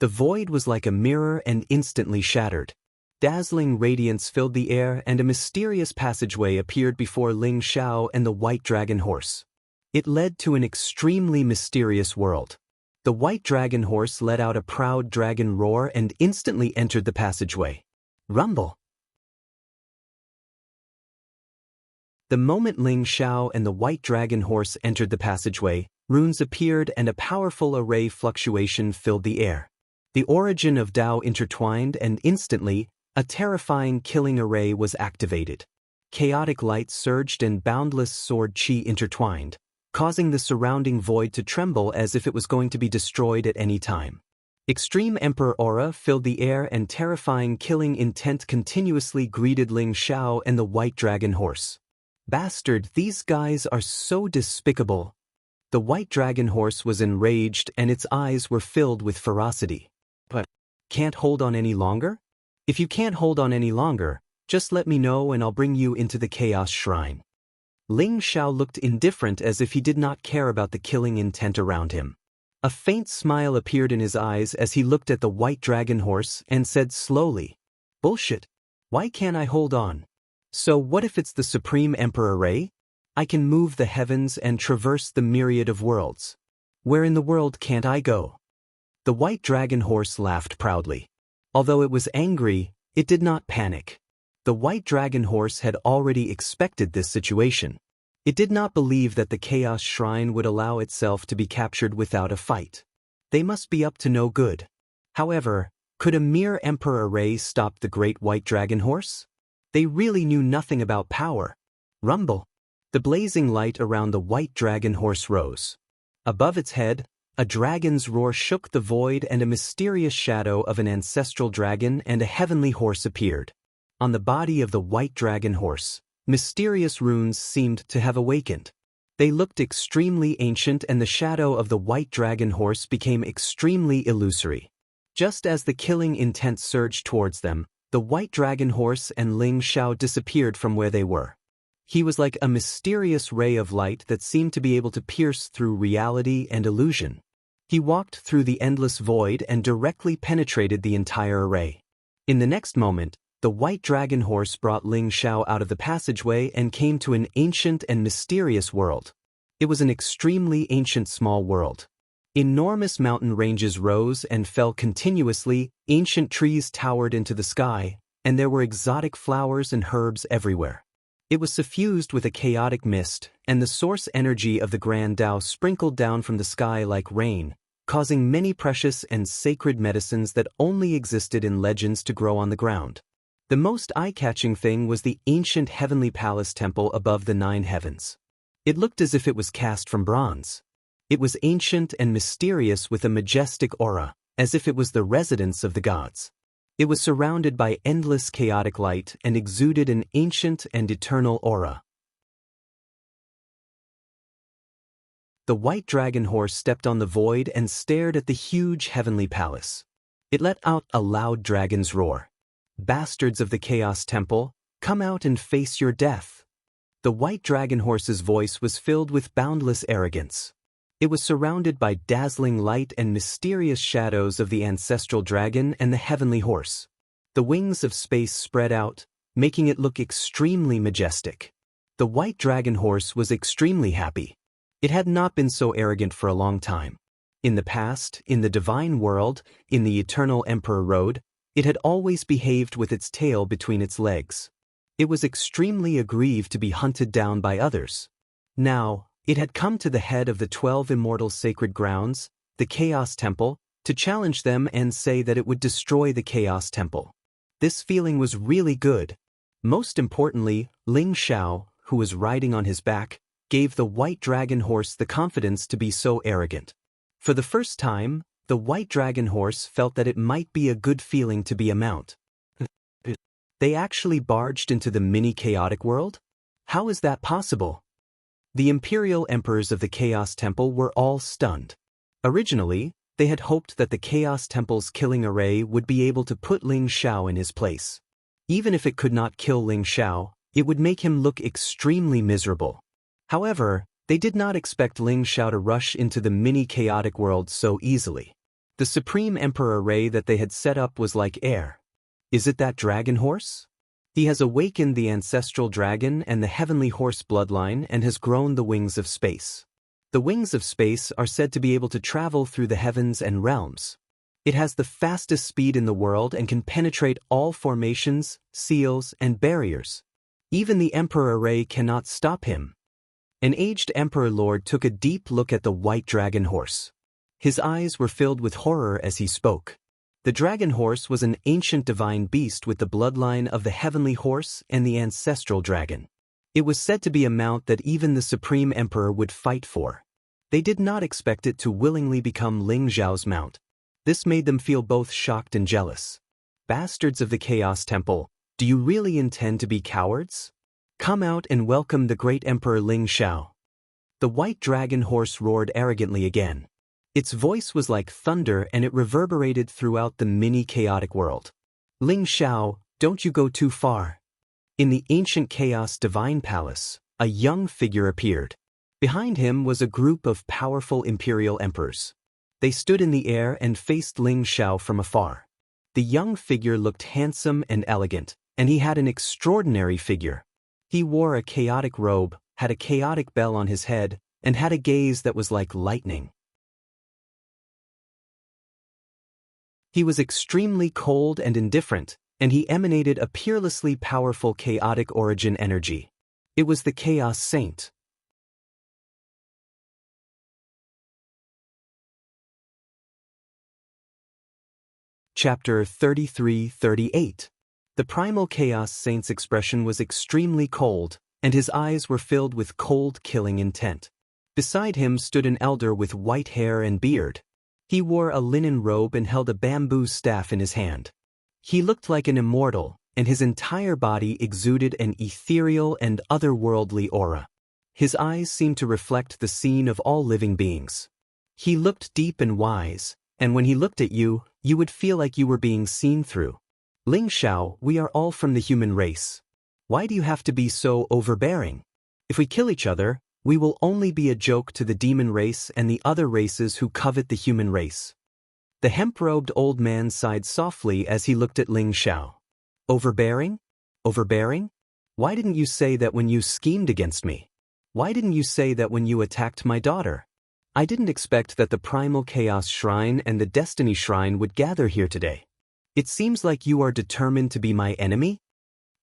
The void was like a mirror and instantly shattered. Dazzling radiance filled the air and a mysterious passageway appeared before Ling Xiao and the white dragon horse. It led to an extremely mysterious world. The white dragon horse let out a proud dragon roar and instantly entered the passageway. Rumble! The moment Ling Xiao and the white dragon horse entered the passageway, runes appeared and a powerful array fluctuation filled the air. The origin of Tao intertwined and instantly, a terrifying killing array was activated. Chaotic light surged and boundless sword chi intertwined, causing the surrounding void to tremble as if it was going to be destroyed at any time. Extreme Emperor aura filled the air and terrifying killing intent continuously greeted Ling Xiao and the white dragon horse. Bastard, these guys are so despicable. The white dragon horse was enraged and its eyes were filled with ferocity. But, can't hold on any longer? If you can't hold on any longer, just let me know and I'll bring you into the Chaos Shrine. Ling Xiao looked indifferent as if he did not care about the killing intent around him. A faint smile appeared in his eyes as he looked at the white dragon horse and said slowly, "Bullshit. Why can't I hold on? So what if it's the Supreme Emperor Ray? I can move the heavens and traverse the myriad of worlds. Where in the world can't I go?" The white dragon horse laughed proudly. Although it was angry, it did not panic. The white dragon horse had already expected this situation. It did not believe that the Chaos Shrine would allow itself to be captured without a fight. They must be up to no good. However, could a mere Emperor Ray stop the great white dragon horse? They really knew nothing about power. Rumble! The blazing light around the white dragon horse rose. Above its head, a dragon's roar shook the void and a mysterious shadow of an ancestral dragon and a heavenly horse appeared. On the body of the white dragon horse, Mysterious runes seemed to have awakened. They looked extremely ancient, and the shadow of the white dragon horse became extremely illusory. Just as the killing intent surged towards them, the white dragon horse and Ling Xiao disappeared from where they were. He was like a mysterious ray of light that seemed to be able to pierce through reality and illusion. He walked through the endless void and directly penetrated the entire array. In the next moment, the white dragon horse brought Ling Xiao out of the passageway and came to an ancient and mysterious world. It was an extremely ancient small world. Enormous mountain ranges rose and fell continuously, ancient trees towered into the sky, and there were exotic flowers and herbs everywhere. It was suffused with a chaotic mist, and the source energy of the Grand Tao sprinkled down from the sky like rain, causing many precious and sacred medicines that only existed in legends to grow on the ground. The most eye-catching thing was the ancient heavenly palace temple above the 9 heavens. It looked as if it was cast from bronze. It was ancient and mysterious with a majestic aura, as if it was the residence of the gods. It was surrounded by endless chaotic light and exuded an ancient and eternal aura. The white dragon horse stepped on the void and stared at the huge heavenly palace. It let out a loud dragon's roar. "Bastards of the Chaos Temple, come out and face your death." The white dragon horse's voice was filled with boundless arrogance. It was surrounded by dazzling light and mysterious shadows of the ancestral dragon and the heavenly horse. The wings of space spread out, making it look extremely majestic. The white dragon horse was extremely happy. It had not been so arrogant for a long time. In the past, in the divine world, in the eternal Emperor Road, it had always behaved with its tail between its legs. It was extremely aggrieved to be hunted down by others. Now, it had come to the head of the 12 immortal sacred grounds, the Chaos Temple, to challenge them and say that it would destroy the Chaos Temple. This feeling was really good. Most importantly, Ling Xiao, who was riding on his back, gave the white dragon horse the confidence to be so arrogant. For the first time, the white dragon horse felt that it might be a good feeling to be a mount. They actually barged into the mini-chaotic world? How is that possible? The imperial emperors of the Chaos Temple were all stunned. Originally, they had hoped that the Chaos Temple's killing array would be able to put Ling Xiao in his place. Even if it could not kill Ling Xiao, it would make him look extremely miserable. However, they did not expect Ling Xiao to rush into the mini-chaotic world so easily. The Supreme Emperor array that they had set up was like air. Is it that dragon horse? He has awakened the ancestral dragon and the heavenly horse bloodline and has grown the wings of space. The wings of space are said to be able to travel through the heavens and realms. It has the fastest speed in the world and can penetrate all formations, seals, and barriers. Even the Emperor array cannot stop him. An aged Emperor Lord took a deep look at the white dragon horse. His eyes were filled with horror as he spoke. The dragon horse was an ancient divine beast with the bloodline of the heavenly horse and the ancestral dragon. It was said to be a mount that even the Supreme Emperor would fight for. They did not expect it to willingly become Ling Xiao's mount. This made them feel both shocked and jealous. Bastards of the Chaos Temple, do you really intend to be cowards? Come out and welcome the great Emperor Ling Xiao. The white dragon horse roared arrogantly again. Its voice was like thunder and it reverberated throughout the mini-chaotic world. Ling Xiao, don't you go too far. In the ancient Chaos Divine Palace, a young figure appeared. Behind him was a group of powerful imperial emperors. They stood in the air and faced Ling Xiao from afar. The young figure looked handsome and elegant, and he had an extraordinary figure. He wore a chaotic robe, had a chaotic bell on his head, and had a gaze that was like lightning. He was extremely cold and indifferent, and he emanated a peerlessly powerful chaotic origin energy. It was the Chaos Saint. Chapter 33-38. The primal Chaos Saint's expression was extremely cold, and his eyes were filled with cold killing intent. Beside him stood an elder with white hair and beard. He wore a linen robe and held a bamboo staff in his hand. He looked like an immortal, and his entire body exuded an ethereal and otherworldly aura. His eyes seemed to reflect the scene of all living beings. He looked deep and wise, and when he looked at you, you would feel like you were being seen through. Ling Xiao, we are all from the human race. Why do you have to be so overbearing? If we kill each other, we will only be a joke to the demon race and the other races who covet the human race. The hemp-robed old man sighed softly as he looked at Ling Xiao. Overbearing? Overbearing? Why didn't you say that when you schemed against me? Why didn't you say that when you attacked my daughter? I didn't expect that the Primal Chaos Shrine and the Destiny Shrine would gather here today. It seems like you are determined to be my enemy?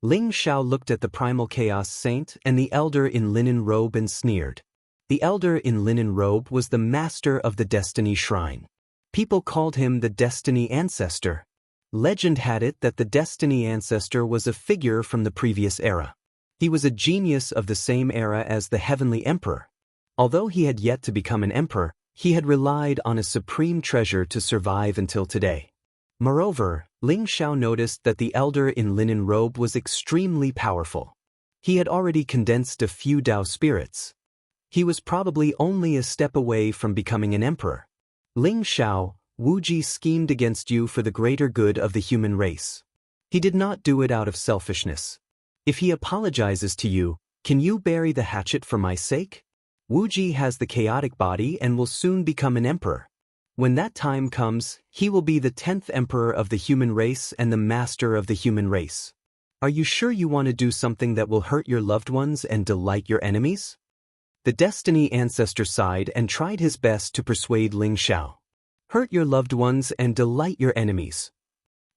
Ling Xiao looked at the Primal Chaos Saint and the Elder in linen robe and sneered. The Elder in linen robe was the master of the Destiny Shrine. People called him the Destiny Ancestor. Legend had it that the Destiny Ancestor was a figure from the previous era. He was a genius of the same era as the Heavenly Emperor. Although he had yet to become an emperor, he had relied on a supreme treasure to survive until today. Moreover, Ling Xiao noticed that the Elder in linen robe was extremely powerful. He had already condensed a few Dao spirits. He was probably only a step away from becoming an emperor. Ling Xiao, Wu Ji schemed against you for the greater good of the human race. He did not do it out of selfishness. If he apologizes to you, can you bury the hatchet for my sake? Wu Ji has the chaotic body and will soon become an emperor. When that time comes, he will be the 10th emperor of the human race and the master of the human race. Are you sure you want to do something that will hurt your loved ones and delight your enemies? The Destiny Ancestor sighed and tried his best to persuade Ling Xiao. Hurt your loved ones and delight your enemies.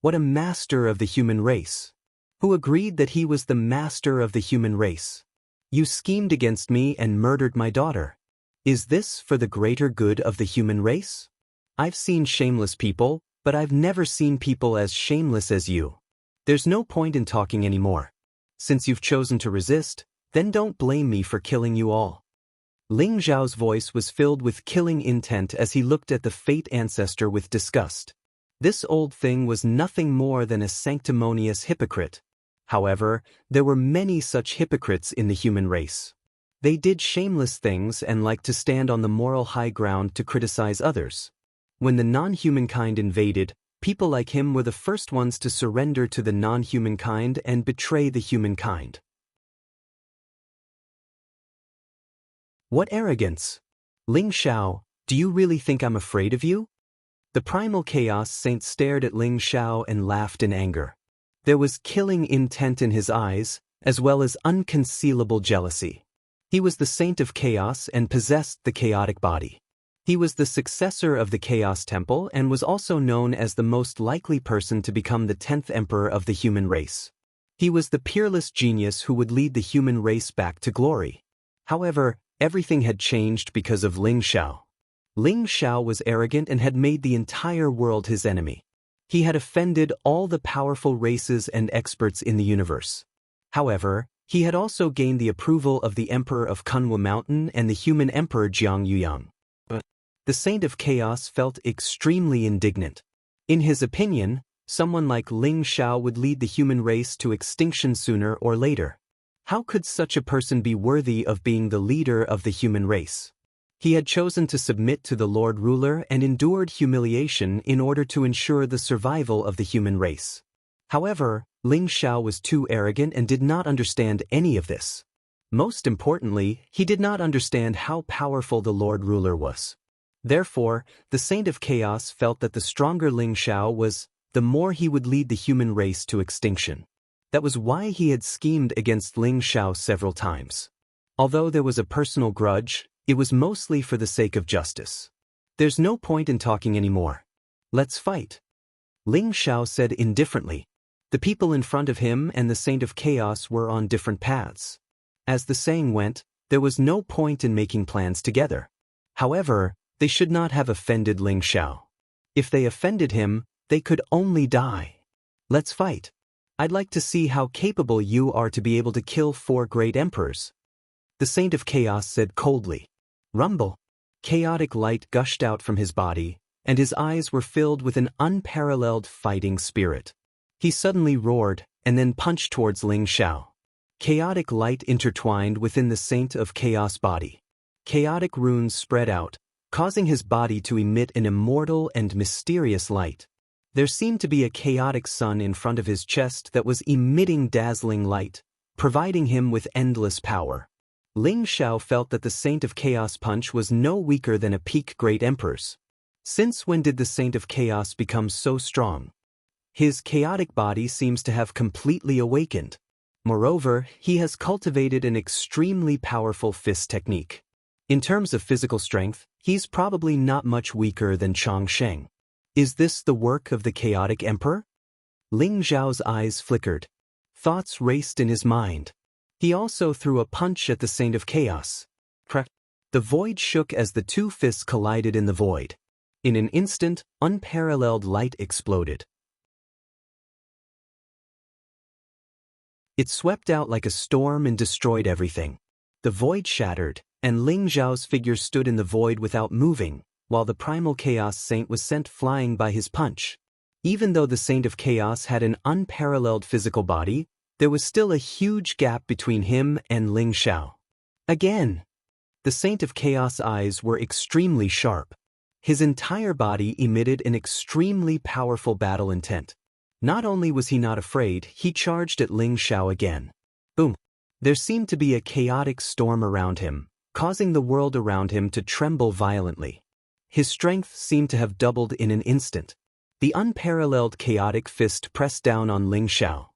What a master of the human race! Who agreed that he was the master of the human race? You schemed against me and murdered my daughter. Is this for the greater good of the human race? I've seen shameless people, but I've never seen people as shameless as you. There's no point in talking anymore. Since you've chosen to resist, then don't blame me for killing you all. Ling Xiao's voice was filled with killing intent as he looked at the Fate Ancestor with disgust. This old thing was nothing more than a sanctimonious hypocrite. However, there were many such hypocrites in the human race. They did shameless things and liked to stand on the moral high ground to criticize others. When the non-human kind invaded, people like him were the first ones to surrender to the non-human kind and betray the humankind. What arrogance! Ling Xiao, do you really think I'm afraid of you? The Primal Chaos Saint stared at Ling Xiao and laughed in anger. There was killing intent in his eyes, as well as unconcealable jealousy. He was the Saint of Chaos and possessed the chaotic body. He was the successor of the Chaos Temple and was also known as the most likely person to become the 10th emperor of the human race. He was the peerless genius who would lead the human race back to glory. However, everything had changed because of Ling Xiao. Ling Xiao was arrogant and had made the entire world his enemy. He had offended all the powerful races and experts in the universe. However, he had also gained the approval of the Emperor of Kunwa Mountain and the human Emperor Jiang Yuyang. The Saint of Chaos felt extremely indignant. In his opinion, someone like Ling Xiao would lead the human race to extinction sooner or later. How could such a person be worthy of being the leader of the human race? He had chosen to submit to the Lord Ruler and endured humiliation in order to ensure the survival of the human race. However, Ling Xiao was too arrogant and did not understand any of this. Most importantly, he did not understand how powerful the Lord Ruler was. Therefore, the Saint of Chaos felt that the stronger Ling Xiao was, the more he would lead the human race to extinction. That was why he had schemed against Ling Xiao several times. Although there was a personal grudge, it was mostly for the sake of justice. There's no point in talking anymore. Let's fight. Ling Xiao said indifferently. The people in front of him and the Saint of Chaos were on different paths. As the saying went, there was no point in making plans together. However, they should not have offended Ling Xiao. If they offended him, they could only die. Let's fight. I'd like to see how capable you are to be able to kill 4 great emperors. The Saint of Chaos said coldly. Rumble. Chaotic light gushed out from his body, and his eyes were filled with an unparalleled fighting spirit. He suddenly roared, and then punched towards Ling Xiao. Chaotic light intertwined within the Saint of Chaos body. Chaotic runes spread out, causing his body to emit an immortal and mysterious light. There seemed to be a chaotic sun in front of his chest that was emitting dazzling light, providing him with endless power. Ling Xiao felt that the Saint of Chaos punch was no weaker than a peak Great Emperor's. Since when did the Saint of Chaos become so strong? His chaotic body seems to have completely awakened. Moreover, he has cultivated an extremely powerful fist technique. In terms of physical strength, he's probably not much weaker than Chang Sheng. Is this the work of the chaotic emperor? Ling Xiao's eyes flickered. Thoughts raced in his mind. He also threw a punch at the Saint of Chaos. Crack! The void shook as the two fists collided in the void. In an instant, unparalleled light exploded. It swept out like a storm and destroyed everything. The void shattered, and Ling Xiao's figure stood in the void without moving, while the primal Chaos Saint was sent flying by his punch. Even though the Saint of Chaos had an unparalleled physical body, there was still a huge gap between him and Ling Xiao. Again! The Saint of Chaos' eyes were extremely sharp. His entire body emitted an extremely powerful battle intent. Not only was he not afraid, he charged at Ling Xiao again. Boom! There seemed to be a chaotic storm around him, causing the world around him to tremble violently. His strength seemed to have doubled in an instant. The unparalleled chaotic fist pressed down on Ling Xiao.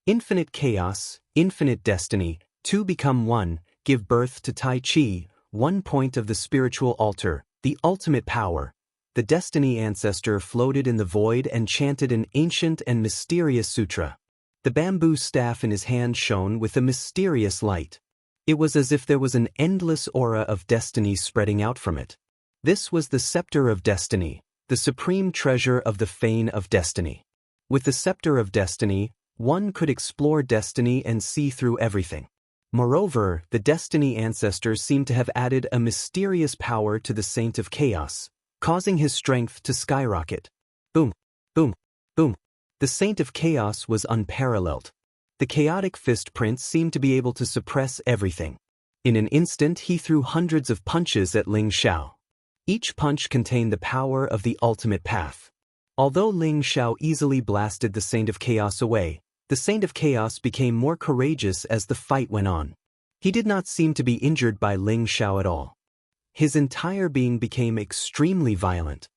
Infinite chaos, infinite destiny, two become one, give birth to Tai Chi, one point of the spiritual altar, the ultimate power. The destiny ancestor floated in the void and chanted an ancient and mysterious sutra. The bamboo staff in his hand shone with a mysterious light. It was as if there was an endless aura of destiny spreading out from it. This was the scepter of destiny, the supreme treasure of the fane of destiny. With the scepter of destiny, one could explore destiny and see through everything. Moreover, the destiny ancestors seemed to have added a mysterious power to the Saint of Chaos, causing his strength to skyrocket. Boom, boom, boom. The Saint of Chaos was unparalleled. The chaotic fist prince seemed to be able to suppress everything. In an instant he threw hundreds of punches at Ling Xiao. Each punch contained the power of the ultimate path. Although Ling Xiao easily blasted the Saint of Chaos away, the Saint of Chaos became more courageous as the fight went on. He did not seem to be injured by Ling Xiao at all. His entire being became extremely violent.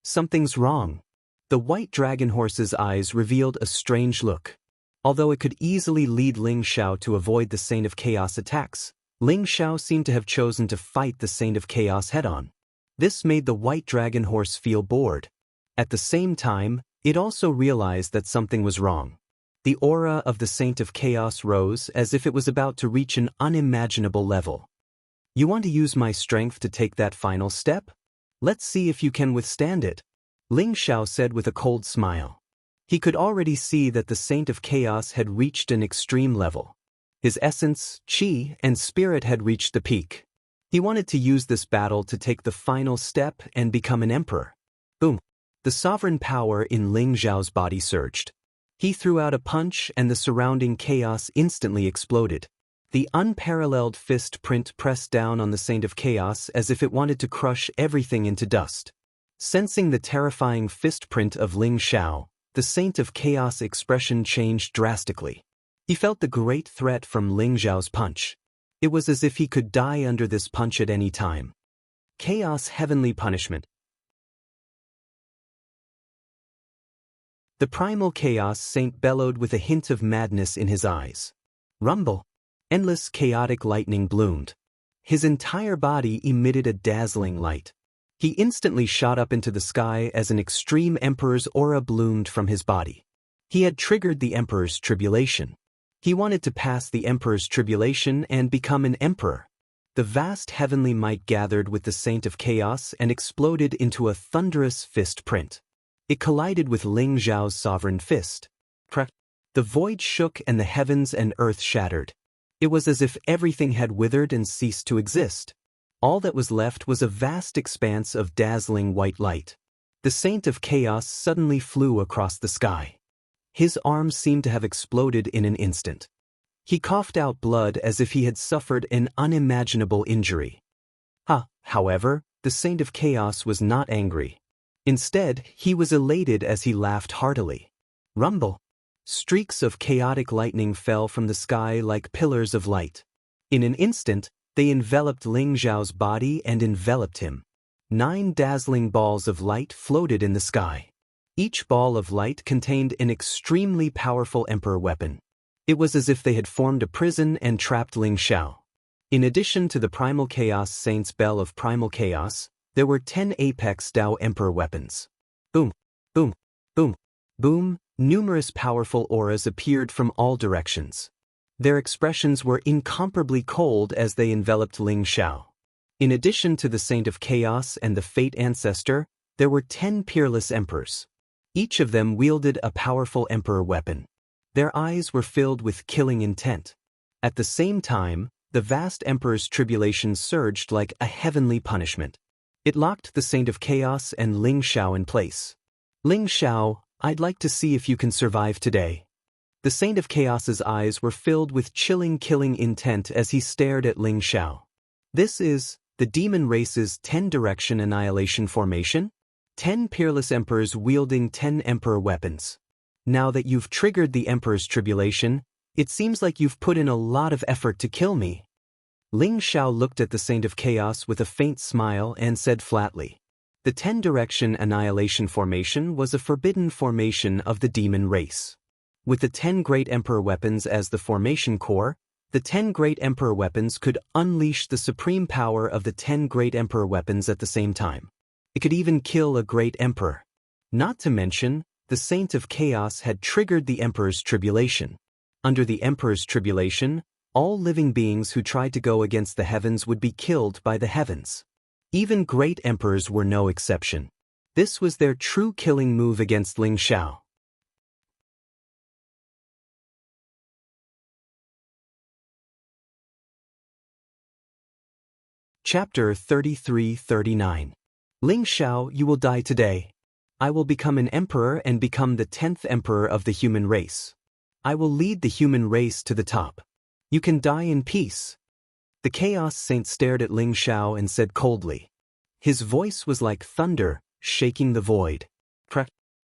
Something's wrong. The white dragon horse's eyes revealed a strange look. Although it could easily lead Ling Xiao to avoid the Saint of Chaos attacks, Ling Xiao seemed to have chosen to fight the Saint of Chaos head-on. This made the white dragon horse feel bored. At the same time, it also realized that something was wrong. The aura of the Saint of Chaos rose as if it was about to reach an unimaginable level. You want to use my strength to take that final step? Let's see if you can withstand it, Ling Xiao said with a cold smile. He could already see that the Saint of Chaos had reached an extreme level. His essence, qi, and spirit had reached the peak. He wanted to use this battle to take the final step and become an emperor. Boom! The sovereign power in Ling Xiao's body surged. He threw out a punch and the surrounding chaos instantly exploded. The unparalleled fist print pressed down on the Saint of Chaos as if it wanted to crush everything into dust. Sensing the terrifying fist print of Ling Xiao, the Saint of Chaos' expression changed drastically. He felt the great threat from Ling Xiao's punch. It was as if he could die under this punch at any time. Chaos heavenly punishment. The primal Chaos Saint bellowed with a hint of madness in his eyes. Rumble! Endless chaotic lightning bloomed. His entire body emitted a dazzling light. He instantly shot up into the sky as an extreme emperor's aura bloomed from his body. He had triggered the emperor's tribulation. He wanted to pass the emperor's tribulation and become an emperor. The vast heavenly might gathered with the Saint of Chaos and exploded into a thunderous fist print. It collided with Ling Xiao's sovereign fist. The void shook and the heavens and earth shattered. It was as if everything had withered and ceased to exist. All that was left was a vast expanse of dazzling white light. The Saint of Chaos suddenly flew across the sky. His arms seemed to have exploded in an instant. He coughed out blood as if he had suffered an unimaginable injury. However, the Saint of Chaos was not angry. Instead, he was elated as he laughed heartily. Rumble! Streaks of chaotic lightning fell from the sky like pillars of light. In an instant, they enveloped Ling Xiao's body and enveloped him. 9 dazzling balls of light floated in the sky. Each ball of light contained an extremely powerful emperor weapon. It was as if they had formed a prison and trapped Ling Xiao. In addition to the Primal Chaos Saint's Bell of Primal Chaos, there were 10 Apex Dao Emperor weapons. Boom, boom, boom, boom, numerous powerful auras appeared from all directions. Their expressions were incomparably cold as they enveloped Ling Xiao. In addition to the Saint of Chaos and the Fate Ancestor, there were 10 peerless emperors. Each of them wielded a powerful emperor weapon. Their eyes were filled with killing intent. At the same time, the vast emperor's tribulation surged like a heavenly punishment. It locked the Saint of Chaos and Ling Xiao in place. Ling Xiao, I'd like to see if you can survive today. The Saint of Chaos's eyes were filled with chilling killing intent as he stared at Ling Xiao. This is the demon race's 10-direction annihilation formation? 10 peerless emperors wielding 10 emperor weapons. Now that you've triggered the emperor's tribulation, it seems like you've put in a lot of effort to kill me. Ling Xiao looked at the Saint of Chaos with a faint smile and said flatly. The 10-direction annihilation formation was a forbidden formation of the demon race. With the 10 great emperor weapons as the formation core, the 10 great emperor weapons could unleash the supreme power of the 10 great emperor weapons at the same time. It could even kill a great emperor. Not to mention, the Saint of Chaos had triggered the emperor's tribulation. Under the emperor's tribulation, all living beings who tried to go against the heavens would be killed by the heavens. Even great emperors were no exception. This was their true killing move against Ling Xiao. Chapter 33-39. Ling Xiao, you will die today. I will become an emperor and become the 10th emperor of the human race. I will lead the human race to the top. You can die in peace. The Chaos Saint stared at Ling Xiao and said coldly. His voice was like thunder, shaking the void.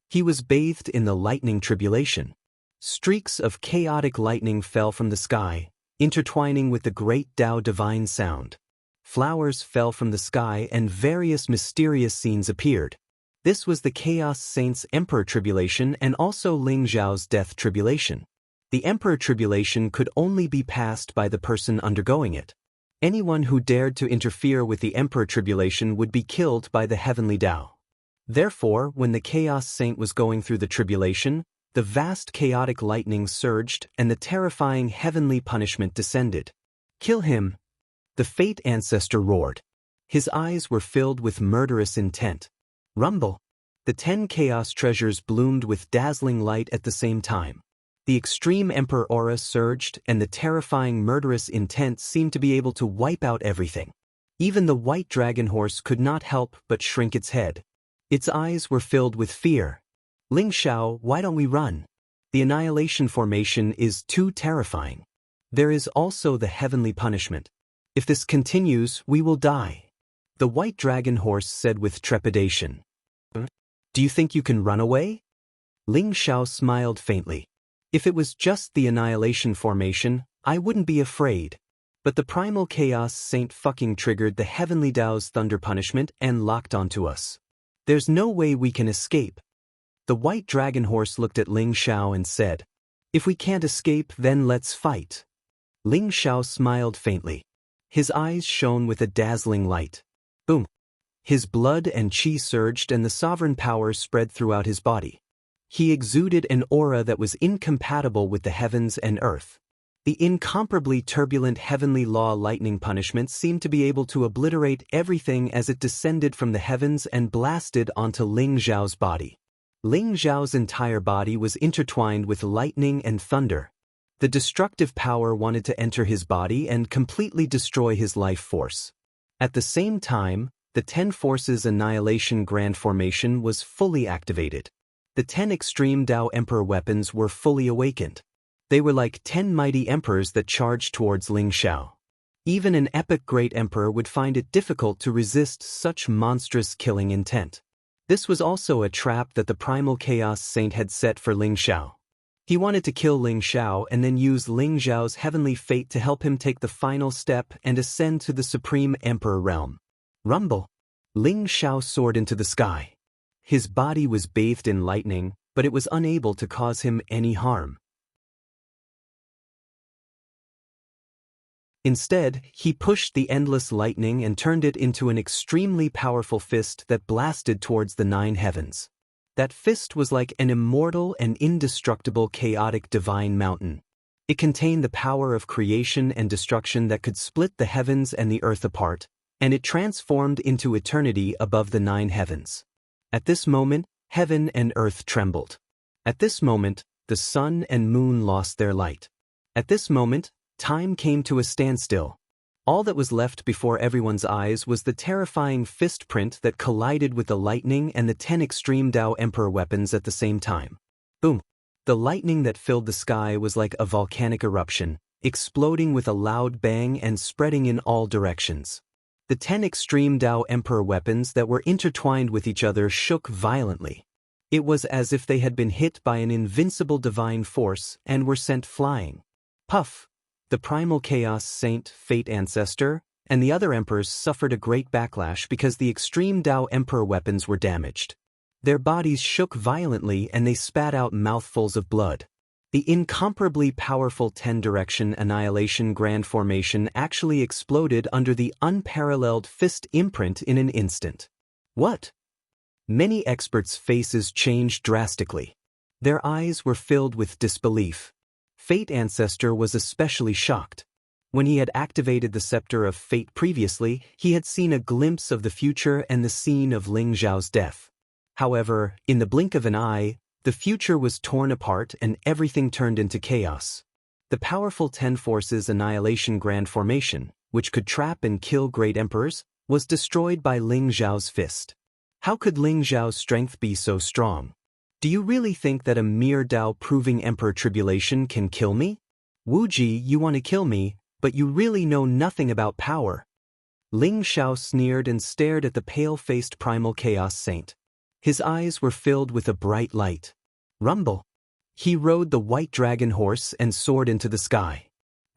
He was bathed in the lightning tribulation. Streaks of chaotic lightning fell from the sky, intertwining with the great Tao divine sound. Flowers fell from the sky and various mysterious scenes appeared. This was the Chaos Saint's Emperor Tribulation and also Ling Xiao's Death Tribulation. The Emperor Tribulation could only be passed by the person undergoing it. Anyone who dared to interfere with the Emperor Tribulation would be killed by the Heavenly Tao. Therefore, when the Chaos Saint was going through the tribulation, the vast chaotic lightning surged and the terrifying heavenly punishment descended. Kill him! The Fate Ancestor roared. His eyes were filled with murderous intent. Rumble! The 10 chaos treasures bloomed with dazzling light at the same time. The extreme Emperor aura surged and the terrifying murderous intent seemed to be able to wipe out everything. Even the white dragon horse could not help but shrink its head. Its eyes were filled with fear. Ling Xiao, why don't we run? The annihilation formation is too terrifying. There is also the heavenly punishment. If this continues, we will die. The white dragon horse said with trepidation. Do you think you can run away? Ling Xiao smiled faintly. If it was just the annihilation formation, I wouldn't be afraid. But the Primal Chaos Saint fucking triggered the Heavenly Tao's thunder punishment and locked onto us. There's no way we can escape. The white dragon horse looked at Ling Xiao and said, If we can't escape, then let's fight. Ling Xiao smiled faintly. His eyes shone with a dazzling light. Boom! His blood and qi surged and the sovereign power spread throughout his body. He exuded an aura that was incompatible with the heavens and earth. The incomparably turbulent heavenly law lightning punishment seemed to be able to obliterate everything as it descended from the heavens and blasted onto Ling Xiao's body. Ling Xiao's entire body was intertwined with lightning and thunder. The destructive power wanted to enter his body and completely destroy his life force. At the same time, the 10 Forces Annihilation Grand Formation was fully activated. The 10 extreme Tao Emperor weapons were fully awakened. They were like 10 mighty emperors that charged towards Ling Xiao. Even an epic great emperor would find it difficult to resist such monstrous killing intent. This was also a trap that the primal chaos saint had set for Ling Xiao. He wanted to kill Ling Xiao and then use Ling Xiao's heavenly fate to help him take the final step and ascend to the supreme emperor realm. Rumble. Ling Xiao soared into the sky. His body was bathed in lightning, but it was unable to cause him any harm. Instead, he pushed the endless lightning and turned it into an extremely powerful fist that blasted towards the 9 heavens. That fist was like an immortal and indestructible chaotic divine mountain. It contained the power of creation and destruction that could split the heavens and the earth apart, and it transformed into eternity above the 9 heavens. At this moment, heaven and earth trembled. At this moment, the sun and moon lost their light. At this moment, time came to a standstill. All that was left before everyone's eyes was the terrifying fist print that collided with the lightning and the 10 extreme Tao Emperor weapons at the same time. Boom! The lightning that filled the sky was like a volcanic eruption, exploding with a loud bang and spreading in all directions. The 10 extreme Tao Emperor weapons that were intertwined with each other shook violently. It was as if they had been hit by an invincible divine force and were sent flying. Puff! The primal chaos saint, fate ancestor, and the other emperors suffered a great backlash because the extreme Tao Emperor weapons were damaged. Their bodies shook violently and they spat out mouthfuls of blood. The incomparably powerful 10-direction annihilation grand formation actually exploded under the unparalleled fist imprint in an instant. What? Many experts' faces changed drastically. Their eyes were filled with disbelief. Fate Ancestor was especially shocked. When he had activated the Scepter of Fate previously, he had seen a glimpse of the future and the scene of Ling Xiao's death. However, in the blink of an eye, the future was torn apart and everything turned into chaos. The powerful 10 Forces Annihilation Grand Formation, which could trap and kill great emperors, was destroyed by Ling Xiao's fist. How could Ling Xiao's strength be so strong? Do you really think that a mere Tao-proving Emperor Tribulation can kill me? Wu Ji, you want to kill me, but you really know nothing about power. Ling Xiao sneered and stared at the pale-faced primal chaos saint. His eyes were filled with a bright light. Rumble. He rode the white dragon horse and soared into the sky.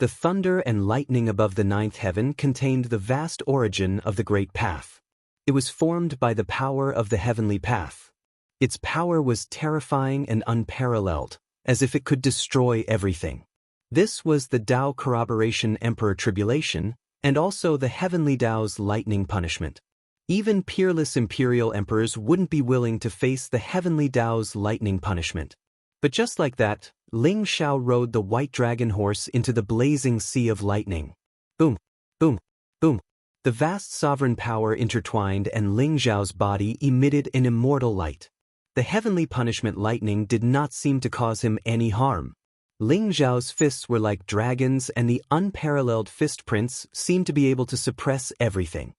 The thunder and lightning above the 9th heaven contained the vast origin of the Great Path. It was formed by the power of the heavenly path. Its power was terrifying and unparalleled, as if it could destroy everything. This was the Tao Corroboration Emperor Tribulation, and also the Heavenly Tao's lightning punishment. Even peerless imperial emperors wouldn't be willing to face the Heavenly Tao's lightning punishment. But just like that, Ling Xiao rode the white dragon horse into the blazing sea of lightning. Boom, boom, boom. The vast sovereign power intertwined and Ling Xiao's body emitted an immortal light. The heavenly punishment lightning did not seem to cause him any harm. Ling Xiao's fists were like dragons and the unparalleled fist prints seemed to be able to suppress everything.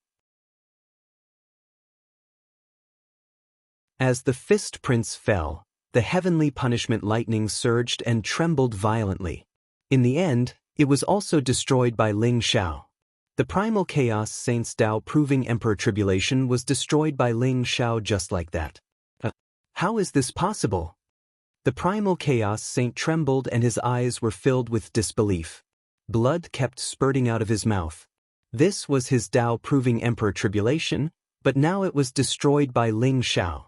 As the fist prints fell, the heavenly punishment lightning surged and trembled violently. In the end, it was also destroyed by Ling Xiao. The primal chaos saint's Tao-proving Emperor Tribulation was destroyed by Ling Xiao just like that. How is this possible? The primal chaos saint trembled and his eyes were filled with disbelief. Blood kept spurting out of his mouth. This was his Tao-proving Emperor Tribulation, but now it was destroyed by Ling Xiao.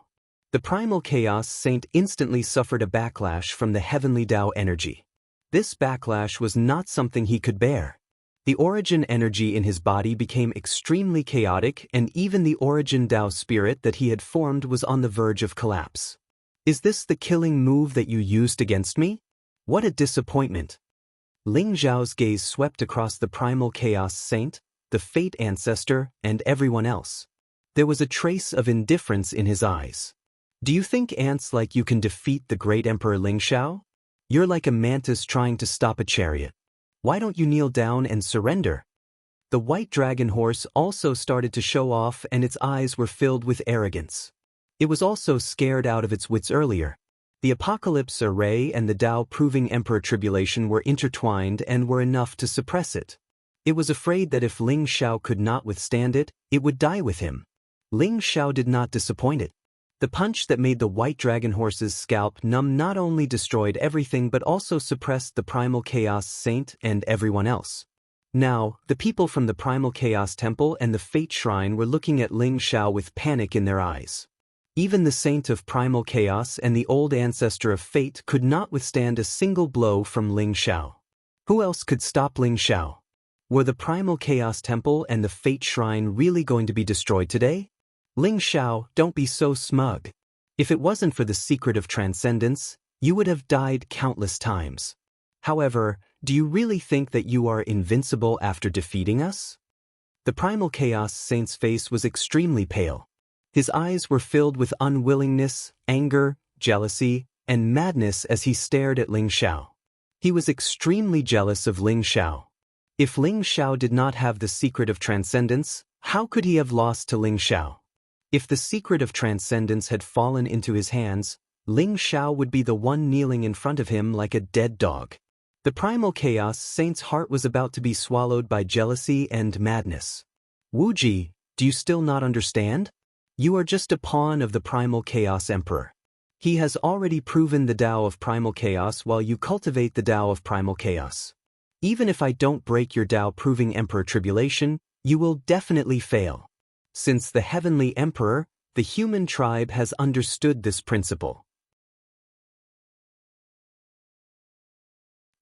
The primal chaos saint instantly suffered a backlash from the heavenly Tao energy. This backlash was not something he could bear. The origin energy in his body became extremely chaotic and even the origin Tao spirit that he had formed was on the verge of collapse. Is this the killing move that you used against me? What a disappointment. Ling Xiao's gaze swept across the primal chaos saint, the fate ancestor, and everyone else. There was a trace of indifference in his eyes. Do you think ants like you can defeat the great Emperor Ling Xiao? You're like a mantis trying to stop a chariot. Why don't you kneel down and surrender? The white dragon horse also started to show off and its eyes were filled with arrogance. It was also scared out of its wits earlier. The Apocalypse Array and the Tao-proving Emperor Tribulation were intertwined and were enough to suppress it. It was afraid that if Ling Xiao could not withstand it, it would die with him. Ling Xiao did not disappoint it. The punch that made the white dragon horse's scalp numb not only destroyed everything but also suppressed the Primal Chaos Saint and everyone else. Now, the people from the Primal Chaos Temple and the Fate Shrine were looking at Ling Xiao with panic in their eyes. Even the Saint of Primal Chaos and the old ancestor of Fate could not withstand a single blow from Ling Xiao. Who else could stop Ling Xiao? Were the Primal Chaos Temple and the Fate Shrine really going to be destroyed today? Ling Xiao, don't be so smug. If it wasn't for the secret of transcendence, you would have died countless times. However, do you really think that you are invincible after defeating us? The Primal Chaos Saint's face was extremely pale. His eyes were filled with unwillingness, anger, jealousy, and madness as he stared at Ling Xiao. He was extremely jealous of Ling Xiao. If Ling Xiao did not have the secret of transcendence, how could he have lost to Ling Xiao? If the secret of transcendence had fallen into his hands, Ling Xiao would be the one kneeling in front of him like a dead dog. The Primal Chaos Saint's heart was about to be swallowed by jealousy and madness. Wu Ji, do you still not understand? You are just a pawn of the Primal Chaos Emperor. He has already proven the Tao of Primal Chaos while you cultivate the Tao of Primal Chaos. Even if I don't break your Tao-proving Emperor Tribulation, you will definitely fail. Since the Heavenly Emperor, the human tribe has understood this principle.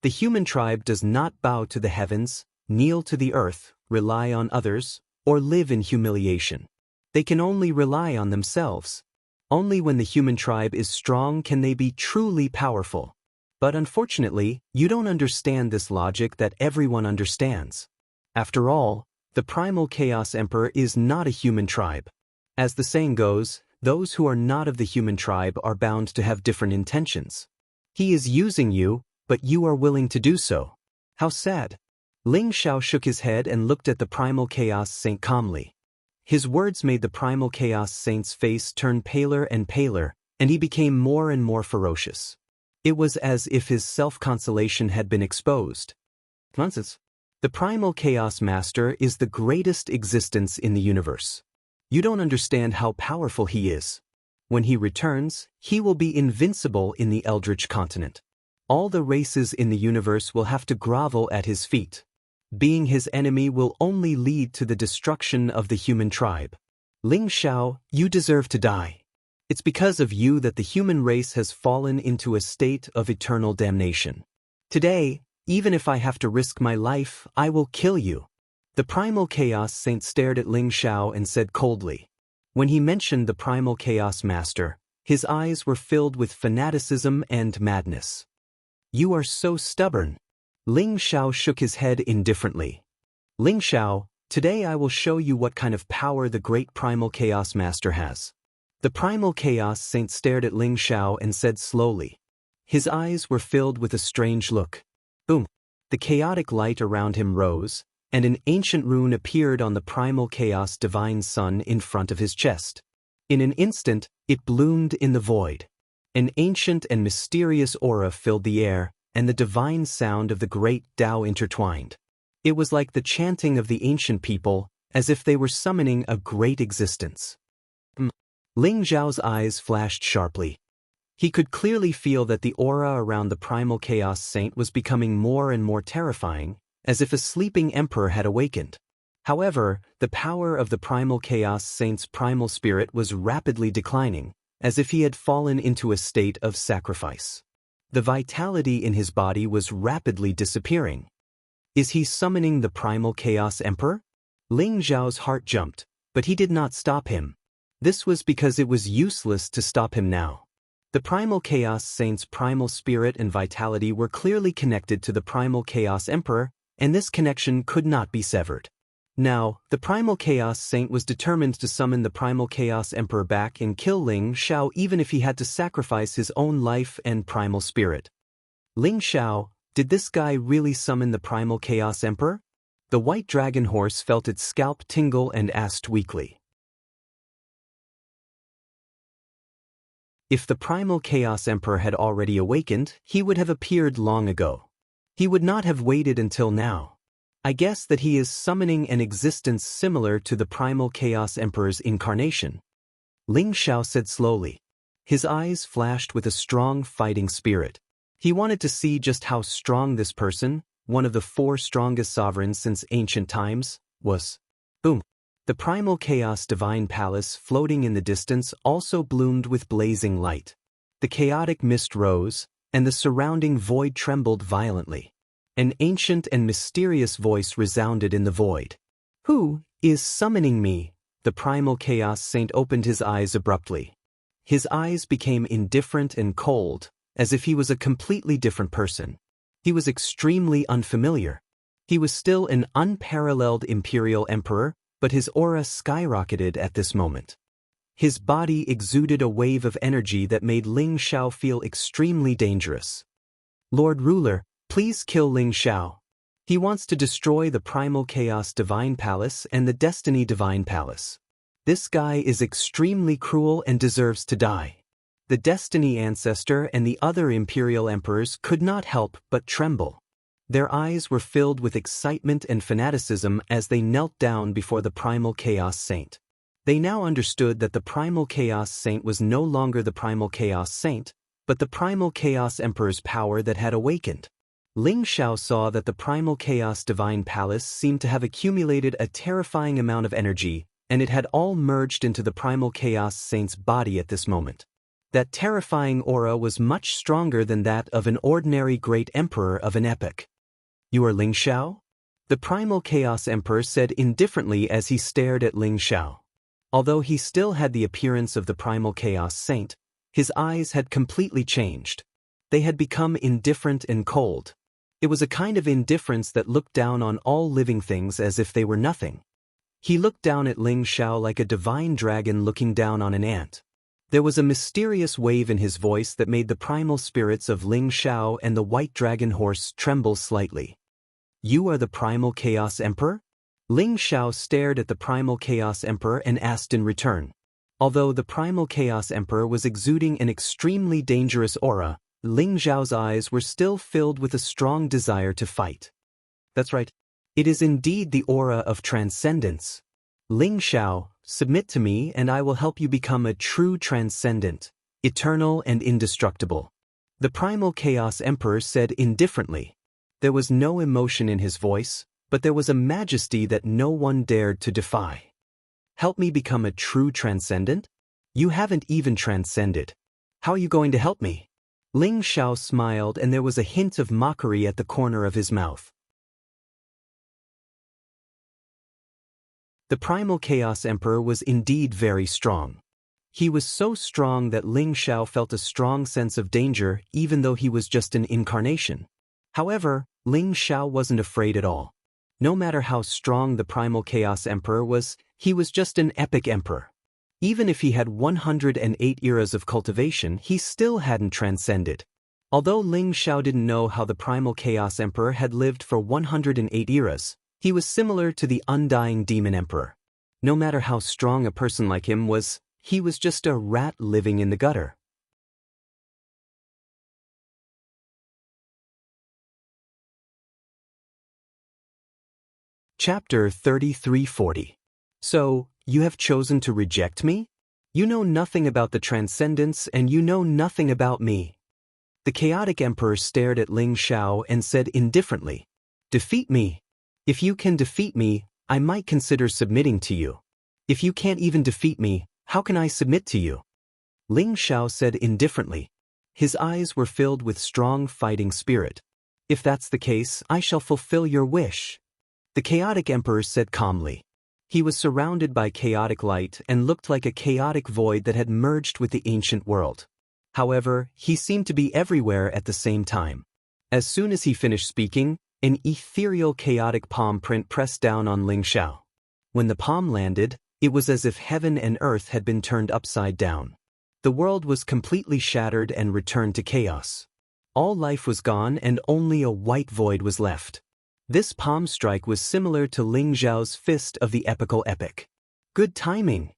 The human tribe does not bow to the heavens, kneel to the earth, rely on others, or live in humiliation. They can only rely on themselves. Only when the human tribe is strong can they be truly powerful. But unfortunately, you don't understand this logic that everyone understands. After all, the Primal Chaos Emperor is not a human tribe. As the saying goes, those who are not of the human tribe are bound to have different intentions. He is using you, but you are willing to do so. How sad. Ling Xiao shook his head and looked at the Primal Chaos Saint calmly. His words made the Primal Chaos Saint's face turn paler and paler, and he became more and more ferocious. It was as if his self-consolation had been exposed. Nonsense. The Primal Chaos Master is the greatest existence in the universe. You don't understand how powerful he is. When he returns, he will be invincible in the Eldritch continent. All the races in the universe will have to grovel at his feet. Being his enemy will only lead to the destruction of the human tribe. Ling Xiao, you deserve to die. It's because of you that the human race has fallen into a state of eternal damnation. Today, even if I have to risk my life, I will kill you. The Primal Chaos Saint stared at Ling Xiao and said coldly. When he mentioned the Primal Chaos Master, his eyes were filled with fanaticism and madness. You are so stubborn. Ling Xiao shook his head indifferently. Ling Xiao, today I will show you what kind of power the great Primal Chaos Master has. The Primal Chaos Saint stared at Ling Xiao and said slowly. His eyes were filled with a strange look. Boom! The chaotic light around him rose, and an ancient rune appeared on the Primal Chaos Divine Sun in front of his chest. In an instant, it bloomed in the void. An ancient and mysterious aura filled the air, and the divine sound of the great Tao intertwined. It was like the chanting of the ancient people, as if they were summoning a great existence. Ling Xiao's eyes flashed sharply. He could clearly feel that the aura around the Primal Chaos Saint was becoming more and more terrifying, as if a sleeping emperor had awakened. However, the power of the Primal Chaos Saint's primal spirit was rapidly declining, as if he had fallen into a state of sacrifice. The vitality in his body was rapidly disappearing. Is he summoning the Primal Chaos Emperor? Ling Xiao's heart jumped, but he did not stop him. This was because it was useless to stop him now. The Primal Chaos Saint's primal spirit and vitality were clearly connected to the Primal Chaos Emperor, and this connection could not be severed. Now, the Primal Chaos Saint was determined to summon the Primal Chaos Emperor back and kill Ling Xiao even if he had to sacrifice his own life and primal spirit. Ling Xiao, did this guy really summon the Primal Chaos Emperor? The white dragon horse felt its scalp tingle and asked weakly. If the primal Chaos Emperor had already awakened, he would have appeared long ago. He would not have waited until now. I guess that he is summoning an existence similar to the primal Chaos Emperor's incarnation. Ling Xiao said slowly. His eyes flashed with a strong fighting spirit. He wanted to see just how strong this person, one of the 4 strongest sovereigns since ancient times, was. Boom! The primal chaos divine palace floating in the distance also bloomed with blazing light. The chaotic mist rose, and the surrounding void trembled violently. An ancient and mysterious voice resounded in the void. Who is summoning me? The primal chaos saint opened his eyes abruptly. His eyes became indifferent and cold, as if he was a completely different person. He was extremely unfamiliar. He was still an unparalleled imperial emperor, but his aura skyrocketed at this moment. His body exuded a wave of energy that made Ling Xiao feel extremely dangerous. Lord Ruler, please kill Ling Xiao. He wants to destroy the Primal Chaos Divine Palace and the Destiny Divine Palace. This guy is extremely cruel and deserves to die. The Destiny Ancestor and the other Imperial Emperors could not help but tremble. Their eyes were filled with excitement and fanaticism as they knelt down before the Primal Chaos Saint. They now understood that the Primal Chaos Saint was no longer the Primal Chaos Saint, but the Primal Chaos Emperor's power that had awakened. Ling Xiao saw that the Primal Chaos Divine Palace seemed to have accumulated a terrifying amount of energy, and it had all merged into the Primal Chaos Saint's body at this moment. That terrifying aura was much stronger than that of an ordinary great emperor of an epoch. You are Ling Xiao? The Primal Chaos Emperor said indifferently as he stared at Ling Xiao. Although he still had the appearance of the Primal Chaos Saint, his eyes had completely changed. They had become indifferent and cold. It was a kind of indifference that looked down on all living things as if they were nothing. He looked down at Ling Xiao like a divine dragon looking down on an ant. There was a mysterious wave in his voice that made the primal spirits of Ling Xiao and the white dragon horse tremble slightly. You are the Primal Chaos Emperor? Ling Xiao stared at the Primal Chaos Emperor and asked in return. Although the Primal Chaos Emperor was exuding an extremely dangerous aura, Ling Xiao's eyes were still filled with a strong desire to fight. That's right. It is indeed the aura of transcendence. Ling Xiao, submit to me and I will help you become a true transcendent, eternal and indestructible. The Primal Chaos Emperor said indifferently. There was no emotion in his voice, but there was a majesty that no one dared to defy. Help me become a true transcendent? You haven't even transcended. How are you going to help me? Ling Xiao smiled and there was a hint of mockery at the corner of his mouth. The Primal Chaos Emperor was indeed very strong. He was so strong that Ling Xiao felt a strong sense of danger even though he was just an incarnation. However, Ling Xiao wasn't afraid at all. No matter how strong the Primal Chaos Emperor was, he was just an epic emperor. Even if he had 108 eras of cultivation, he still hadn't transcended. Although Ling Xiao didn't know how the Primal Chaos Emperor had lived for 108 eras, he was similar to the undying Demon Emperor. No matter how strong a person like him was, he was just a rat living in the gutter. Chapter 3340. So, you have chosen to reject me? You know nothing about the transcendence and you know nothing about me. The chaotic emperor stared at Ling Xiao and said indifferently, defeat me. If you can defeat me, I might consider submitting to you. If you can't even defeat me, how can I submit to you? Ling Xiao said indifferently. His eyes were filled with strong fighting spirit. If that's the case, I shall fulfill your wish. The chaotic emperor said calmly. He was surrounded by chaotic light and looked like a chaotic void that had merged with the ancient world. However, he seemed to be everywhere at the same time. As soon as he finished speaking, an ethereal chaotic palm print pressed down on Ling Xiao. When the palm landed, it was as if heaven and earth had been turned upside down. The world was completely shattered and returned to chaos. All life was gone and only a white void was left. This palm strike was similar to Ling Xiao's fist of the epical epic. Good timing.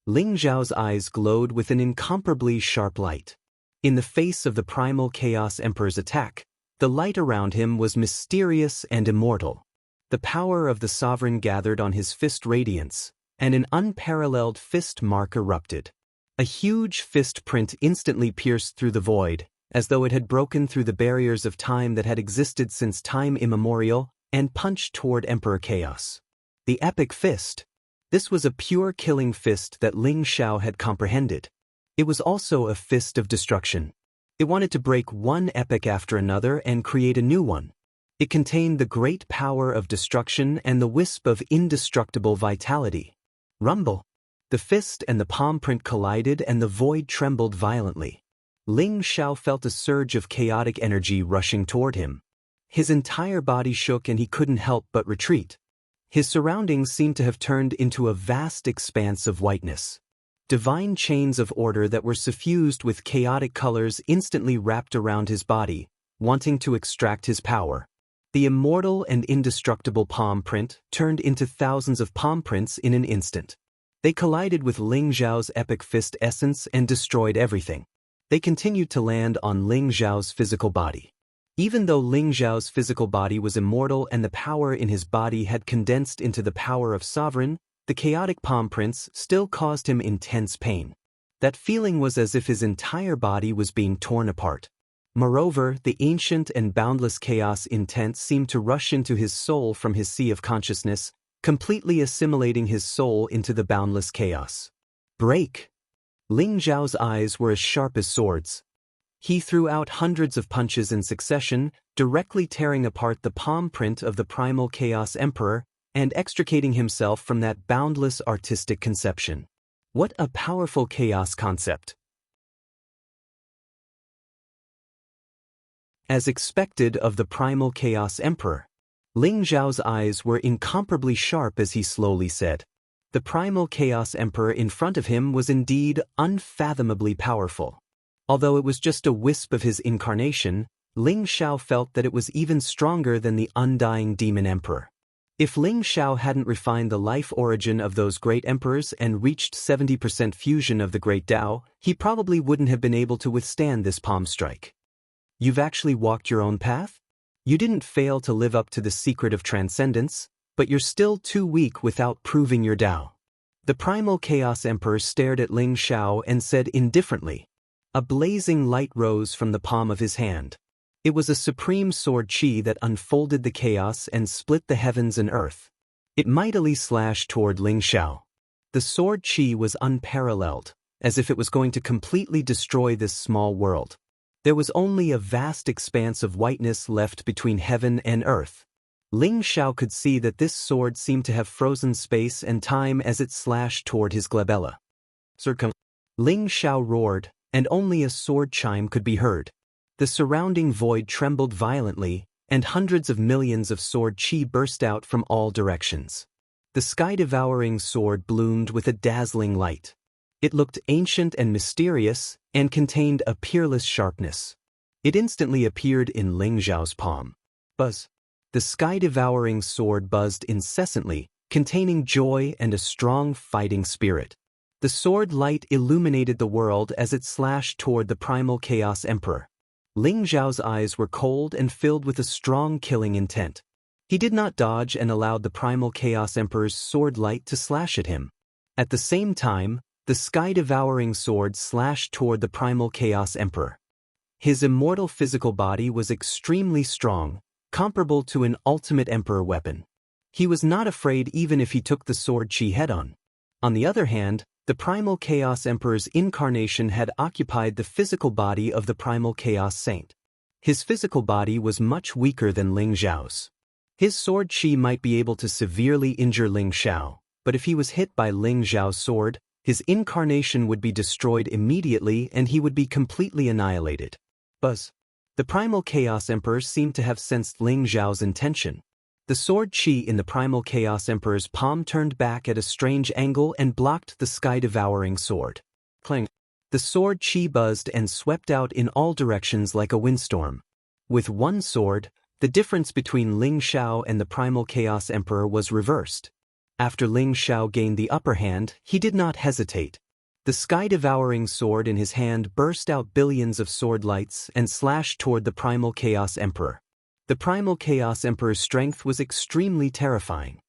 Ling Zhao's eyes glowed with an incomparably sharp light. In the face of the primal Chaos Emperor's attack, the light around him was mysterious and immortal. The power of the sovereign gathered on his fist radiance, and an unparalleled fist mark erupted. A huge fist print instantly pierced through the void, as though it had broken through the barriers of time that had existed since time immemorial, and punched toward Emperor Chaos. The epic fist. This was a pure killing fist that Ling Zhao had comprehended. It was also a fist of destruction. It wanted to break one epic after another and create a new one. It contained the great power of destruction and the wisp of indestructible vitality. Rumble. The fist and the palm print collided and the void trembled violently. Ling Zhao felt a surge of chaotic energy rushing toward him. His entire body shook and he couldn't help but retreat. His surroundings seemed to have turned into a vast expanse of whiteness. Divine chains of order that were suffused with chaotic colors instantly wrapped around his body, wanting to extract his power. The immortal and indestructible palm print turned into thousands of palm prints in an instant. They collided with Ling Zhao's epic fist essence and destroyed everything. They continued to land on Ling Zhao's physical body. Even though Ling Zhao's physical body was immortal and the power in his body had condensed into the power of sovereign, the chaotic palm prints still caused him intense pain. That feeling was as if his entire body was being torn apart. Moreover, the ancient and boundless chaos intent seemed to rush into his soul from his sea of consciousness, completely assimilating his soul into the boundless chaos. Break! Ling Zhao's eyes were as sharp as swords. He threw out hundreds of punches in succession, directly tearing apart the palm print of the primal Chaos Emperor and extricating himself from that boundless artistic conception. What a powerful chaos concept! As expected of the primal Chaos Emperor, Ling Zhao's eyes were incomparably sharp as he slowly said, "The primal Chaos Emperor in front of him was indeed unfathomably powerful." Although it was just a wisp of his incarnation, Ling Zhao felt that it was even stronger than the undying Demon Emperor. If Ling Zhao hadn't refined the life origin of those great emperors and reached 70% fusion of the great Tao, he probably wouldn't have been able to withstand this palm strike. You've actually walked your own path? You didn't fail to live up to the secret of transcendence, but you're still too weak without proving your Tao. The primal Chaos Emperor stared at Ling Zhao and said indifferently. A blazing light rose from the palm of his hand. It was a supreme sword chi that unfolded the chaos and split the heavens and earth. It mightily slashed toward Ling Zhao. The sword chi was unparalleled, as if it was going to completely destroy this small world. There was only a vast expanse of whiteness left between heaven and earth. Ling Zhao could see that this sword seemed to have frozen space and time as it slashed toward his glabella. Ling Zhao roared, and only a sword chime could be heard. The surrounding void trembled violently, and hundreds of millions of sword chi burst out from all directions. The sky-devouring sword bloomed with a dazzling light. It looked ancient and mysterious, and contained a peerless sharpness. It instantly appeared in Ling Zhao's palm. Buzz! The sky-devouring sword buzzed incessantly, containing joy and a strong fighting spirit. The sword light illuminated the world as it slashed toward the primal Chaos Emperor. Ling Zhao's eyes were cold and filled with a strong killing intent. He did not dodge and allowed the primal Chaos Emperor's sword light to slash at him. At the same time, the sky-devouring sword slashed toward the primal Chaos Emperor. His immortal physical body was extremely strong, comparable to an ultimate emperor weapon. He was not afraid even if he took the sword chi head-on. On the other hand, the primal Chaos Emperor's incarnation had occupied the physical body of the primal Chaos Saint. His physical body was much weaker than Ling Zhao's. His sword chi might be able to severely injure Ling Zhao, but if he was hit by Ling Zhao's sword, his incarnation would be destroyed immediately and he would be completely annihilated. Buzz! The primal Chaos Emperor seemed to have sensed Ling Zhao's intention. The sword chi in the primal Chaos Emperor's palm turned back at a strange angle and blocked the sky-devouring sword. Clang! The sword chi buzzed and swept out in all directions like a windstorm. With one sword, the difference between Ling Zhao and the primal Chaos Emperor was reversed. After Ling Xiao gained the upper hand, he did not hesitate. The sky-devouring sword in his hand burst out billions of sword lights and slashed toward the Primal Chaos Emperor. The Primal Chaos Emperor's strength was extremely terrifying.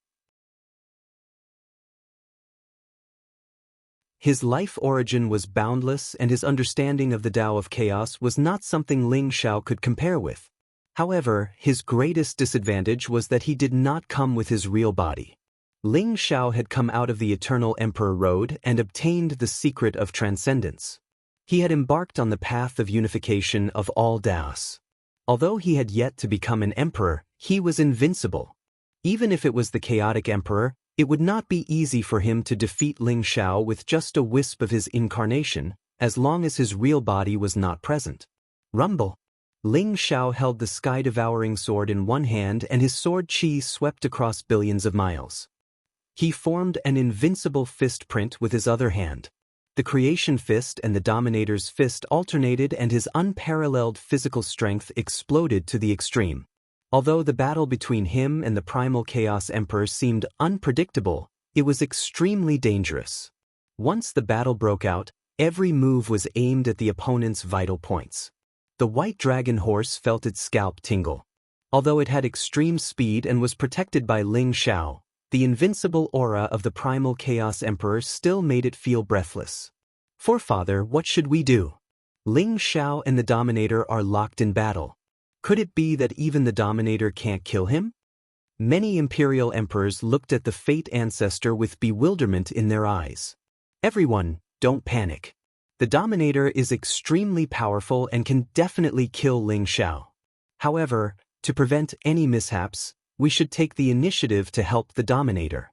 His life origin was boundless, and his understanding of the Tao of Chaos was not something Ling Xiao could compare with. However, his greatest disadvantage was that he did not come with his real body. Ling Xiao had come out of the Eternal Emperor Road and obtained the secret of transcendence. He had embarked on the path of unification of all Taos. Although he had yet to become an emperor, he was invincible. Even if it was the chaotic emperor, it would not be easy for him to defeat Ling Xiao with just a wisp of his incarnation, as long as his real body was not present. Rumble. Ling Xiao held the sky-devouring sword in one hand, and his sword chi swept across billions of miles. He formed an invincible fist print with his other hand. The creation fist and the dominator's fist alternated, and his unparalleled physical strength exploded to the extreme. Although the battle between him and the Primal Chaos Emperor seemed unpredictable, it was extremely dangerous. Once the battle broke out, every move was aimed at the opponent's vital points. The white dragon horse felt its scalp tingle. Although it had extreme speed and was protected by Ling Xiao, the invincible aura of the Primal Chaos Emperor still made it feel breathless. Forefather, what should we do? Ling Xiao and the Dominator are locked in battle. Could it be that even the Dominator can't kill him? Many imperial emperors looked at the Fate Ancestor with bewilderment in their eyes. Everyone, don't panic. The Dominator is extremely powerful and can definitely kill Ling Xiao. However, to prevent any mishaps, we should take the initiative to help the Dominator.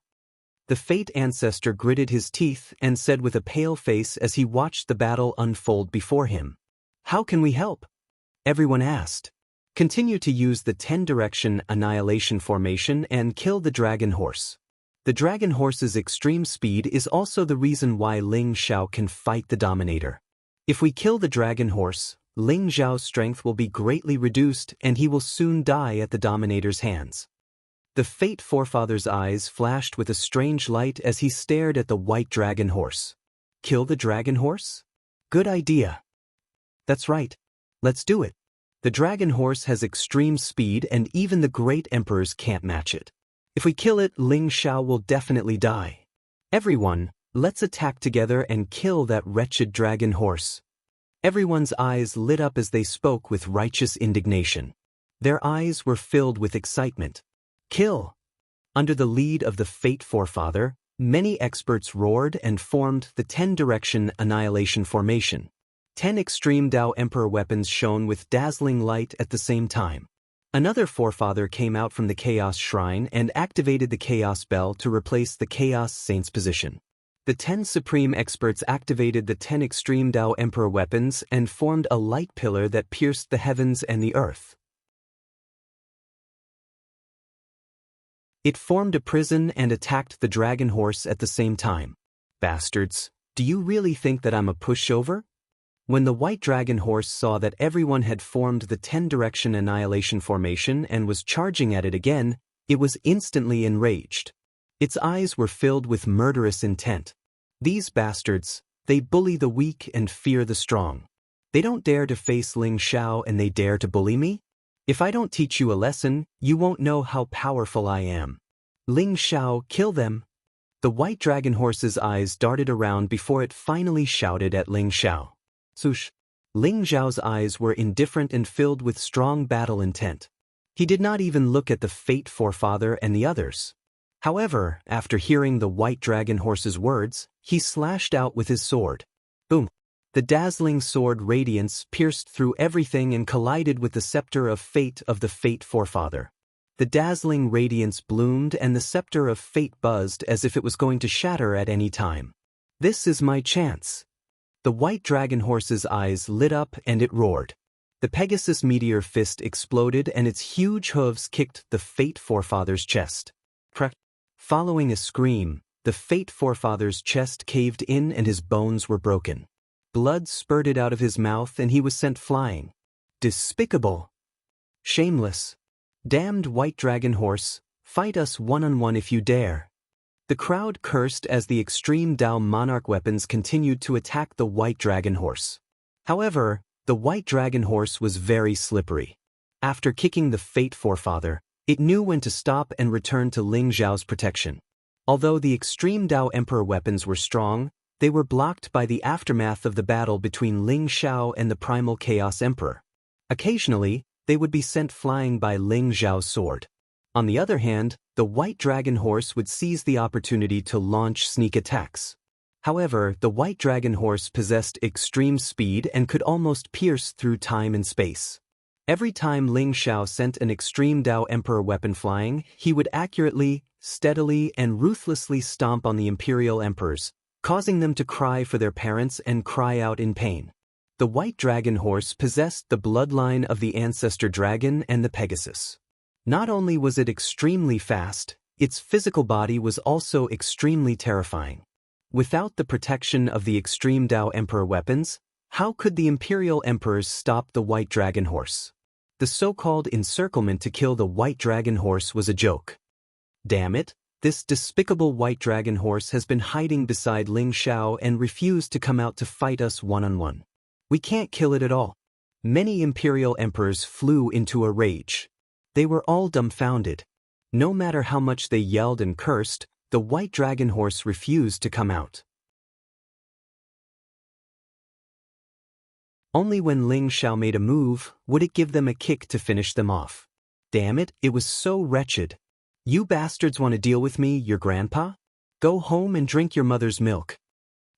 The Fate Ancestor gritted his teeth and said with a pale face as he watched the battle unfold before him. How can we help? Everyone asked. Continue to use the 10-direction annihilation formation and kill the dragon horse. The dragon horse's extreme speed is also the reason why Ling Xiao can fight the Dominator. If we kill the dragon horse, Ling Xiao's strength will be greatly reduced and he will soon die at the Dominator's hands. The Fate Forefather's eyes flashed with a strange light as he stared at the white dragon horse. Kill the dragon horse? Good idea. That's right. Let's do it. The dragon horse has extreme speed and even the great emperors can't match it. If we kill it, Ling Xiao will definitely die. Everyone, let's attack together and kill that wretched dragon horse. Everyone's eyes lit up as they spoke with righteous indignation. Their eyes were filled with excitement. Kill! Under the lead of the Fate Forefather, many experts roared and formed the 10-direction annihilation formation. 10 extreme Tao Emperor weapons shone with dazzling light at the same time. Another Forefather came out from the Chaos Shrine and activated the Chaos Bell to replace the Chaos Saint's position. The 10 Supreme Experts activated the 10 extreme Tao Emperor weapons and formed a light pillar that pierced the heavens and the earth. It formed a prison and attacked the dragon horse at the same time. Bastards, do you really think that I'm a pushover? When the white dragon horse saw that everyone had formed the 10-direction annihilation formation and was charging at it again, it was instantly enraged. Its eyes were filled with murderous intent. These bastards, they bully the weak and fear the strong. They don't dare to face Ling Xiao and they dare to bully me? If I don't teach you a lesson, you won't know how powerful I am. Ling Xiao, kill them. The white dragon horse's eyes darted around before it finally shouted at Ling Xiao. Sush. Ling Xiao's eyes were indifferent and filled with strong battle intent. He did not even look at the Fate Forefather and the others. However, after hearing the white dragon horse's words, he slashed out with his sword. Boom! The dazzling sword radiance pierced through everything and collided with the scepter of fate of the Fate Forefather. The dazzling radiance bloomed and the scepter of fate buzzed as if it was going to shatter at any time. This is my chance. The white dragon horse's eyes lit up and it roared. The Pegasus meteor fist exploded and its huge hooves kicked the Fate Forefather's chest. Crack! Following a scream, the Fate Forefather's chest caved in and his bones were broken. Blood spurted out of his mouth and he was sent flying. Despicable! Shameless! Damned white dragon horse, fight us one-on-one if you dare. The crowd cursed as the extreme Dao monarch weapons continued to attack the white dragon horse. However, the white dragon horse was very slippery. After kicking the fate forefather, it knew when to stop and return to Ling Xiao's protection. Although the extreme Dao Emperor weapons were strong, they were blocked by the aftermath of the battle between Ling Xiao and the Primal Chaos Emperor. Occasionally, they would be sent flying by Ling Xiao's sword. On the other hand, the white dragon horse would seize the opportunity to launch sneak attacks. However, the white dragon horse possessed extreme speed and could almost pierce through time and space. Every time Ling Xiao sent an extreme Dao Emperor weapon flying, he would accurately, steadily, and ruthlessly stomp on the imperial emperors, causing them to cry for their parents and cry out in pain. The white dragon horse possessed the bloodline of the ancestor dragon and the Pegasus. Not only was it extremely fast, its physical body was also extremely terrifying. Without the protection of the extreme Dao Emperor weapons, how could the imperial emperors stop the white dragon horse? The so-called encirclement to kill the white dragon horse was a joke. Damn it, this despicable white dragon horse has been hiding beside Ling Xiao and refused to come out to fight us one-on-one. We can't kill it at all. Many imperial emperors flew into a rage. They were all dumbfounded. No matter how much they yelled and cursed, the white dragon horse refused to come out. Only when Ling Xiao made a move would it give them a kick to finish them off. Damn it, it was so wretched. You bastards want to deal with me, your grandpa? Go home and drink your mother's milk.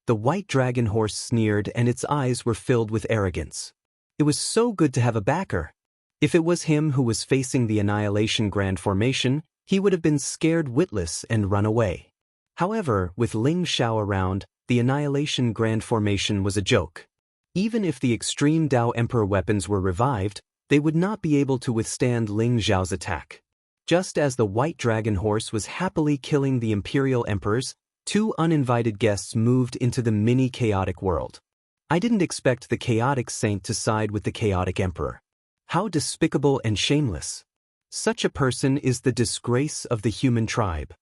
The white dragon horse sneered and its eyes were filled with arrogance. It was so good to have a backer. If it was him who was facing the Annihilation Grand Formation, he would have been scared witless and run away. However, with Ling Xiao around, the Annihilation Grand Formation was a joke. Even if the extreme Dao Emperor weapons were revived, they would not be able to withstand Ling Xiao's attack. Just as the white dragon horse was happily killing the imperial emperors, two uninvited guests moved into the mini-chaotic world. I didn't expect the chaotic saint to side with the chaotic emperor. How despicable and shameless. Such a person is the disgrace of the human tribe.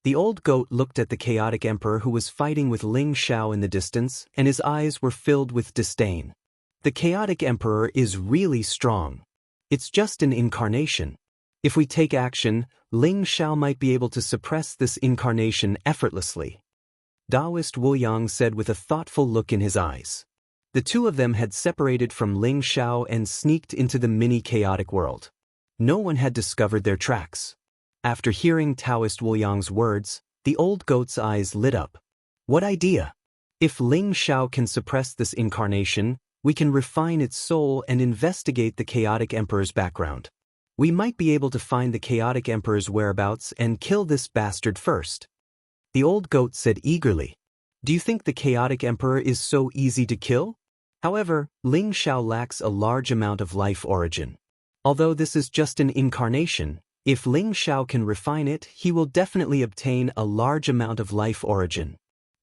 The old goat looked at the chaotic emperor who was fighting with Ling Xiao in the distance, and his eyes were filled with disdain. The chaotic emperor is really strong. It's just an incarnation. If we take action, Ling Xiao might be able to suppress this incarnation effortlessly. Taoist Wu Yang said with a thoughtful look in his eyes. The two of them had separated from Ling Xiao and sneaked into the mini-chaotic world. No one had discovered their tracks. After hearing Taoist Wu Yang's words, the old goat's eyes lit up. What idea? If Ling Xiao can suppress this incarnation, we can refine its soul and investigate the chaotic emperor's background. We might be able to find the chaotic emperor's whereabouts and kill this bastard first. The old goat said eagerly. Do you think the chaotic emperor is so easy to kill? However, Ling Xiao lacks a large amount of life origin. Although this is just an incarnation, if Ling Xiao can refine it, he will definitely obtain a large amount of life origin.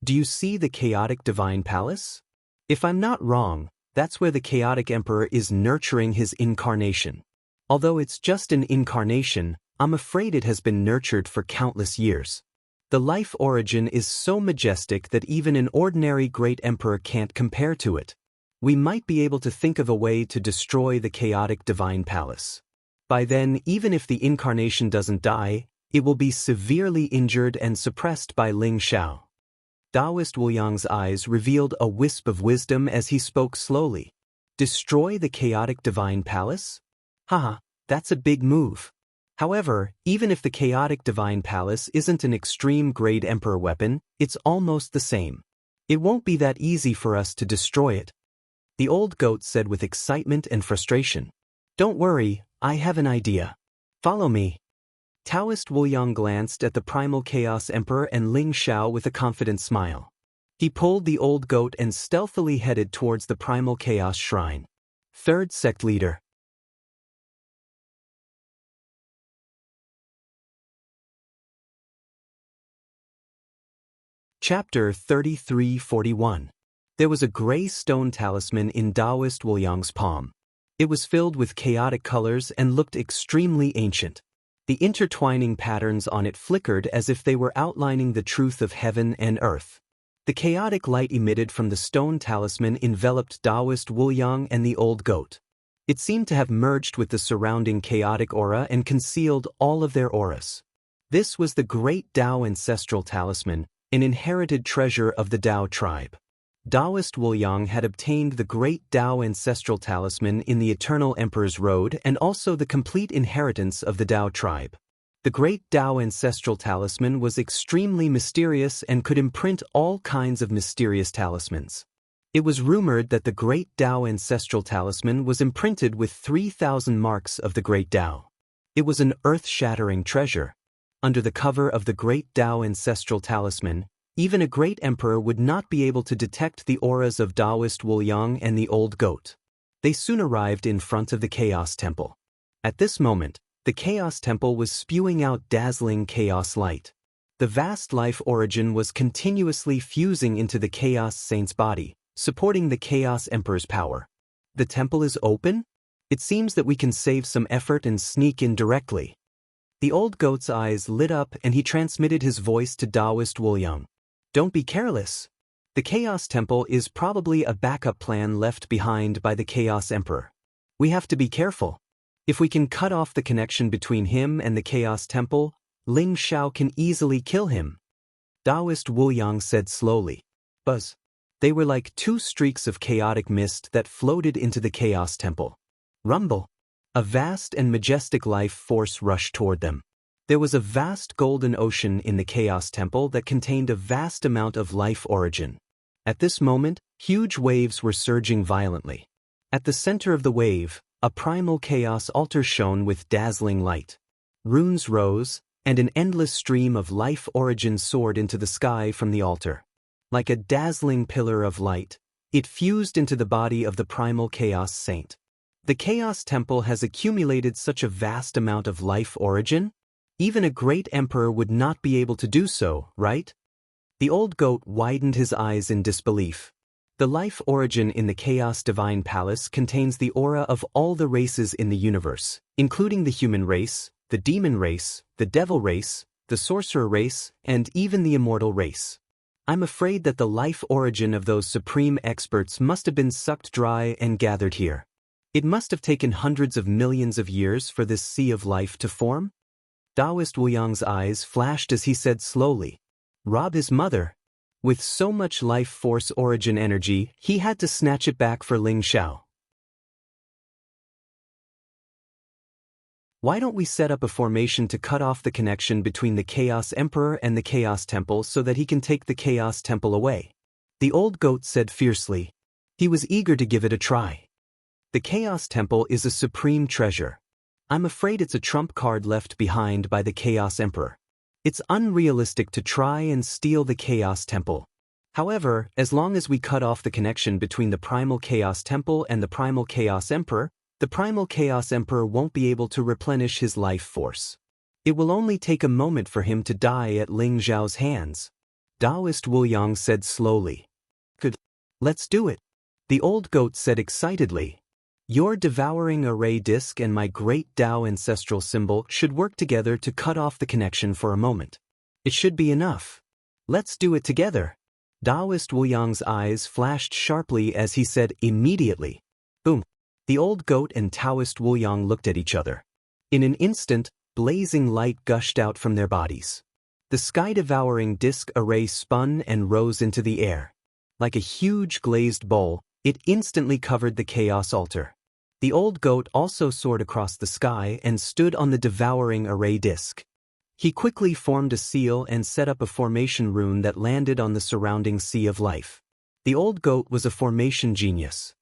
Do you see the chaotic divine palace? If I'm not wrong, that's where the chaotic emperor is nurturing his incarnation. Although it's just an incarnation, I'm afraid it has been nurtured for countless years. The life origin is so majestic that even an ordinary great emperor can't compare to it. We might be able to think of a way to destroy the chaotic divine palace. By then, even if the incarnation doesn't die, it will be severely injured and suppressed by Ling Xiao. Taoist Wu Yang's eyes revealed a wisp of wisdom as he spoke slowly. Destroy the chaotic divine palace? Haha, that's a big move. However, even if the chaotic divine palace isn't an extreme grade emperor weapon, it's almost the same. It won't be that easy for us to destroy it. The old goat said with excitement and frustration. Don't worry, I have an idea. Follow me. Taoist Wu Yang glanced at the Primal Chaos Emperor and Ling Xiao with a confident smile. He pulled the old goat and stealthily headed towards the Primal Chaos Shrine. Third Sect Leader. Chapter 3341. There was a gray stone talisman in Taoist Wu Yang's palm. It was filled with chaotic colors and looked extremely ancient. The intertwining patterns on it flickered as if they were outlining the truth of heaven and earth. The chaotic light emitted from the stone talisman enveloped Taoist Wuliang and the old goat. It seemed to have merged with the surrounding chaotic aura and concealed all of their auras. This was the great Tao ancestral talisman, an inherited treasure of the Tao tribe. Taoist Wuliang had obtained the great Tao ancestral talisman in the Eternal Emperor's Road and also the complete inheritance of the Tao tribe. The great Tao ancestral talisman was extremely mysterious and could imprint all kinds of mysterious talismans. It was rumored that the great Tao ancestral talisman was imprinted with 3,000 marks of the great Tao. It was an earth-shattering treasure. Under the cover of the great Tao ancestral talisman, even a great emperor would not be able to detect the auras of Taoist Wuliang and the old goat. They soon arrived in front of the Chaos Temple. At this moment, the Chaos Temple was spewing out dazzling chaos light. The vast life origin was continuously fusing into the Chaos Saint's body, supporting the Chaos Emperor's power. The temple is open? It seems that we can save some effort and sneak in directly. The old goat's eyes lit up and he transmitted his voice to Taoist Wuliang. Don't be careless. The Chaos Temple is probably a backup plan left behind by the Chaos Emperor. We have to be careful. If we can cut off the connection between him and the Chaos Temple, Ling Xiao can easily kill him. Taoist Wuliang said slowly. Buzz. They were like two streaks of chaotic mist that floated into the Chaos Temple. Rumble. A vast and majestic life force rushed toward them. There was a vast golden ocean in the Chaos Temple that contained a vast amount of life origin. At this moment, huge waves were surging violently. At the center of the wave, a primal chaos altar shone with dazzling light. Runes rose, and an endless stream of life origin soared into the sky from the altar. Like a dazzling pillar of light, it fused into the body of the primal Chaos Saint. The Chaos Temple has accumulated such a vast amount of life origin? Even a great emperor would not be able to do so, right? The old goat widened his eyes in disbelief. The life origin in the Chaos Divine Palace contains the aura of all the races in the universe, including the human race, the demon race, the devil race, the sorcerer race, and even the immortal race. I'm afraid that the life origin of those supreme experts must have been sucked dry and gathered here. It must have taken hundreds of millions of years for this sea of life to form? Taoist Wuliang's eyes flashed as he said slowly, rob his mother. With so much life force origin energy, he had to snatch it back for Ling Xiao. Why don't we set up a formation to cut off the connection between the Chaos Emperor and the Chaos Temple so that he can take the Chaos Temple away? The old goat said fiercely. He was eager to give it a try. The Chaos Temple is a supreme treasure. I'm afraid it's a trump card left behind by the Chaos Emperor. It's unrealistic to try and steal the Chaos Temple. However, as long as we cut off the connection between the Primal Chaos Temple and the Primal Chaos Emperor, the Primal Chaos Emperor won't be able to replenish his life force. It will only take a moment for him to die at Ling Xiao's hands. Taoist Wuliang said slowly. Good. Let's do it. The old goat said excitedly. Your devouring array disc and my great Tao ancestral symbol should work together to cut off the connection for a moment. It should be enough. Let's do it together. Taoist Wuliang's eyes flashed sharply as he said immediately. Boom. The old goat and Taoist Wuliang looked at each other. In an instant, blazing light gushed out from their bodies. The sky-devouring disc array spun and rose into the air. Like a huge glazed bowl, it instantly covered the chaos altar. The old goat also soared across the sky and stood on the devouring array disc. He quickly formed a seal and set up a formation rune that landed on the surrounding sea of life. The old goat was a formation genius.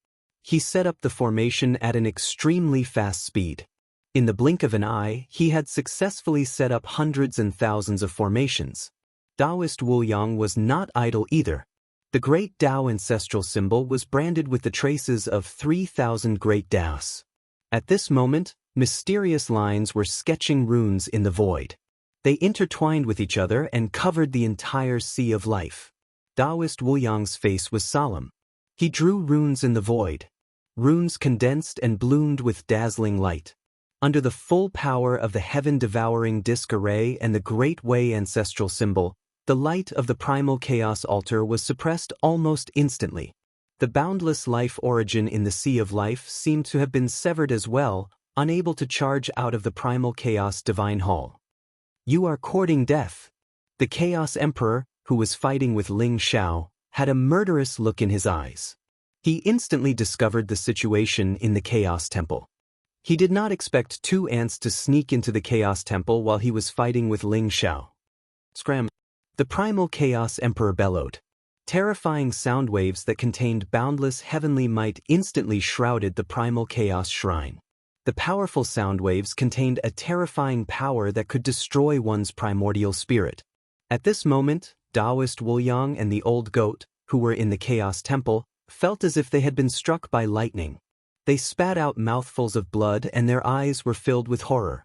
He set up the formation at an extremely fast speed. In the blink of an eye, he had successfully set up hundreds and thousands of formations. Taoist Wuliang was not idle either. The great Tao ancestral symbol was branded with the traces of 3,000 great Taos. At this moment, mysterious lines were sketching runes in the void. They intertwined with each other and covered the entire sea of life. Taoist Wuliang's face was solemn. He drew runes in the void. Runes condensed and bloomed with dazzling light. Under the full power of the heaven-devouring disk array and the Great Way ancestral symbol, the light of the primal chaos altar was suppressed almost instantly. The boundless life origin in the Sea of Life seemed to have been severed as well, unable to charge out of the primal chaos divine hall. You are courting death. The Chaos Emperor, who was fighting with Ling Xiao, had a murderous look in his eyes. He instantly discovered the situation in the Chaos Temple. He did not expect two ants to sneak into the Chaos Temple while he was fighting with Ling Xiao. Scram! The primal Chaos Emperor bellowed. Terrifying sound waves that contained boundless heavenly might instantly shrouded the primal chaos shrine. The powerful sound waves contained a terrifying power that could destroy one's primordial spirit. At this moment, Taoist Wuliang and the old goat, who were in the Chaos Temple, felt as if they had been struck by lightning. They spat out mouthfuls of blood and their eyes were filled with horror.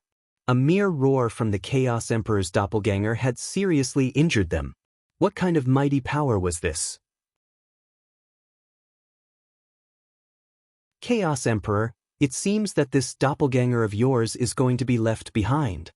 A mere roar from the Chaos Emperor's doppelganger had seriously injured them. What kind of mighty power was this? Chaos Emperor, it seems that this doppelganger of yours is going to be left behind.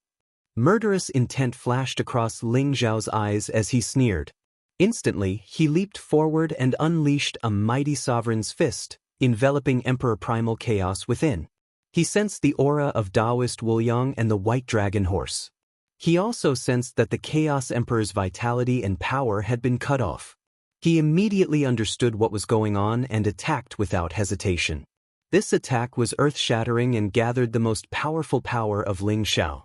Murderous intent flashed across Ling Xiao's eyes as he sneered. Instantly, he leaped forward and unleashed a mighty sovereign's fist, enveloping Emperor Primal Chaos within. He sensed the aura of Taoist Wuliang and the White Dragon Horse. He also sensed that the Chaos Emperor's vitality and power had been cut off. He immediately understood what was going on and attacked without hesitation. This attack was earth-shattering and gathered the most powerful power of Ling Xiao.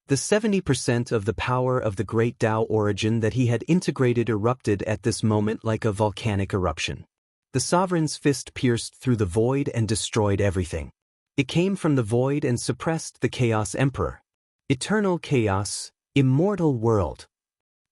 The 70% of the power of the great Tao origin that he had integrated erupted at this moment like a volcanic eruption. The sovereign's fist pierced through the void and destroyed everything. It came from the void and suppressed the Chaos Emperor. Eternal chaos, immortal world.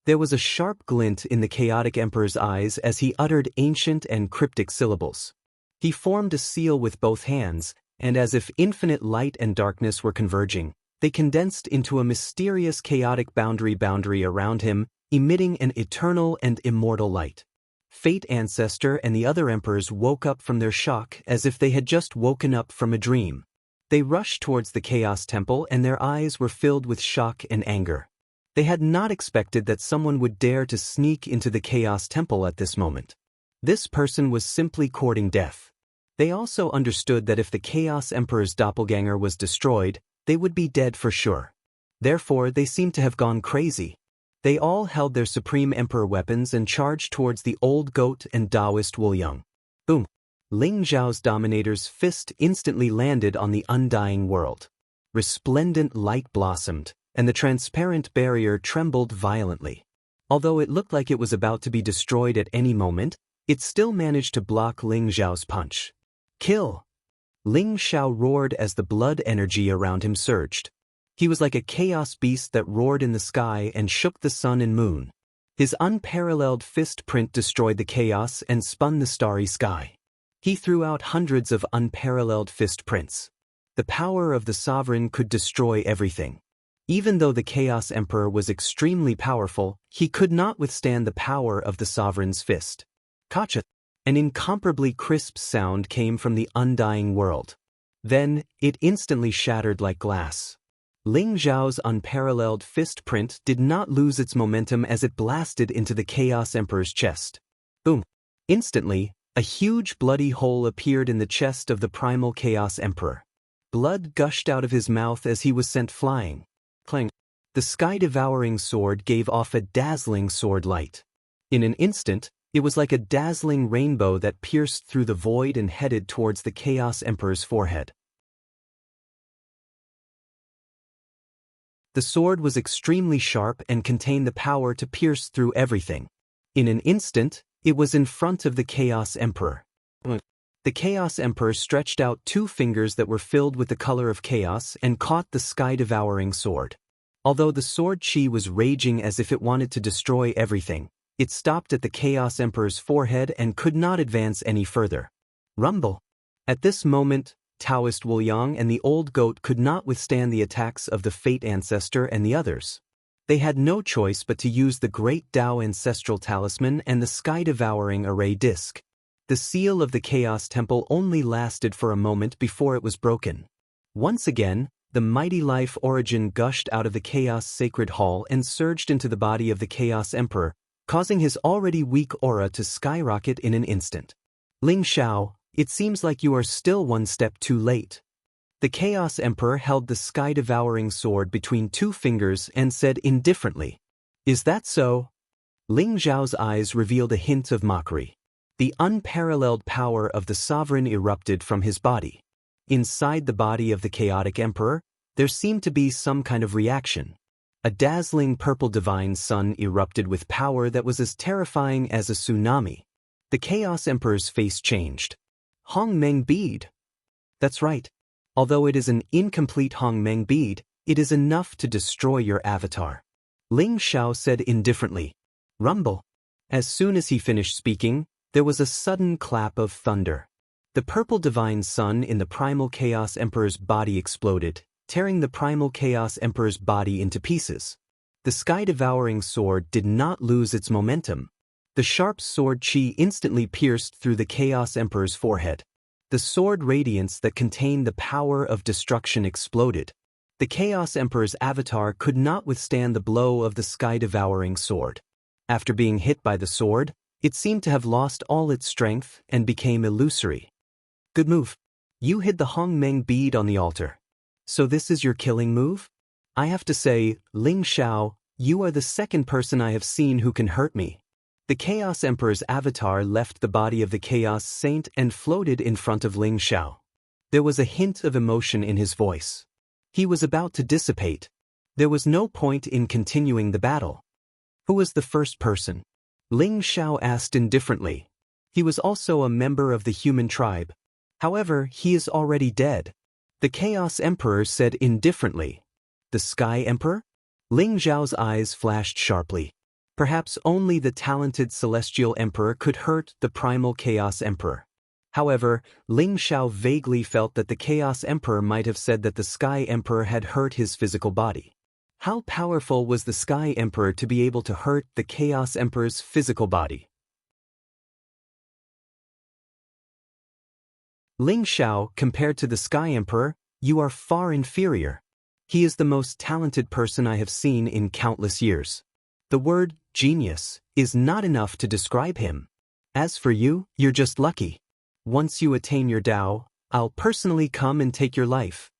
There was a sharp glint in the chaotic emperor's eyes as he uttered ancient and cryptic syllables. He formed a seal with both hands, and as if infinite light and darkness were converging, they condensed into a mysterious chaotic boundary around him, emitting an eternal and immortal light. Fate Ancestor and the other emperors woke up from their shock as if they had just woken up from a dream. They rushed towards the Chaos Temple and their eyes were filled with shock and anger. They had not expected that someone would dare to sneak into the Chaos Temple at this moment. This person was simply courting death. They also understood that if the Chaos Emperor's doppelganger was destroyed, they would be dead for sure. Therefore, they seemed to have gone crazy. They all held their Supreme Emperor weapons and charged towards the old goat and Taoist Wuliang. Boom! Ling Xiao's dominator's fist instantly landed on the undying world. Resplendent light blossomed, and the transparent barrier trembled violently. Although it looked like it was about to be destroyed at any moment, it still managed to block Ling Xiao's punch. Kill! Ling Xiao roared as the blood energy around him surged. He was like a chaos beast that roared in the sky and shook the sun and moon. His unparalleled fist print destroyed the chaos and spun the starry sky. He threw out hundreds of unparalleled fist prints. The power of the sovereign could destroy everything. Even though the Chaos Emperor was extremely powerful, he could not withstand the power of the sovereign's fist. Kacha! An incomparably crisp sound came from the undying world. Then, it instantly shattered like glass. Ling Xiao's unparalleled fist print did not lose its momentum as it blasted into the Chaos Emperor's chest. Boom! Instantly, a huge bloody hole appeared in the chest of the primal Chaos Emperor. Blood gushed out of his mouth as he was sent flying. Clang! The sky-devouring sword gave off a dazzling sword light. In an instant, it was like a dazzling rainbow that pierced through the void and headed towards the Chaos Emperor's forehead. The sword was extremely sharp and contained the power to pierce through everything. In an instant, it was in front of the Chaos Emperor. The Chaos Emperor stretched out two fingers that were filled with the color of chaos and caught the sky-devouring sword. Although the sword chi was raging as if it wanted to destroy everything, it stopped at the Chaos Emperor's forehead and could not advance any further. Rumble! At this moment, Taoist Wuliang and the old goat could not withstand the attacks of the Fate Ancestor and the others. They had no choice but to use the Great Tao Ancestral Talisman and the Sky-Devouring Array Disc. The seal of the Chaos Temple only lasted for a moment before it was broken. Once again, The mighty life origin gushed out of the Chaos Sacred Hall and surged into the body of the Chaos Emperor, causing his already weak aura to skyrocket in an instant. Ling Xiao, it seems like you are still one step too late. The Chaos Emperor held the sky-devouring sword between two fingers and said indifferently, "Is that so?" Ling Xiao's eyes revealed a hint of mockery. The unparalleled power of the sovereign erupted from his body. Inside the body of the chaotic emperor, there seemed to be some kind of reaction. A dazzling purple divine sun erupted with power that was as terrifying as a tsunami. The Chaos Emperor's face changed. Hong Meng bead. That's right. Although it is an incomplete Hong Meng bead, it is enough to destroy your avatar. Ling Xiao said indifferently. Rumble. As soon as he finished speaking, there was a sudden clap of thunder. The purple divine sun in the primal Chaos Emperor's body exploded, tearing the primal Chaos Emperor's body into pieces. The sky-devouring sword did not lose its momentum. The sharp sword chi instantly pierced through the Chaos Emperor's forehead. The sword radiance that contained the power of destruction exploded. The Chaos Emperor's avatar could not withstand the blow of the sky-devouring sword. After being hit by the sword, it seemed to have lost all its strength and became illusory. Good move. You hid the Hong Meng bead on the altar. So this is your killing move? I have to say, Ling Xiao, you are the second person I have seen who can hurt me. The Chaos Emperor's avatar left the body of the Chaos Saint and floated in front of Ling Xiao. There was a hint of emotion in his voice. He was about to dissipate. There was no point in continuing the battle. Who was the first person? Ling Xiao asked indifferently. He was also a member of the human tribe. However, he is already dead. The Chaos Emperor said indifferently. The Sky Emperor? Ling Xiao's eyes flashed sharply. Perhaps only the talented Celestial Emperor could hurt the primal Chaos Emperor. However, Ling Xiao vaguely felt that the Chaos Emperor might have said that the Sky Emperor had hurt his physical body. How powerful was the Sky Emperor to be able to hurt the Chaos Emperor's physical body? Ling Xiao, compared to the Sky Emperor, you are far inferior. He is the most talented person I have seen in countless years. The word genius is not enough to describe him. As for you, you're just lucky. Once you attain your Tao, I'll personally come and take your life.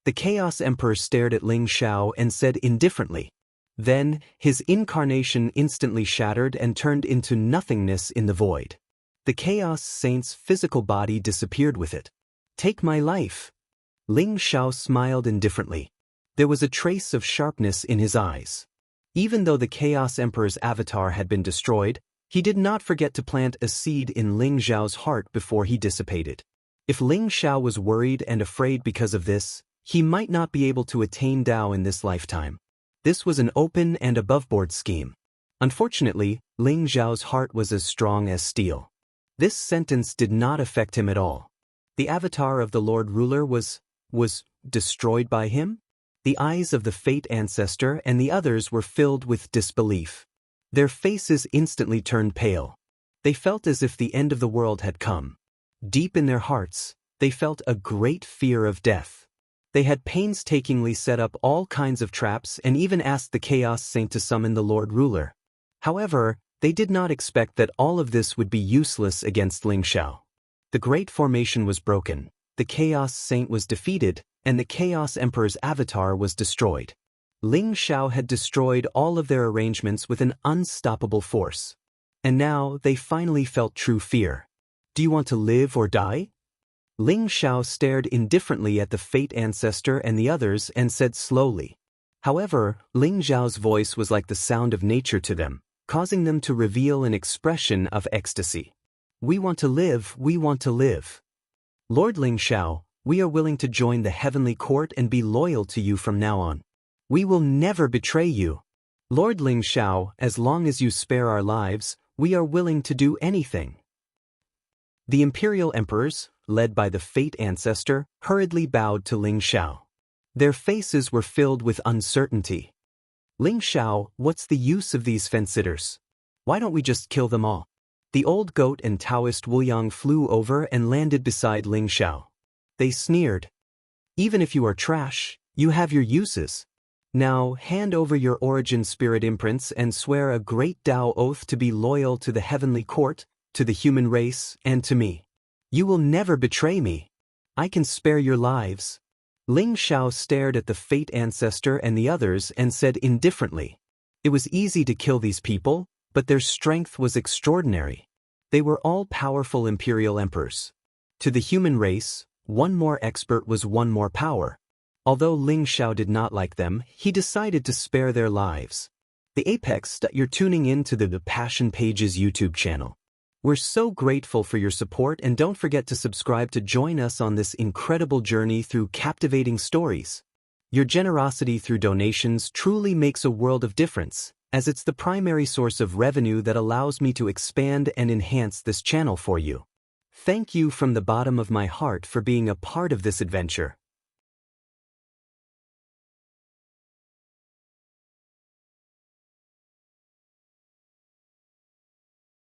The Chaos Emperor stared at Ling Xiao and said indifferently. Then, his incarnation instantly shattered and turned into nothingness in the void. The Chaos Saint's physical body disappeared with it. Take my life. Ling Xiao smiled indifferently. There was a trace of sharpness in his eyes. Even though the Chaos Emperor's avatar had been destroyed, he did not forget to plant a seed in Ling Xiao's heart before he dissipated. If Ling Xiao was worried and afraid because of this, he might not be able to attain Tao in this lifetime. This was an open and above-board scheme. Unfortunately, Ling Xiao's heart was as strong as steel. This sentence did not affect him at all. The avatar of the Lord Ruler was destroyed by him? The eyes of the Fate Ancestor and the others were filled with disbelief. Their faces instantly turned pale. They felt as if the end of the world had come. Deep in their hearts, they felt a great fear of death. They had painstakingly set up all kinds of traps and even asked the Chaos Saint to summon the Lord Ruler. However, they did not expect that all of this would be useless against Ling Xiao. The Great Formation was broken, the Chaos Saint was defeated, and the Chaos Emperor's avatar was destroyed. Ling Xiao had destroyed all of their arrangements with an unstoppable force. And now they finally felt true fear. Do you want to live or die? Ling Xiao stared indifferently at the Fate Ancestor and the others and said slowly. However, Ling Xiao's voice was like the sound of nature to them, causing them to reveal an expression of ecstasy. We want to live, we want to live. Lord Ling Xiao, we are willing to join the heavenly court and be loyal to you from now on. We will never betray you. Lord Ling Xiao, as long as you spare our lives, we are willing to do anything. The Imperial Emperors, led by the Fate Ancestor, hurriedly bowed to Ling Xiao. Their faces were filled with uncertainty. Ling Xiao, what's the use of these fence-sitters? Why don't we just kill them all? The old goat and Taoist Wu Yang flew over and landed beside Ling Xiao. They sneered. Even if you are trash, You have your uses. Now hand over your origin spirit imprints and swear a great Tao oath to be loyal to the heavenly court, to the human race, and to me. You will never betray me. I can spare your lives. Ling Xiao stared at the fate ancestor and the others and said indifferently. It was easy to kill these people, but their strength was extraordinary. They were all powerful imperial emperors. To the human race, one more expert was one more power. Although Ling Xiao did not like them, he decided to spare their lives. The Apex, you're tuning in to the Passion Pages YouTube channel. We're so grateful for your support, and don't forget to subscribe to join us on this incredible journey through captivating stories. Your generosity through donations truly makes a world of difference, as it's the primary source of revenue that allows me to expand and enhance this channel for you. Thank you from the bottom of my heart for being a part of this adventure.